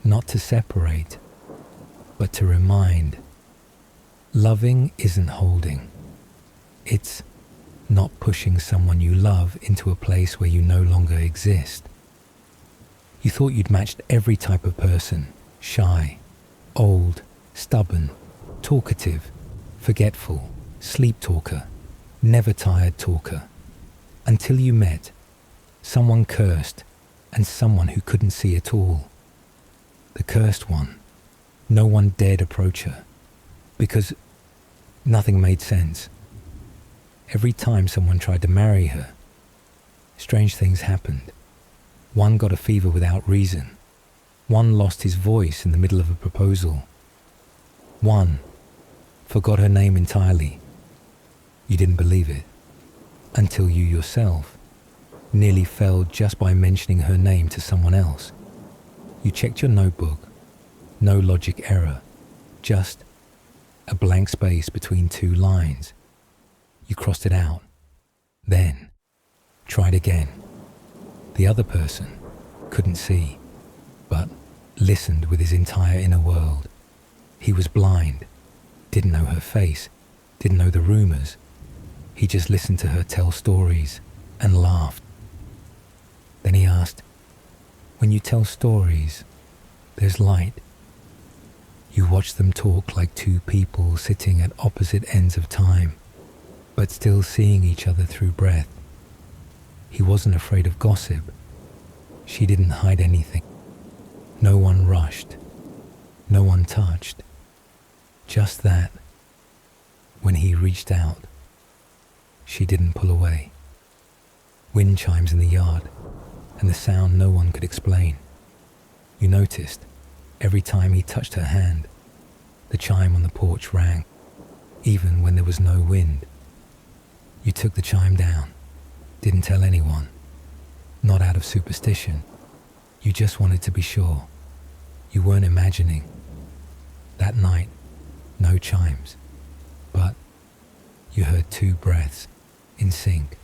Not to separate, but to remind. Loving isn't holding. It's not pushing someone you love into a place where you no longer exist. You thought you'd matched every type of person: shy, old, stubborn, talkative, forgetful, sleep talker, never tired talker, until you met someone cursed and someone who couldn't see at all. The cursed one, no one dared approach her because nothing made sense. Every time someone tried to marry her, strange things happened. One got a fever without reason. One lost his voice in the middle of a proposal. One forgot her name entirely. You didn't believe it until you yourself nearly fell just by mentioning her name to someone else. You checked your notebook. No logic error, just a blank space between two lines. You crossed it out, then tried again. The other person couldn't see, but listened with his entire inner world. He was blind, didn't know her face, didn't know the rumors. He just listened to her tell stories and laughed. Then he asked, "When you tell stories, there's light." You watched them talk like two people sitting at opposite ends of time, but still seeing each other through breath. He wasn't afraid of gossip. She didn't hide anything. No one rushed. No one touched. Just that, when he reached out, she didn't pull away. Wind chimes in the yard, and the sound no one could explain. You noticed, every time he touched her hand, the chime on the porch rang, even when there was no wind. You took the chime down, didn't tell anyone, not out of superstition. You just wanted to be sure. You weren't imagining. That night, no chimes, but you heard two breaths in sync,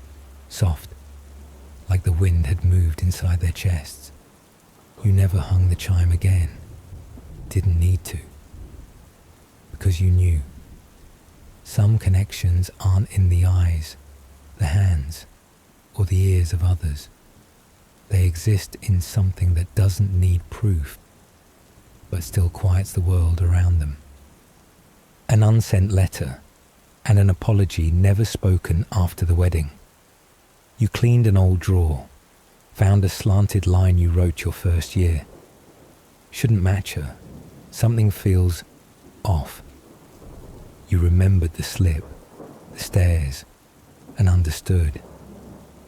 soft, like the wind had moved inside their chests. You never hung the chime again. Didn't need to. Because you knew. Some connections aren't in the eyes, the hands, or the ears of others. They exist in something that doesn't need proof, but still quiets the world around them. An unsent letter and an apology never spoken after the wedding. You cleaned an old drawer, found a slanted line you wrote your first year. Shouldn't match her. Something feels off. You remembered the slip, the stairs, and understood.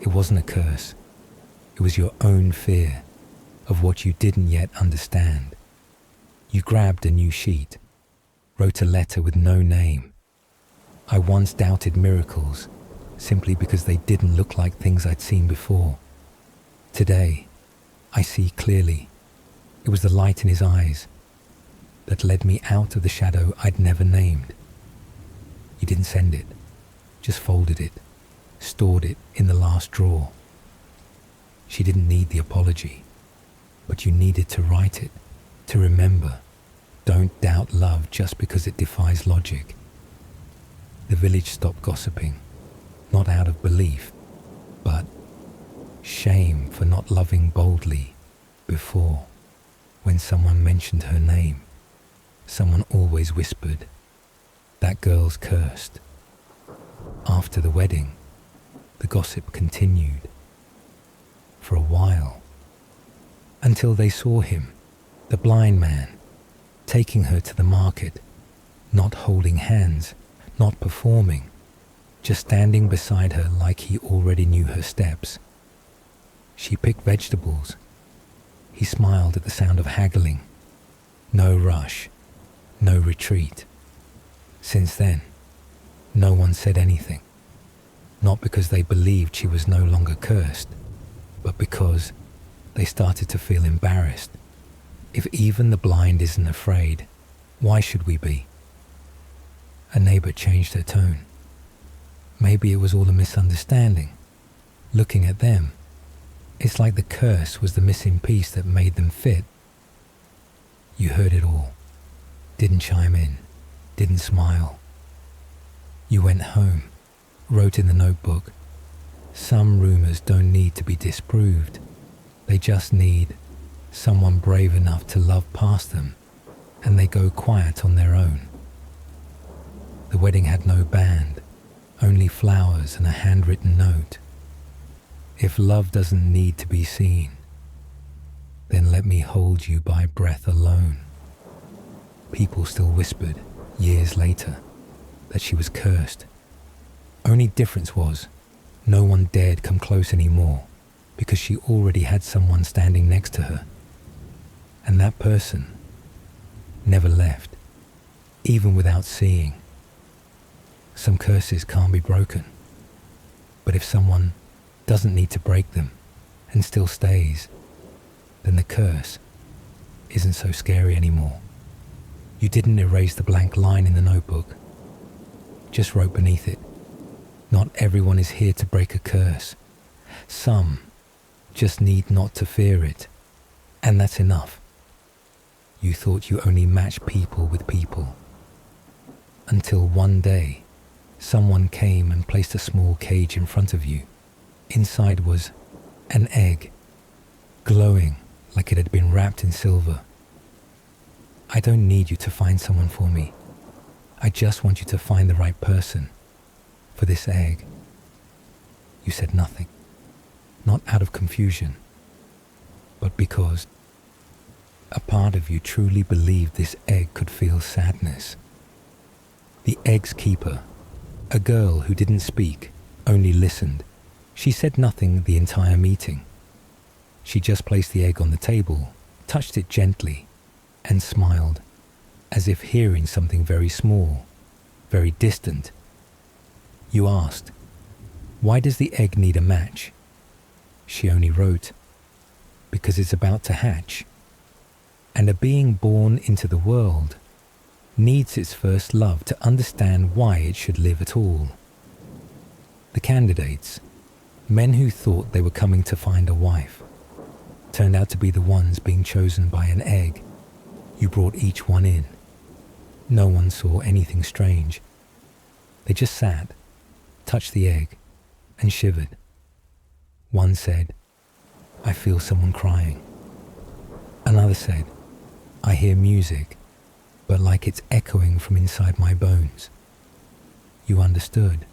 It wasn't a curse. It was your own fear of what you didn't yet understand. You grabbed a new sheet, wrote a letter with no name. I once doubted miracles simply because they didn't look like things I'd seen before. Today, I see clearly. It was the light in his eyes that led me out of the shadow I'd never named. You didn't send it, just folded it, stored it in the last drawer. She didn't need the apology, but you needed to write it, to remember. Don't doubt love just because it defies logic. The village stopped gossiping, not out of belief, but shame for not loving boldly before. When someone mentioned her name, someone always whispered, "That girl's cursed." After the wedding, the gossip continued. For a while, until they saw him, the blind man, taking her to the market, not holding hands, not performing, just standing beside her like he already knew her steps. She picked vegetables. He smiled at the sound of haggling. No rush, no retreat. Since then, no one said anything. Not because they believed she was no longer cursed, but because they started to feel embarrassed. If even the blind isn't afraid, why should we be? A neighbor changed her tone. Maybe it was all a misunderstanding. Looking at them, it's like the curse was the missing piece that made them fit. You heard it all. Didn't chime in. Didn't smile. You went home, wrote in the notebook, "Some rumors don't need to be disproved. They just need someone brave enough to love past them, and they go quiet on their own." The wedding had no band, only flowers and a handwritten note. If love doesn't need to be seen, then let me hold you by breath alone. People still whispered, years later, that she was cursed. Only difference was, no one dared come close anymore because she already had someone standing next to her. And that person never left, even without seeing. Some curses can't be broken, but if someone doesn't need to break them and still stays, then the curse isn't so scary anymore. You didn't erase the blank line in the notebook, just wrote beneath it, "Not everyone is here to break a curse. Some just need not to fear it, and that's enough." You thought you only matched people with people, until one day someone came and placed a small cage in front of you. Inside was an egg, glowing like it had been wrapped in silver. "I don't need you to find someone for me. I just want you to find the right person for this egg." You said nothing, not out of confusion, but because a part of you truly believed this egg could feel sadness. The egg's keeper, a girl who didn't speak, only listened. She said nothing the entire meeting. She just placed the egg on the table, touched it gently, and smiled, as if hearing something very small, very distant. You asked, "Why does the egg need a match?" She only wrote, "Because it's about to hatch, and a being born into the world needs its first love to understand why it should live at all." The candidates, men who thought they were coming to find a wife, turned out to be the ones being chosen by an egg. You brought each one in. No one saw anything strange. They just sat, touched the egg, and shivered. One said, "I feel someone crying." Another said, "I hear music, but like it's echoing from inside my bones." You understood.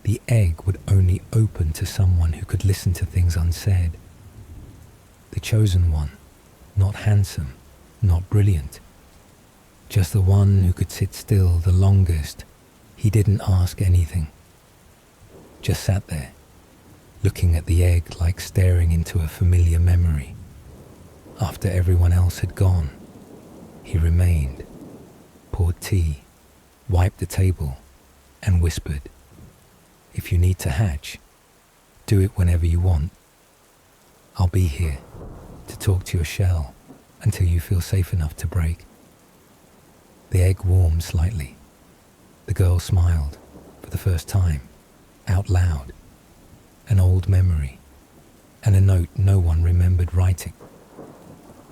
The egg would only open to someone who could listen to things unsaid. The chosen one, not handsome, not brilliant. Just the one who could sit still the longest. He didn't ask anything. Just sat there, looking at the egg like staring into a familiar memory. After everyone else had gone, he remained, poured tea, wiped the table, and whispered, "If you need to hatch, do it whenever you want. I'll be here to talk to your shell until you feel safe enough to break." The egg warmed slightly. The girl smiled, for the first time, out loud. An old memory, and a note no one remembered writing.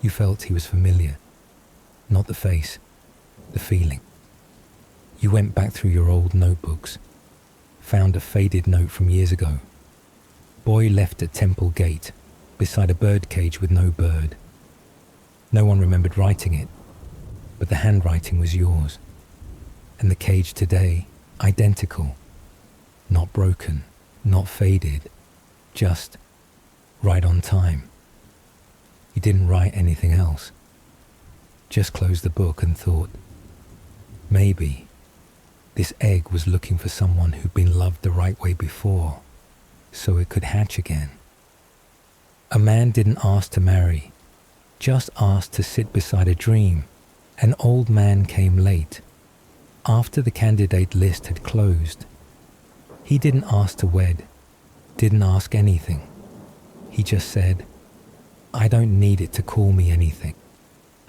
You felt he was familiar, not the face, the feeling. You went back through your old notebooks, found a faded note from years ago. Boy left at temple gate, beside a bird cage with no bird. No one remembered writing it, but the handwriting was yours. And the cage today, identical. Not broken, not faded, just right on time. You didn't write anything else. Just closed the book and thought, maybe this egg was looking for someone who'd been loved the right way before, so it could hatch again. A man didn't ask to marry, just asked to sit beside a dream. An old man came late, after the candidate list had closed. He didn't ask to wed, didn't ask anything. He just said, "I don't need it to call me anything.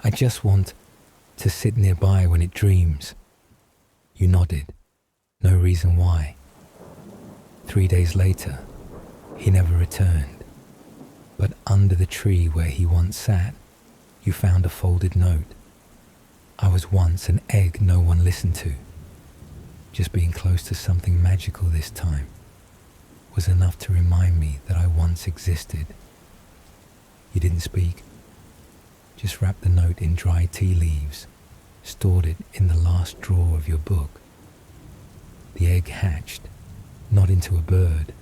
I just want to sit nearby when it dreams." You nodded, no reason why. 3 days later, he never returned. But under the tree where he once sat, you found a folded note. "I was once an egg no one listened to. Just being close to something magical this time was enough to remind me that I once existed." You didn't speak. Just wrapped the note in dry tea leaves, stored it in the last drawer of your book. The egg hatched, not into a bird,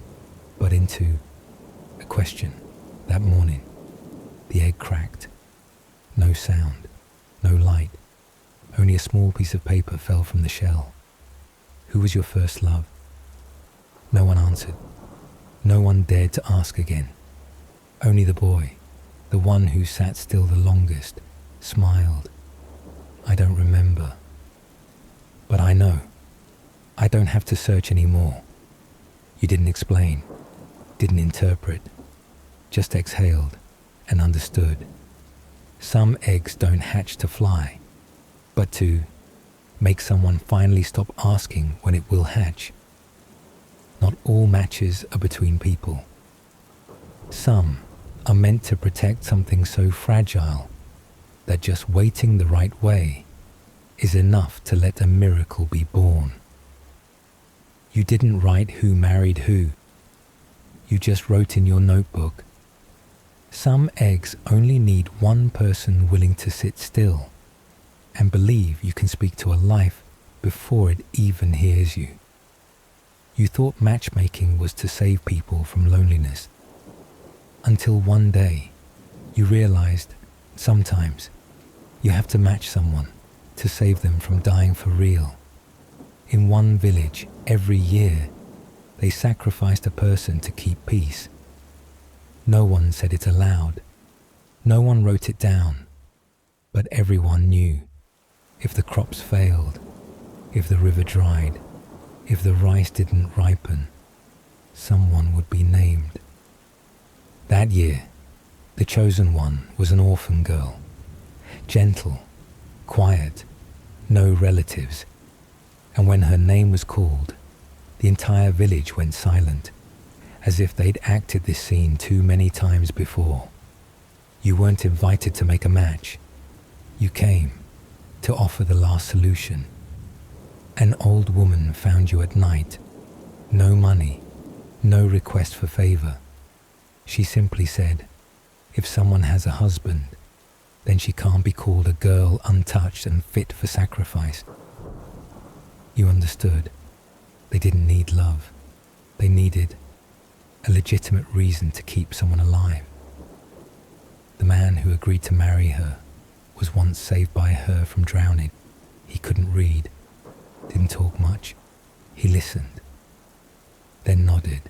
but into a question. That morning, the egg cracked. No sound, no light. Only a small piece of paper fell from the shell. Who was your first love? No one answered. No one dared to ask again. Only the boy, the one who sat still the longest, smiled. "I don't remember. But I know. I don't have to search anymore." You didn't explain, didn't interpret, just exhaled and understood. Some eggs don't hatch to fly, but to make someone finally stop asking when it will hatch. Not all matches are between people. Some are meant to protect something so fragile that just waiting the right way is enough to let a miracle be born. You didn't write who married who. You just wrote in your notebook, "Some eggs only need one person willing to sit still and believe you can speak to a life before it even hears you." You thought matchmaking was to save people from loneliness, until one day you realized sometimes you have to match someone to save them from dying for real. In one village, every year, they sacrificed a person to keep peace. No one said it aloud. No one wrote it down. But everyone knew. If the crops failed, if the river dried, if the rice didn't ripen, someone would be named. That year, the chosen one was an orphan girl. Gentle, quiet, no relatives. And when her name was called, the entire village went silent, as if they'd acted this scene too many times before. You weren't invited to make a match. You came to offer the last solution. An old woman found you at night. No money, no request for favor. She simply said, if someone has a husband, then she can't be called a girl untouched and fit for sacrifice. You understood. They didn't need love. They needed a legitimate reason to keep someone alive. The man who agreed to marry her was once saved by her from drowning. He couldn't read, didn't talk much. He listened, then nodded,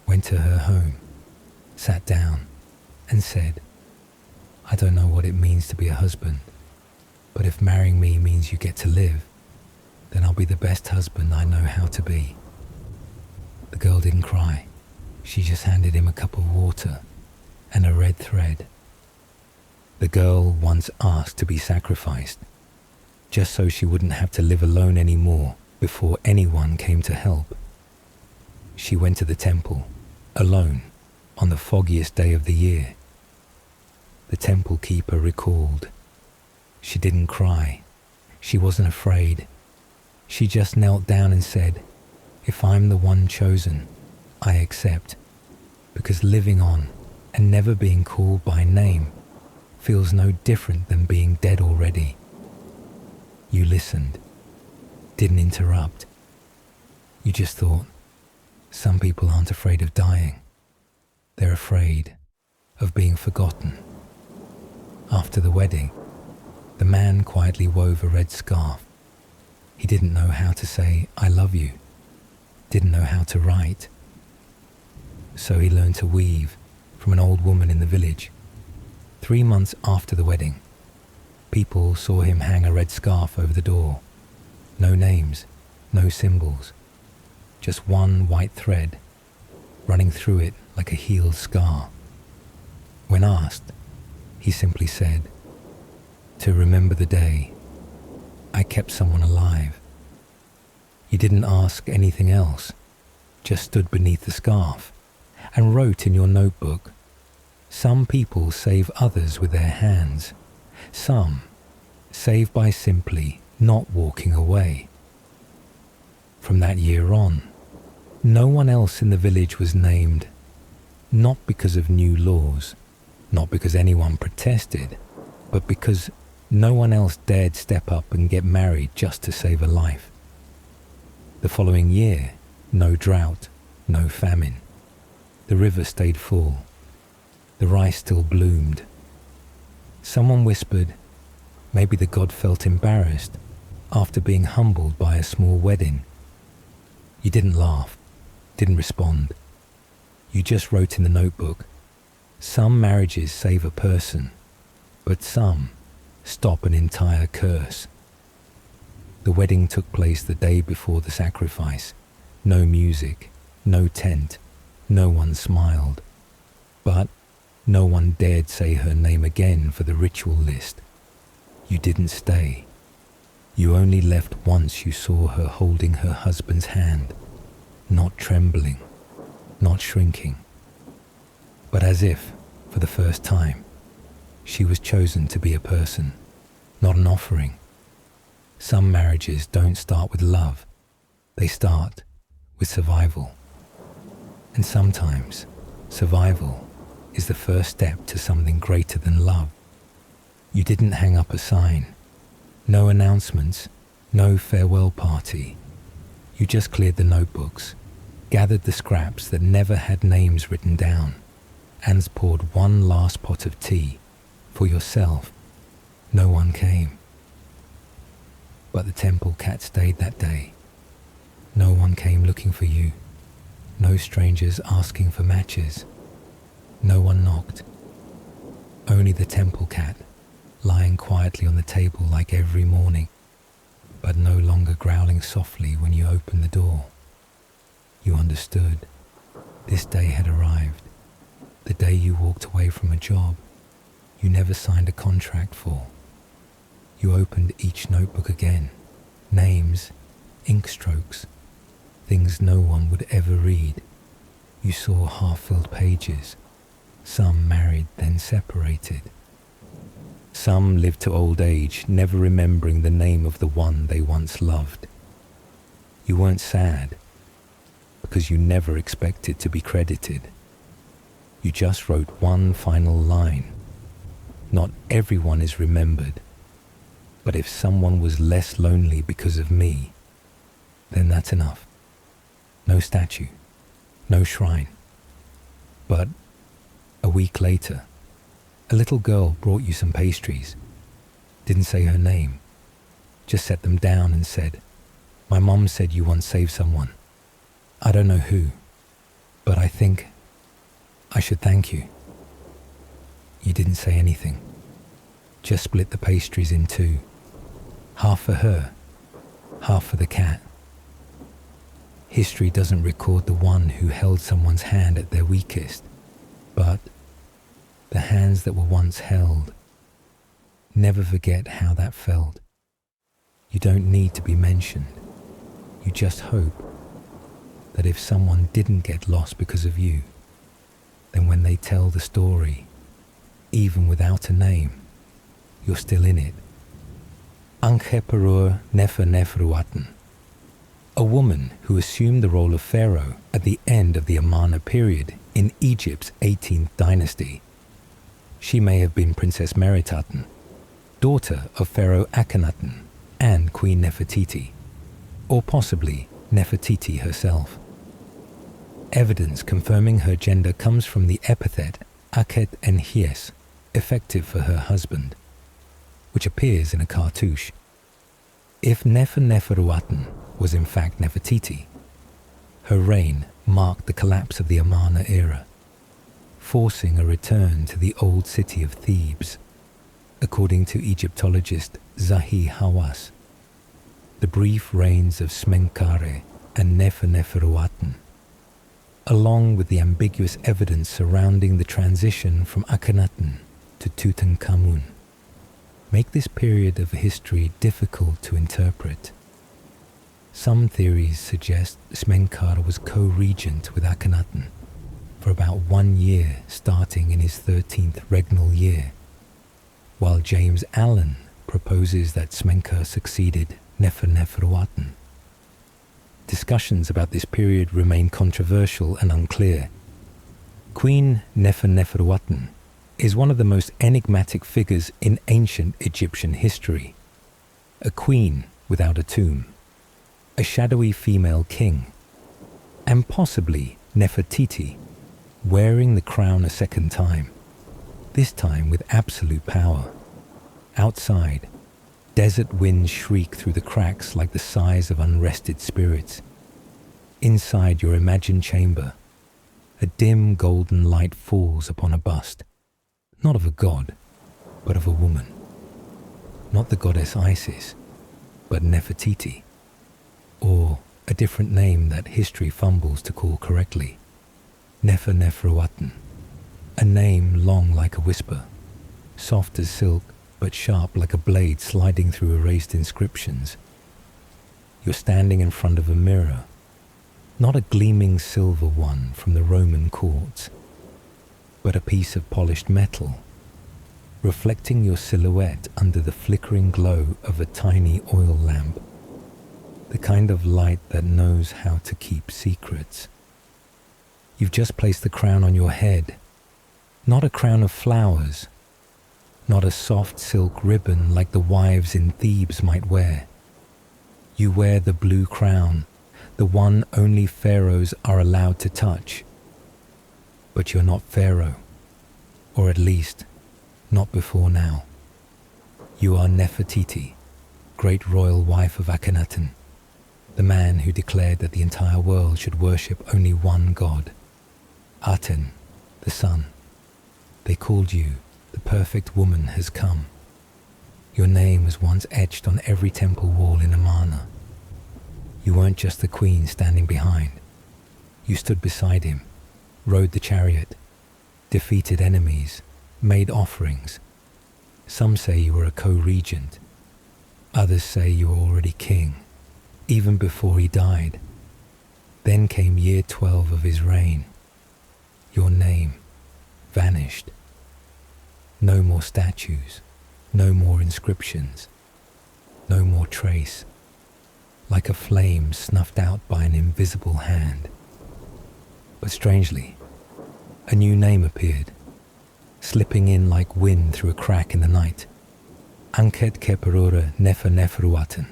went to her home, sat down, and said, I don't know what it means to be a husband, but if marrying me means you get to live, then I'll be the best husband I know how to be. The girl didn't cry. She just handed him a cup of water and a red thread. The girl once asked to be sacrificed, just so she wouldn't have to live alone anymore before anyone came to help. She went to the temple, alone, on the foggiest day of the year. The temple keeper recalled. She didn't cry. She wasn't afraid. She just knelt down and said, if I'm the one chosen, I accept, because living on and never being called by name feels no different than being dead already. You listened, didn't interrupt. You just thought, some people aren't afraid of dying. They're afraid of being forgotten. After the wedding, the man quietly wove a red scarf. He didn't know how to say, I love you, didn't know how to write. So he learned to weave from an old woman in the village. 3 months after the wedding, people saw him hang a red scarf over the door. No names, no symbols, just one white thread running through it like a healed scar. When asked, he simply said, to remember the day I kept someone alive. He didn't ask anything else, just stood beneath the scarf and wrote in your notebook, some people save others with their hands. Some save by simply not walking away. From that year on, no one else in the village was named, not because of new laws, not because anyone protested, but because no one else dared step up and get married just to save a life. The following year, no drought, no famine. The river stayed full. The rice still bloomed. Someone whispered, maybe the god felt embarrassed after being humbled by a small wedding. You didn't laugh, didn't respond. You just wrote in the notebook, some marriages save a person, but some stop an entire curse. The wedding took place the day before the sacrifice. No music, no tent, no one smiled. But no one dared say her name again for the ritual list. You didn't stay. You only left once you saw her holding her husband's hand, not trembling, not shrinking, but as if, for the first time, she was chosen to be a person, not an offering. Some marriages don't start with love, they start with survival. And sometimes, survival is the first step to something greater than love. You didn't hang up a sign, no announcements, no farewell party. You just cleared the notebooks, gathered the scraps that never had names written down, and poured one last pot of tea for yourself. No one came. But the temple cat stayed that day. No one came looking for you. No strangers asking for matches. No one knocked. Only the temple cat, lying quietly on the table like every morning, but no longer growling softly when you opened the door. You understood. This day had arrived. The day you walked away from a job you never signed a contract for. You opened each notebook again. Names, ink strokes, things no one would ever read. You saw half-filled pages, some married then separated. Some live to old age, never remembering the name of the one they once loved. You weren't sad, because you never expected to be credited. You just wrote one final line. Not everyone is remembered, but if someone was less lonely because of me, then that's enough. No statue, no shrine. But a week later, a little girl brought you some pastries, didn't say her name, just set them down and said, "My mom said you once saved someone. I don't know who, but I think I should thank you." You didn't say anything, just split the pastries in two, half for her, half for the cat. History doesn't record the one who held someone's hand at their weakest, but the hands that were once held. Never forget how that felt. You don't need to be mentioned. You just hope that if someone didn't get lost because of you, then when they tell the story, even without a name, you're still in it. Angheperur Neferneferuaten, a woman who assumed the role of pharaoh at the end of the Amarna period in Egypt's 18th dynasty. She may have been Princess Meritaten, daughter of Pharaoh Akhenaten and Queen Nefertiti, or possibly Nefertiti herself. Evidence confirming her gender comes from the epithet Akhet Enhies, effective for her husband, which appears in a cartouche. If Neferneferuaten was in fact Nefertiti, her reign marked the collapse of the Amarna era, forcing a return to the old city of Thebes, according to Egyptologist Zahi Hawass. The brief reigns of Smenkhare and Neferneferuaten, along with the ambiguous evidence surrounding the transition from Akhenaten to Tutankhamun, make this period of history difficult to interpret. Some theories suggest Smenkhare was co-regent with Akhenaten for about 1 year starting in his 13th regnal year, while James Allen proposes that Smenkhare succeeded Neferneferuaten. Discussions about this period remain controversial and unclear. Queen Neferneferuaten is one of the most enigmatic figures in ancient Egyptian history. A queen without a tomb, a shadowy female king, and possibly Nefertiti, wearing the crown a second time, this time with absolute power. Outside, desert winds shriek through the cracks like the sighs of unrested spirits. Inside your imagined chamber, a dim golden light falls upon a bust, not of a god, but of a woman. Not the goddess Isis, but Nefertiti, or a different name that history fumbles to call correctly, Neferneferuaten, a name long like a whisper, soft as silk but sharp like a blade sliding through erased inscriptions. You're standing in front of a mirror, not a gleaming silver one from the Roman courts, but a piece of polished metal, reflecting your silhouette under the flickering glow of a tiny oil lamp, the kind of light that knows how to keep secrets. You've just placed the crown on your head, not a crown of flowers, not a soft silk ribbon like the wives in Thebes might wear. You wear the blue crown, the one only pharaohs are allowed to touch. But you're not pharaoh, or at least, not before now. You are Nefertiti, great royal wife of Akhenaten, the man who declared that the entire world should worship only one god, Aten, the sun. They called you the perfect woman has come. Your name was once etched on every temple wall in Amarna. You weren't just the queen standing behind. You stood beside him, rode the chariot, defeated enemies, made offerings. Some say you were a co-regent. Others say you were already king, even before he died. Then came year 12 of his reign. Your name vanished. No more statues, No more inscriptions, no more trace, like a flame snuffed out by an invisible hand. But strangely, a new name appeared, slipping in like wind through a crack in the night. Anket Keperura Nefer Neferuaten.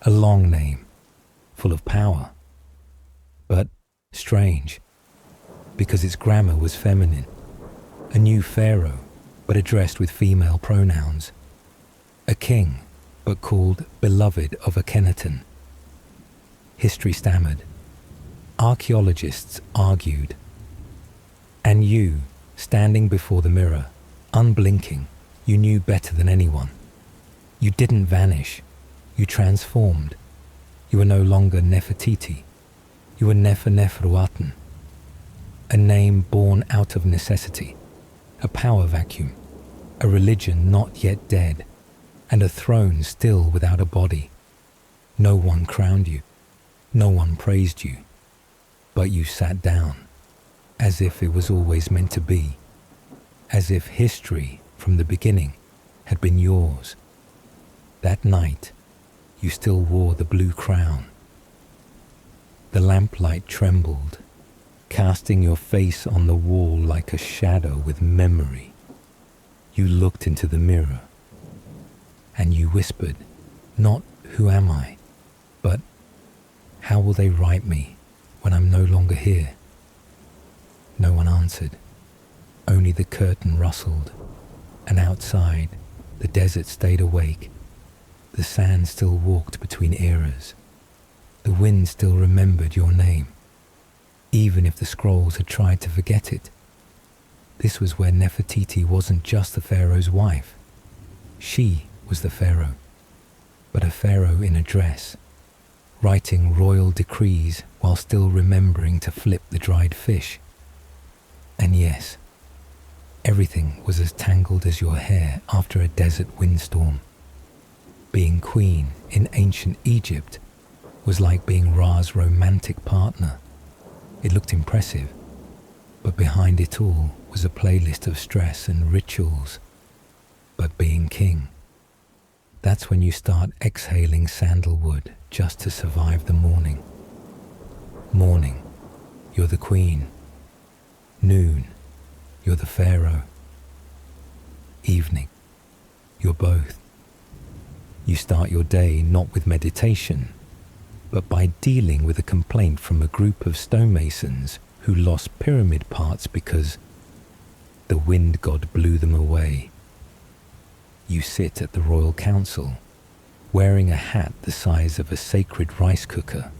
A long name, full of power, but strange, because its grammar was feminine. A new pharaoh, but addressed with female pronouns. A king, but called beloved of Akhenaten. History stammered. Archaeologists argued. And you, standing before the mirror, unblinking, you knew better than anyone. You didn't vanish. You transformed. You were no longer Nefertiti. You were Nefer Neferuaten. A name born out of necessity. A power vacuum. A religion not yet dead. And a throne still without a body. No one crowned you. No one praised you. But you sat down, as if it was always meant to be. As if history, from the beginning, had been yours. That night, you still wore the blue crown. The lamplight trembled, casting your face on the wall like a shadow with memory. You looked into the mirror, and you whispered, not who am I, but how will they write me when I'm no longer here? No one answered. Only the curtain rustled, and outside, the desert stayed awake. The sand still walked between eras. The wind still remembered your name, even if the scrolls had tried to forget it. This was where Nefertiti wasn't just the pharaoh's wife. She was the pharaoh, but a pharaoh in a dress, writing royal decrees while still remembering to flip the dried fish. And yes, everything was as tangled as your hair after a desert windstorm. Being queen in ancient Egypt was like being Ra's romantic partner. It looked impressive, but behind it all was a playlist of stress and rituals. But being king, that's when you start exhaling sandalwood just to survive the morning. Morning, you're the queen. Noon, you're the pharaoh. Evening, you're both. You start your day not with meditation, but by dealing with a complaint from a group of stonemasons who lost pyramid parts because the wind god blew them away. You sit at the royal council, wearing a hat the size of a sacred rice cooker,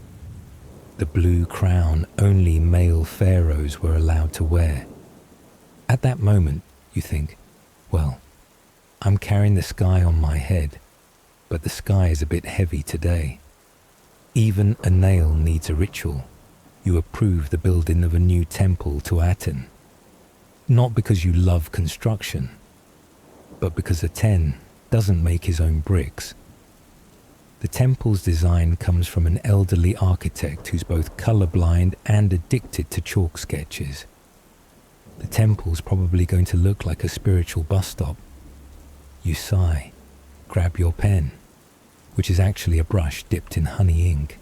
the blue crown only male pharaohs were allowed to wear. At that moment, you think, well, I'm carrying the sky on my head, but the sky is a bit heavy today. Even a nail needs a ritual. You approve the building of a new temple to Aten, not because you love construction, but because Aten doesn't make his own bricks. The temple's design comes from an elderly architect who's both colorblind and addicted to chalk sketches. The temple's probably going to look like a spiritual bus stop. You sigh, grab your pen, which is actually a brush dipped in honey ink,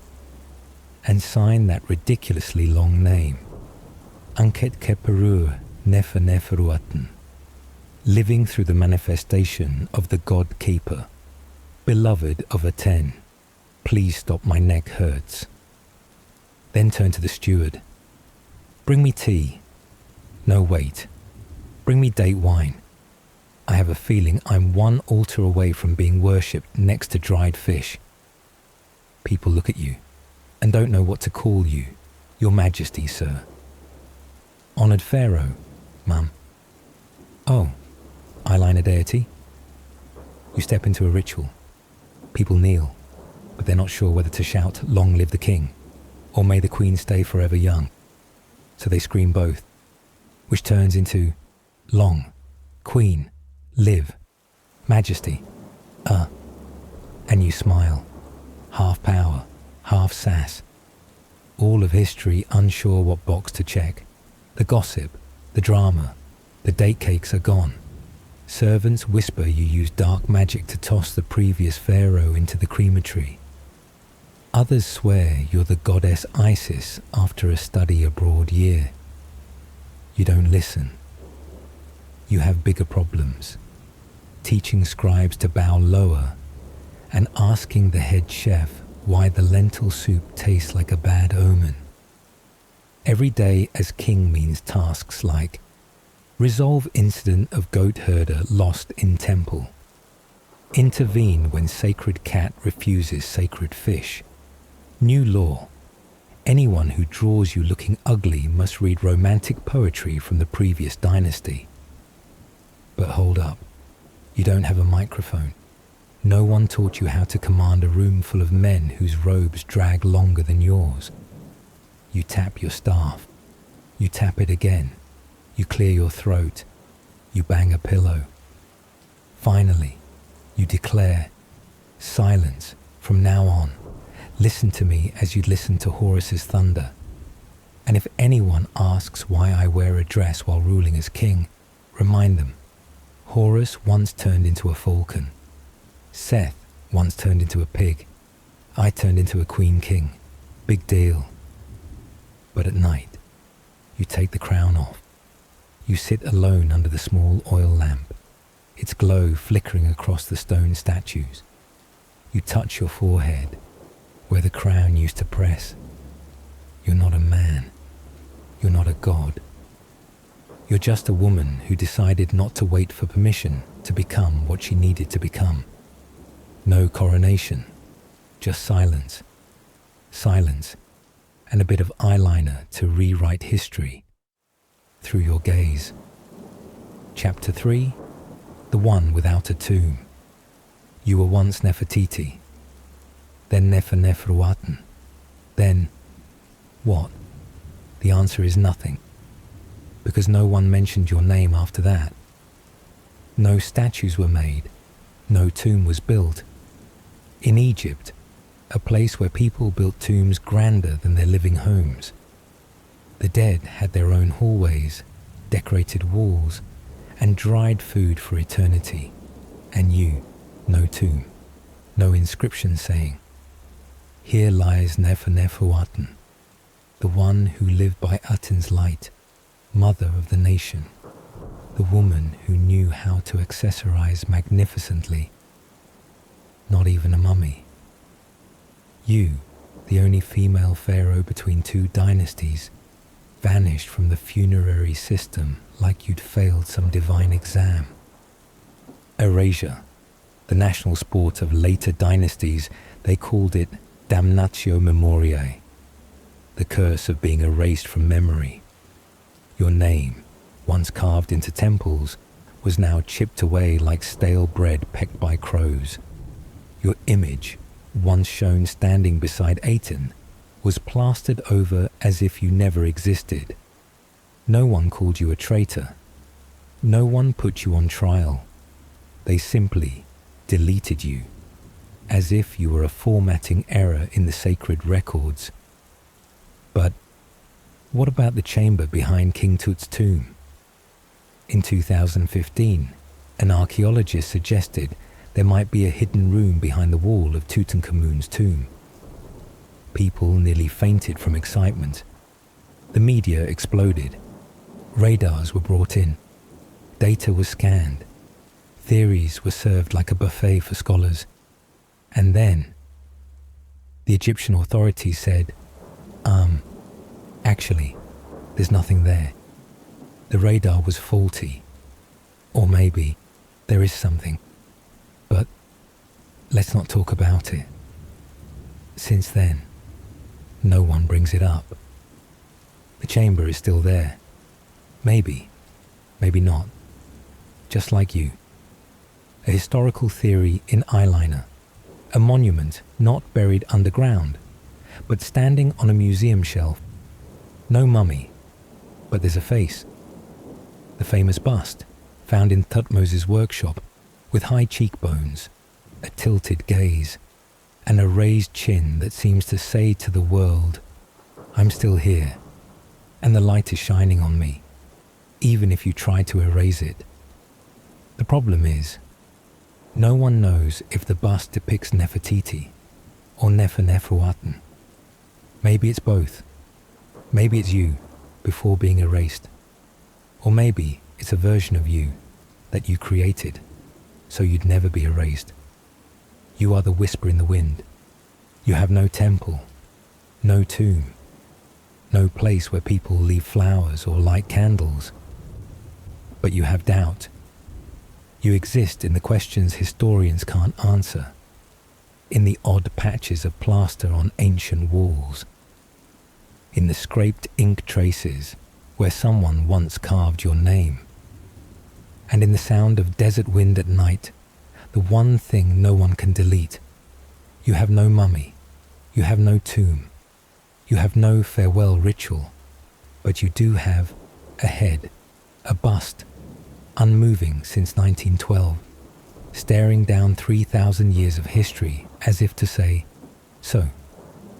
and sign that ridiculously long name, Anket Keperur Nefer Neferuaten, living through the manifestation of the God Keeper. Beloved of Aten, please stop, my neck hurts. Then turn to the steward. Bring me tea. No, wait. Bring me date wine. I have a feeling I'm one altar away from being worshipped next to dried fish. People look at you and don't know what to call you. Your Majesty, sir. Honored Pharaoh, Mum. Oh, eyeliner deity? You step into a ritual. People kneel, but they're not sure whether to shout, "Long live the king," or "May the queen stay forever young." So they scream both, which turns into "Long, queen, live, majesty, and you smile, half power, half sass. All of history unsure what box to check. The gossip, the drama, the date cakes are gone. Servants whisper you use dark magic to toss the previous pharaoh into the crematory. Others swear you're the goddess Isis after a study abroad year. You don't listen. You have bigger problems, teaching scribes to bow lower and asking the head chef why the lentil soup tastes like a bad omen. Every day as king means tasks like resolve incident of goat herder lost in temple, intervene when sacred cat refuses sacred fish, new law, anyone who draws you looking ugly must read romantic poetry from the previous dynasty. But hold up, you don't have a microphone. No one taught you how to command a room full of men whose robes drag longer than yours. You tap your staff. You tap it again. You clear your throat. You bang a pillow. Finally, you declare, silence from now on. Listen to me as you'd listen to Horus's thunder. And if anyone asks why I wear a dress while ruling as king, remind them, Horus once turned into a falcon. Seth once turned into a pig. I turned into a queen king. Big deal. But at night, you take the crown off. You sit alone under the small oil lamp, its glow flickering across the stone statues. You touch your forehead, where the crown used to press. You're not a man. You're not a god. You're just a woman who decided not to wait for permission to become what she needed to become. No coronation, just silence. Silence, and a bit of eyeliner to rewrite history through your gaze. Chapter 3, the one without a tomb. You were once Nefertiti, then Neferuaten, then what? The answer is nothing, because no one mentioned your name after that. No statues were made, no tomb was built. In Egypt, a place where people built tombs grander than their living homes. The dead had their own hallways, decorated walls, and dried food for eternity. And you, no tomb, no inscription saying, here lies Neferuaten, the one who lived by Aten's light, mother of the nation, the woman who knew how to accessorize magnificently. Not even a mummy. You, the only female pharaoh between two dynasties, vanished from the funerary system like you'd failed some divine exam. Erasure, the national sport of later dynasties, they called it damnatio memoriae, the curse of being erased from memory. Your name, once carved into temples, was now chipped away like stale bread pecked by crows. Your image, once shown standing beside Aten, was plastered over as if you never existed. No one called you a traitor. No one put you on trial. They simply deleted you, as if you were a formatting error in the sacred records. But what about the chamber behind King Tut's tomb? In 2015, an archaeologist suggested there might be a hidden room behind the wall of Tutankhamun's tomb. People nearly fainted from excitement. The media exploded. Radars were brought in. Data was scanned. Theories were served like a buffet for scholars. And then, the Egyptian authorities said, actually, there's nothing there. The radar was faulty. Or maybe there is something. But let's not talk about it. Since then, no one brings it up. The chamber is still there. Maybe, maybe not. Just like you. A historical theory in eyeliner. A monument not buried underground, but standing on a museum shelf. No mummy, but there's a face. The famous bust, found in Thutmose's workshop, with high cheekbones, a tilted gaze, and a raised chin that seems to say to the world, I'm still here, and the light is shining on me, even if you try to erase it. The problem is, no one knows if the bust depicts Nefertiti or Neferuaten. Maybe it's both. Maybe it's you before being erased. Or maybe it's a version of you that you created so you'd never be erased. You are the whisper in the wind. You have no temple, no tomb, no place where people leave flowers or light candles. But you have doubt. You exist in the questions historians can't answer, in the odd patches of plaster on ancient walls, in the scraped ink traces where someone once carved your name, and in the sound of desert wind at night, the one thing no one can delete. You have no mummy, you have no tomb, you have no farewell ritual, but you do have a head, a bust, unmoving since 1912, staring down 3,000 years of history as if to say, "So,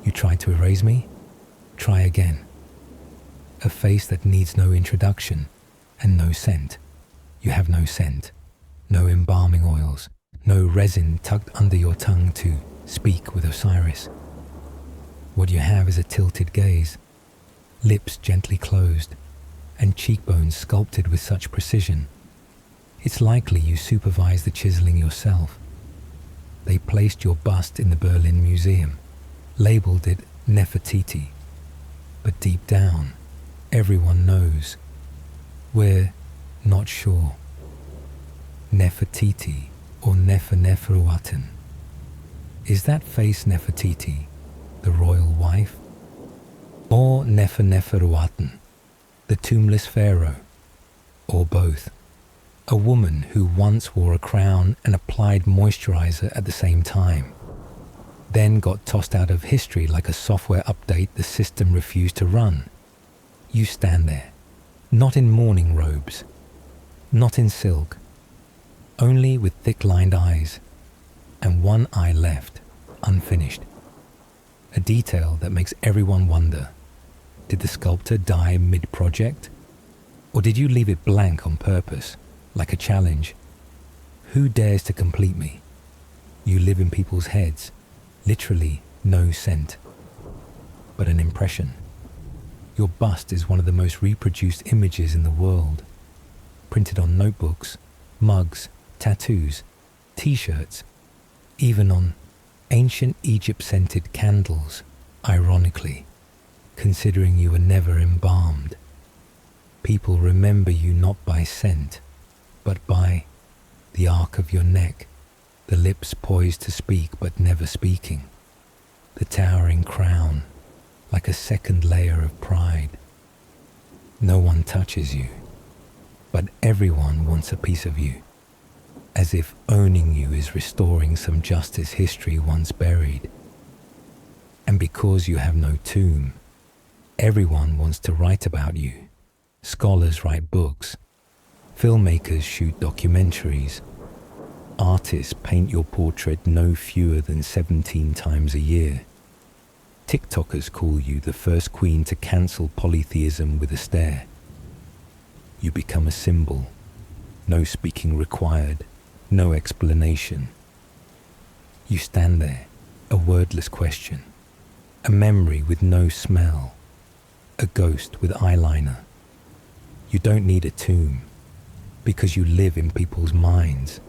you tried to erase me? Try again." A face that needs no introduction and no scent. You have no scent, no embalming oils, no resin tucked under your tongue to speak with Osiris. What you have is a tilted gaze, lips gently closed, and cheekbones sculpted with such precision. It's likely you supervised the chiseling yourself. They placed your bust in the Berlin Museum, labeled it Nefertiti. But deep down, everyone knows. We're not sure. Nefertiti or Neferuaten. Is that face Nefertiti, the royal wife? Or Neferuaten, the tombless pharaoh? Or both? A woman who once wore a crown and applied moisturizer at the same time, then got tossed out of history like a software update the system refused to run. You stand there, not in mourning robes, not in silk, only with thick-lined eyes, and one eye left, unfinished. A detail that makes everyone wonder, did the sculptor die mid-project? Or did you leave it blank on purpose, like a challenge? Who dares to complete me? You live in people's heads, literally no scent, but an impression. Your bust is one of the most reproduced images in the world, printed on notebooks, mugs, tattoos, t-shirts, even on ancient Egypt-scented candles, ironically, considering you were never embalmed. People remember you not by scent, but by the arc of your neck, the lips poised to speak but never speaking, the towering crown, like a second layer of pride. No one touches you, but everyone wants a piece of you, as if owning you is restoring some justice history once buried. And because you have no tomb, everyone wants to write about you. Scholars write books, filmmakers shoot documentaries, artists paint your portrait no fewer than 17 times a year. TikTokers call you the first queen to cancel polytheism with a stare. You become a symbol, no speaking required, no explanation. You stand there, a wordless question, a memory with no smell, a ghost with eyeliner. You don't need a tomb, because you live in people's minds,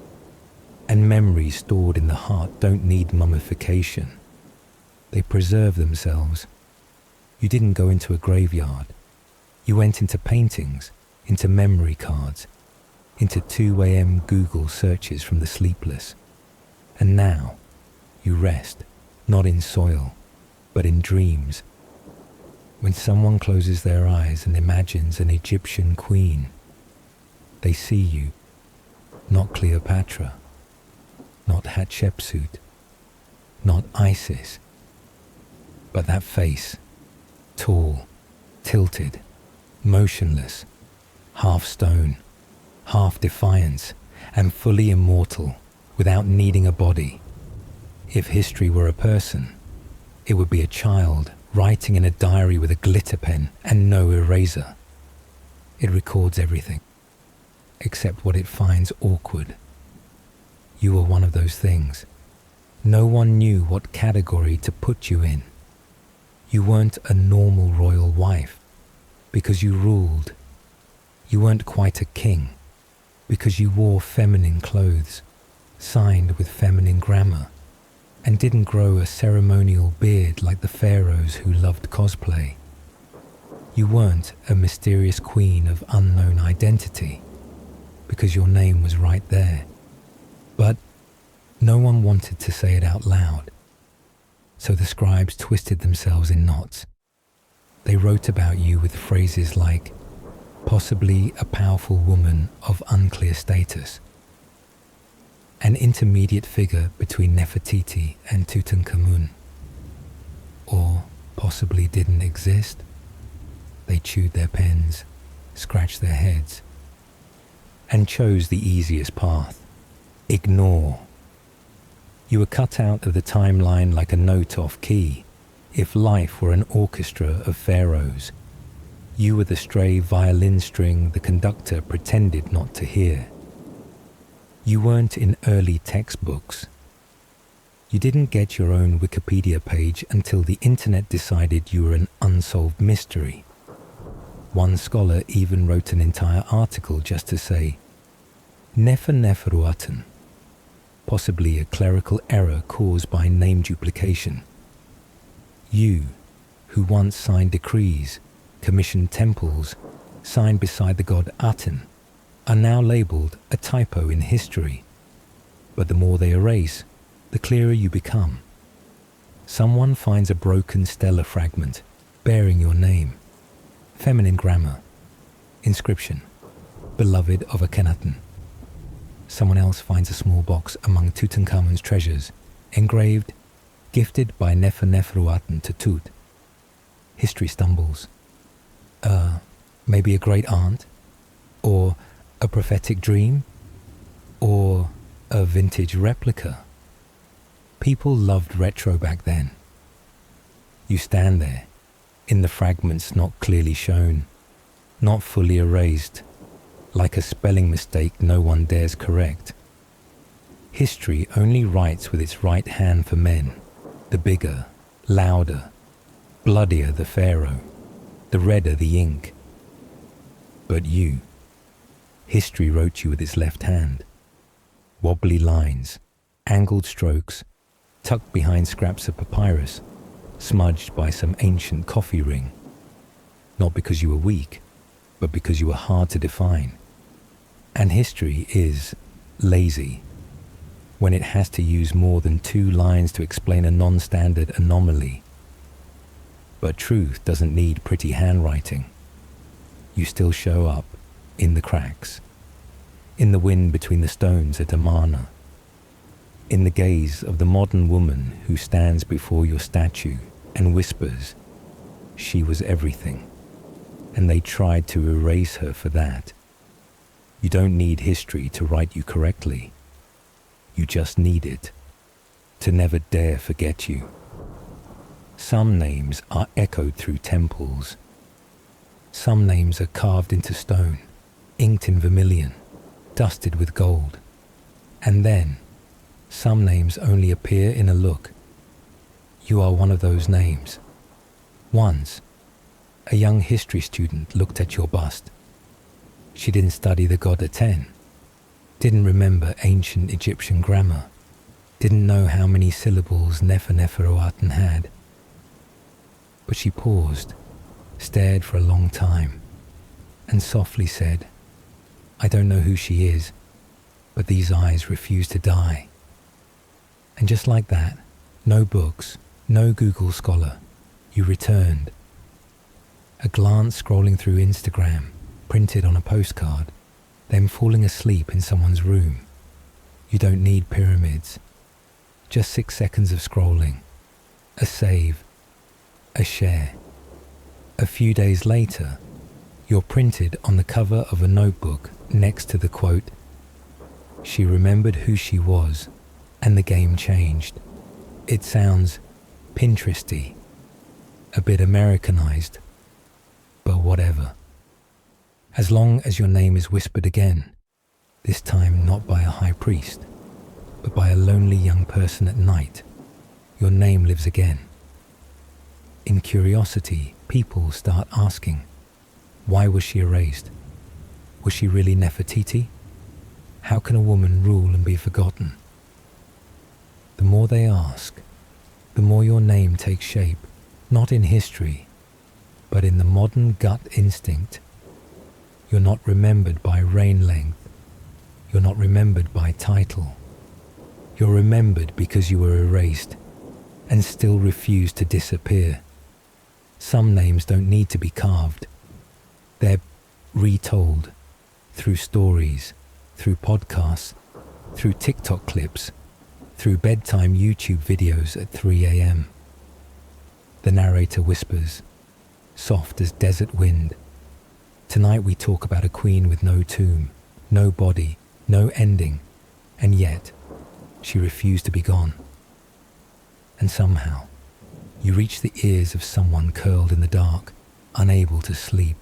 and memories stored in the heart don't need mummification. They preserve themselves. You didn't go into a graveyard. You went into paintings, into memory cards, into 2 a.m. Google searches from the Sleepless. And now, you rest, not in soil, but in dreams. When someone closes their eyes and imagines an Egyptian queen, they see you, not Cleopatra, not Hatshepsut, not Isis, but that face, tall, tilted, motionless, half stone, half defiance, and fully immortal, without needing a body. If history were a person, it would be a child writing in a diary with a glitter pen and no eraser. It records everything. except what it finds awkward. You were one of those things. No one knew what category to put you in. You weren't a normal royal wife because you ruled. You weren't quite a king because you wore feminine clothes, signed with feminine grammar, and didn't grow a ceremonial beard like the pharaohs who loved cosplay. You weren't a mysterious queen of unknown identity because your name was right there. But no one wanted to say it out loud, so the scribes twisted themselves in knots. They wrote about you with phrases like, possibly a powerful woman of unclear status, an intermediate figure between Nefertiti and Tutankhamun, or possibly didn't exist. They chewed their pens, scratched their heads, and chose the easiest path. Ignore. You were cut out of the timeline like a note off key. If life were an orchestra of pharaohs, you were the stray violin string the conductor pretended not to hear. You weren't in early textbooks. You didn't get your own Wikipedia page until the internet decided you were an unsolved mystery. One scholar even wrote an entire article just to say, Neferuaten, possibly a clerical error caused by name duplication. You, who once signed decrees, commissioned temples, signed beside the god Aten, are now labelled a typo in history. But the more they erase, the clearer you become. Someone finds a broken stellar fragment bearing your name. Feminine grammar. Inscription. Beloved of Akhenaten. Someone else finds a small box among Tutankhamun's treasures, engraved, gifted by Neferuaten to Tut. History stumbles. Maybe a great aunt? Or a prophetic dream? Or a vintage replica? People loved retro back then. You stand there, in the fragments not clearly shown, not fully erased, like a spelling mistake no one dares correct. History only writes with its right hand for men, the bigger, louder, bloodier the pharaoh, the redder the ink. But you, history wrote you with its left hand. Wobbly lines, angled strokes, tucked behind scraps of papyrus, smudged by some ancient coffee ring. Not because you were weak, but because you were hard to define. And history is lazy when it has to use more than 2 lines to explain a non-standard anomaly. But truth doesn't need pretty handwriting. You still show up in the cracks, in the wind between the stones at Amarna, in the gaze of the modern woman who stands before your statue and whispers, she was everything, and they tried to erase her for that. You don't need history to write you correctly. You just need it to never dare forget you. Some names are echoed through temples. Some names are carved into stone, inked in vermilion, dusted with gold. And then, some names only appear in a look. You are one of those names. Once, a young history student looked at your bust. She didn't study the god Aten, didn't remember ancient Egyptian grammar, didn't know how many syllables Neferuaten had. But she paused, stared for a long time, and softly said, I don't know who she is, but these eyes refuse to die. And just like that, no books, no Google Scholar, you returned. A glance scrolling through Instagram, printed on a postcard, then falling asleep in someone's room. You don't need pyramids. Just 6 seconds of scrolling, a save, a share. A few days later, you're printed on the cover of a notebook next to the quote, she remembered who she was, and the game changed. It sounds Pinteresty, a bit Americanized, but whatever. As long as your name is whispered again, This time not by a high priest, but by a lonely young person at night. Your name lives again. In curiosity, people start asking, why was she erased? Was she really Nefertiti? How can a woman rule and be forgotten? The more they ask, the more your name takes shape, not in history, but in the modern gut instinct. You're not remembered by reign length. You're not remembered by title. You're remembered because you were erased and still refuse to disappear. Some names don't need to be carved. They're retold through stories, through podcasts, through TikTok clips, through bedtime YouTube videos at 3 a.m. The narrator whispers, soft as desert wind, tonight we talk about a queen with no tomb, no body, no ending, and yet she refused to be gone. And somehow, you reach the ears of someone curled in the dark, unable to sleep.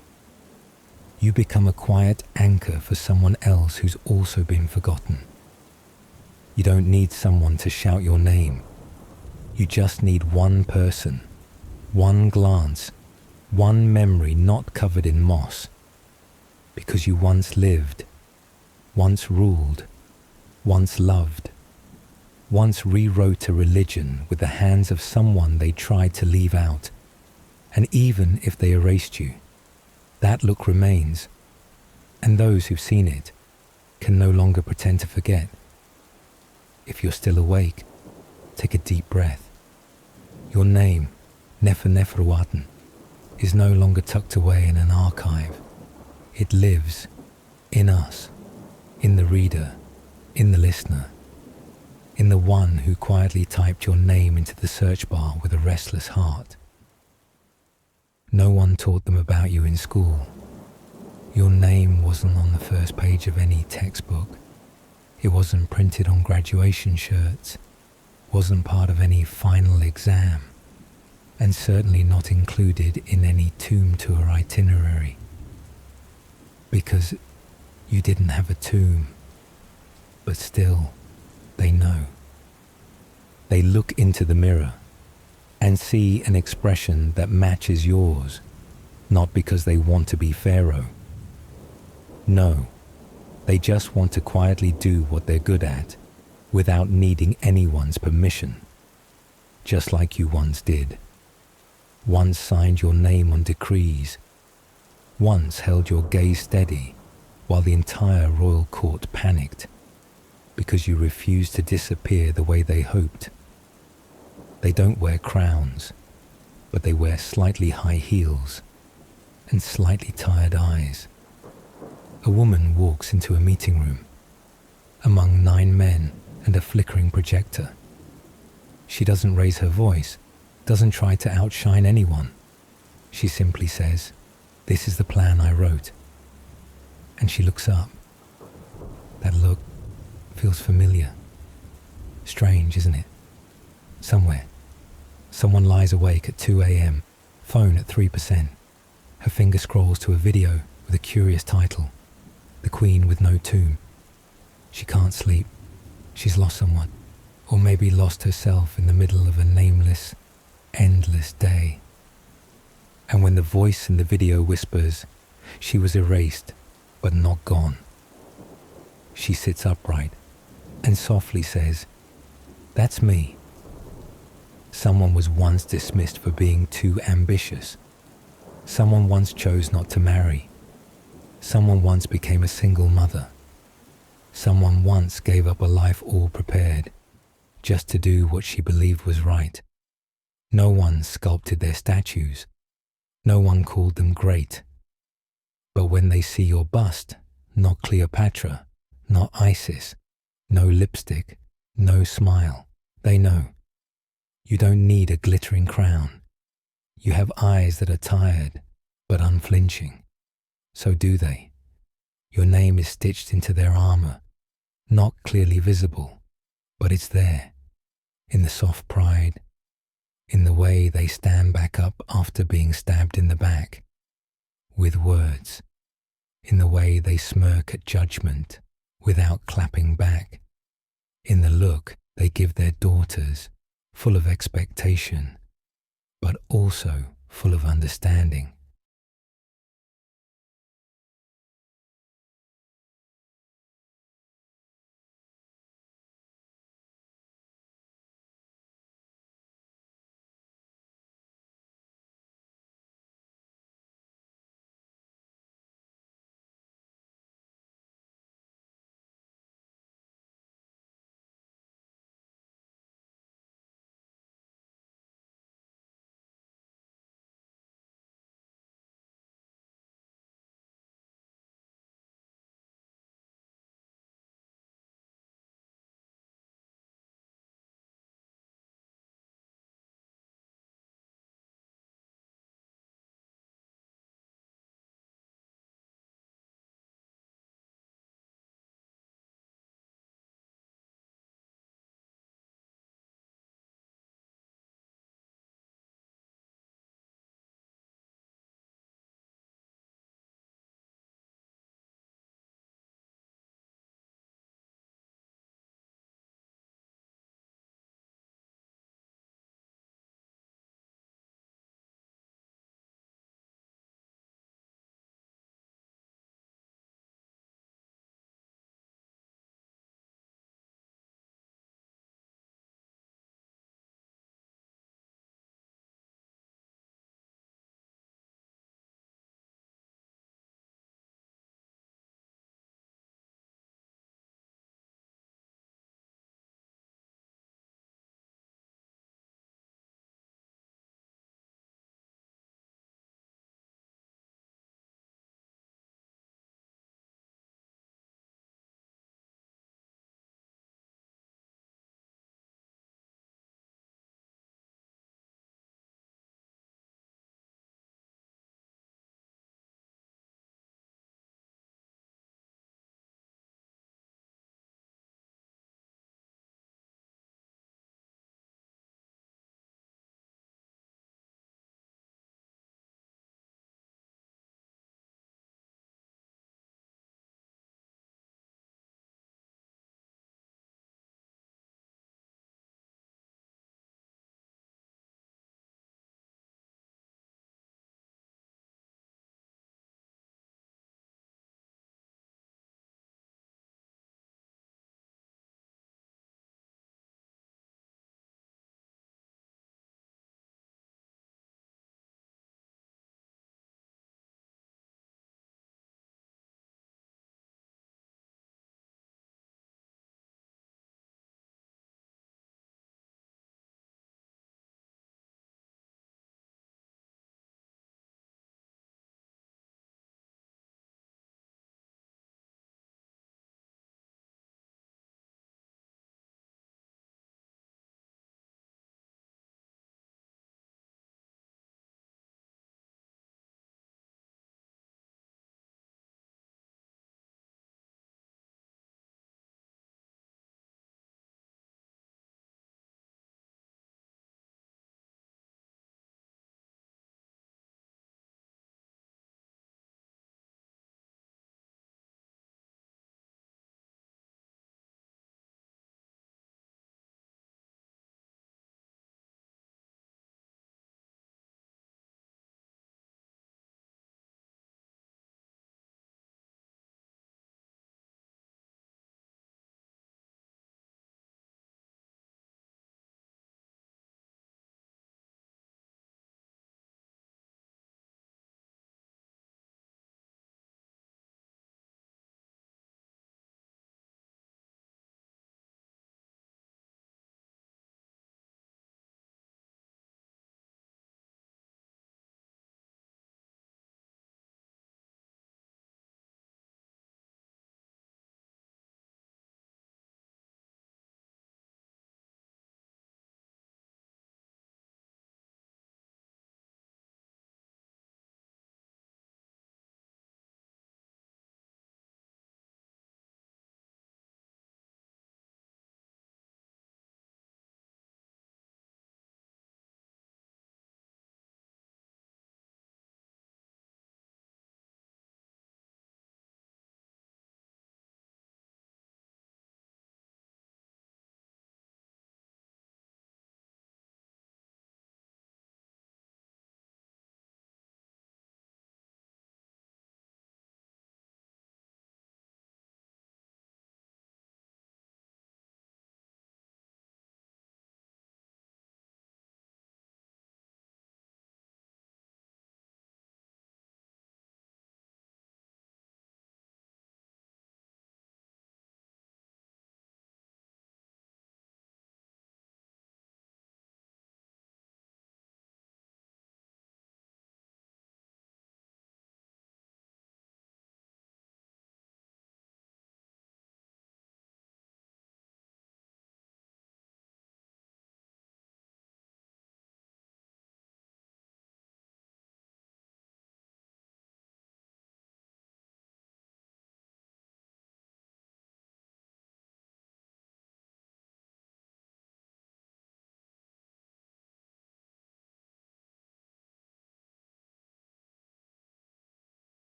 You become a quiet anchor for someone else who's also been forgotten. You don't need someone to shout your name. You just need one person, one glance, one memory not covered in moss. Because you once lived, once ruled, once loved, once rewrote a religion with the hands of someone they tried to leave out. And even if they erased you, that look remains, and those who've seen it can no longer pretend to forget. If you're still awake, take a deep breath. Your name, Neferuaten, is no longer tucked away in an archive. It lives in us, in the reader, in the listener, in the one who quietly typed your name into the search bar with a restless heart. No one taught them about you in school. Your name wasn't on the first page of any textbook. It wasn't printed on graduation shirts, wasn't part of any final exam, and certainly not included in any tomb tour itinerary. Because you didn't have a tomb, but still, they know. They look into the mirror and see an expression that matches yours, not because they want to be Pharaoh. No, they just want to quietly do what they're good at without needing anyone's permission, just like you once did. Once signed your name on decrees, once held your gaze steady while the entire royal court panicked because you refused to disappear the way they hoped. They don't wear crowns, but they wear slightly high heels and slightly tired eyes. A woman walks into a meeting room among 9 men and a flickering projector. She doesn't raise her voice, doesn't try to outshine anyone. She simply says, "This is the plan I wrote." And she looks up. That look feels familiar. Strange, isn't it? Somewhere, someone lies awake at 2 a.m., phone at 3%. Her finger scrolls to a video with a curious title, "The Queen with No Tomb." She can't sleep. She's lost someone, or maybe lost herself in the middle of a nameless, endless day. And when the voice in the video whispers, she was erased, but not gone, she sits upright and softly says, "That's me." Someone was once dismissed for being too ambitious. Someone once chose not to marry. Someone once became a single mother. Someone once gave up a life all prepared, just to do what she believed was right. No one sculpted their statues. No one called them great. But when they see your bust, not Cleopatra, not Isis, no lipstick, no smile, they know. You don't need a glittering crown. You have eyes that are tired, but unflinching. So do they. Your name is stitched into their armor, not clearly visible, but it's there, in the soft pride, in the way they stand back up after being stabbed in the back, with words, in the way they smirk at judgment without clapping back. In the look they give their daughters, full of expectation, but also full of understanding.